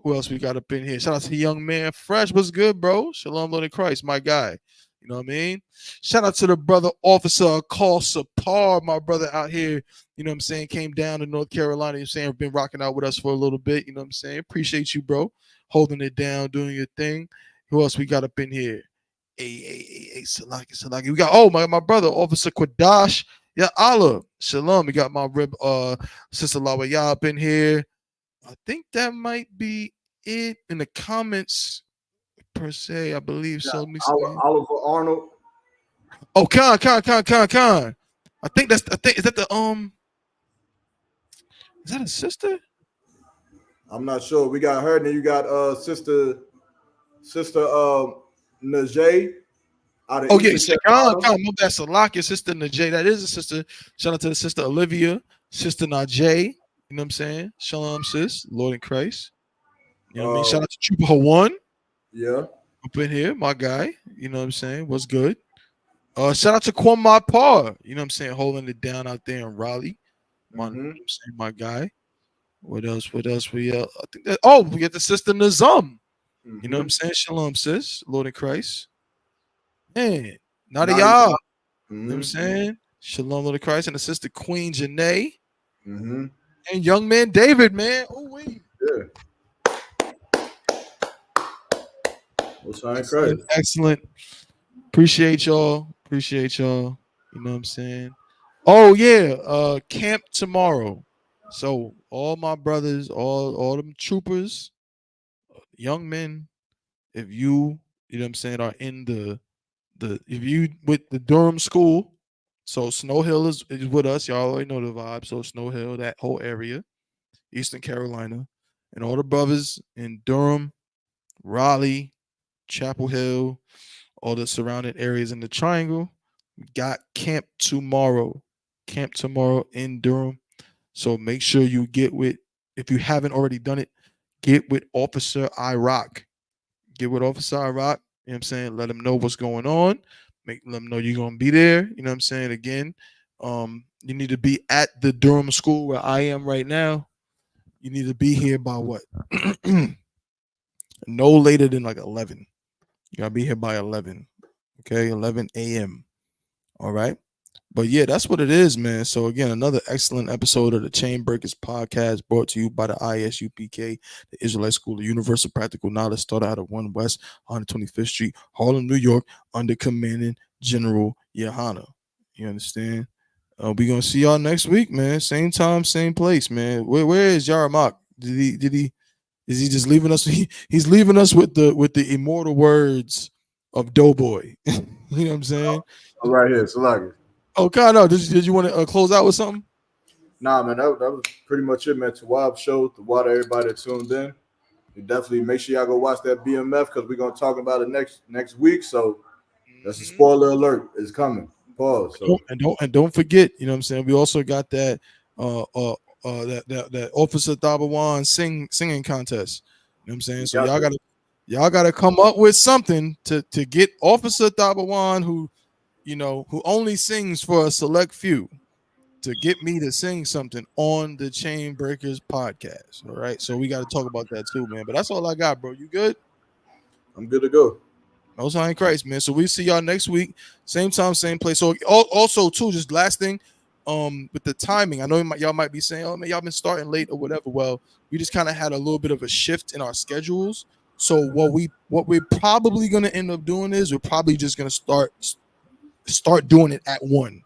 Who else we got up in here? Shout out to young man Fresh. What's good, bro? Shalom, Lord in Christ, my guy. You know what I mean? Shout out to the brother Officer Call Sapar, my brother out here. You know what I'm saying? Came down to North Carolina. You know what I'm saying? Been rocking out with us for a little bit. You know what I'm saying? Appreciate you, bro. Holding it down, doing your thing. Who else we got up in here? Hey, Salaki. We got my brother, Officer Quadash. Yeah, Allah. Shalom. We got my rib Sister Lawaya up in here. I think that might be it in the comments per se. I believe so. Let me see. Oliver Arnold. Oh, Khan. I think is that the is that a sister? I'm not sure. We got her, and then you got sister Najee. Oh yeah, Khan. That's Salakia, sister Najee. That is a sister. Shout out to the sister Olivia, sister Najee. You know what I'm saying? Shalom, sis, Lord in Christ. You know what I mean? Shout out to Trooper Hawan. Yeah. Up in here, my guy. You know what I'm saying? What's good? Shout out to Kwame Parr. You know what I'm saying? Holding it down out there in Raleigh. You know what I'm saying? My guy. What else? We I think that we get the sister Nazam. You know what I'm saying? Shalom, sis, Lord in Christ. Man, not a y'all. You know what I'm saying? Shalom, Lord in Christ, and the sister Queen Janae. And young man David, man. Oh, wait. Yeah. Excellent. Appreciate y'all. You know what I'm saying? Oh, yeah. Camp tomorrow. So all my brothers, all them troopers, young men, if you know what I'm saying, are in if you with the Durham school, so Snow Hill is with us. Y'all already know the vibe. So Snow Hill, that whole area, Eastern Carolina, and all the brothers in Durham, Raleigh, Chapel Hill, all the surrounding areas in the triangle, we got camp tomorrow in Durham. So make sure you get with, if you haven't already done it, get with Officer Iraq. You know what I'm saying? Let them know what's going on. Let them know you're going to be there. You know what I'm saying? Again, you need to be at the Durham school where I am right now. You need to be here by what? No later than like 11. You got to be here by 11. Okay, 11 a.m. All right. But yeah, that's what it is, man. So again, another excellent episode of the Chainbreakers podcast brought to you by the I.S.U.P.K, the Israelite School of Universal Practical Knowledge, started out of 1 West 125th Street, Harlem, New York, under commanding General YAHANNA. You understand? We're gonna see y'all next week, man. Same time, same place, man. Where is Yaramok? Is he just leaving us? He's leaving us with the immortal words of Doughboy. You know what I'm saying? I'm right here, Salaki. Oh, God, no. Did you want to close out with something? Nah, man, that was pretty much it, man. Tawab show, to water everybody that tuned in. You definitely make sure y'all go watch that BMF because we're gonna talk about it next week. So that's a spoiler alert. It's coming. Pause. So. And don't forget, you know what I'm saying? We also got that that Officer Dabawan singing contest. You know what I'm saying? So y'all gotta come up with something to get Officer Dabawan, who only sings for a select few, to get me to sing something on the Chainbreakers podcast. All right. So we got to talk about that too, man. But that's all I got, bro. You good? I'm good to go. Most High in Christ, man. So we see y'all next week, same time, same place. So also too, just last thing, with the timing, I know y'all might be saying, oh man, y'all been starting late or whatever. Well, we just kind of had a little bit of a shift in our schedules. So what we're probably gonna end up doing is we're probably just gonna start doing it at 1.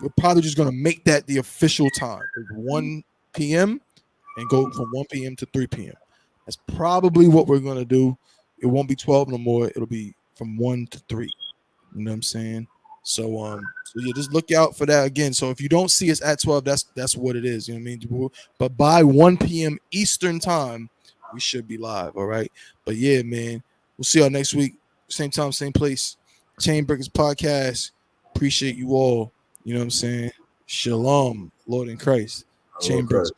We're probably just gonna make that the official time, 1 p.m. and go from 1 p.m. to 3 p.m. That's probably what we're gonna do. It won't be 12 no more. It'll be from 1 to 3. You know what I'm saying? So yeah, just look out for that again. So if you don't see us at 12, that's what it is. You know what I mean? But by 1 p.m. Eastern time, we should be live. All right. But yeah, man, we'll see y'all next week. Same time, same place. Chainbreakers podcast. Appreciate you all. You know what I'm saying? Shalom, Lord in Christ. Chainbreakers podcast.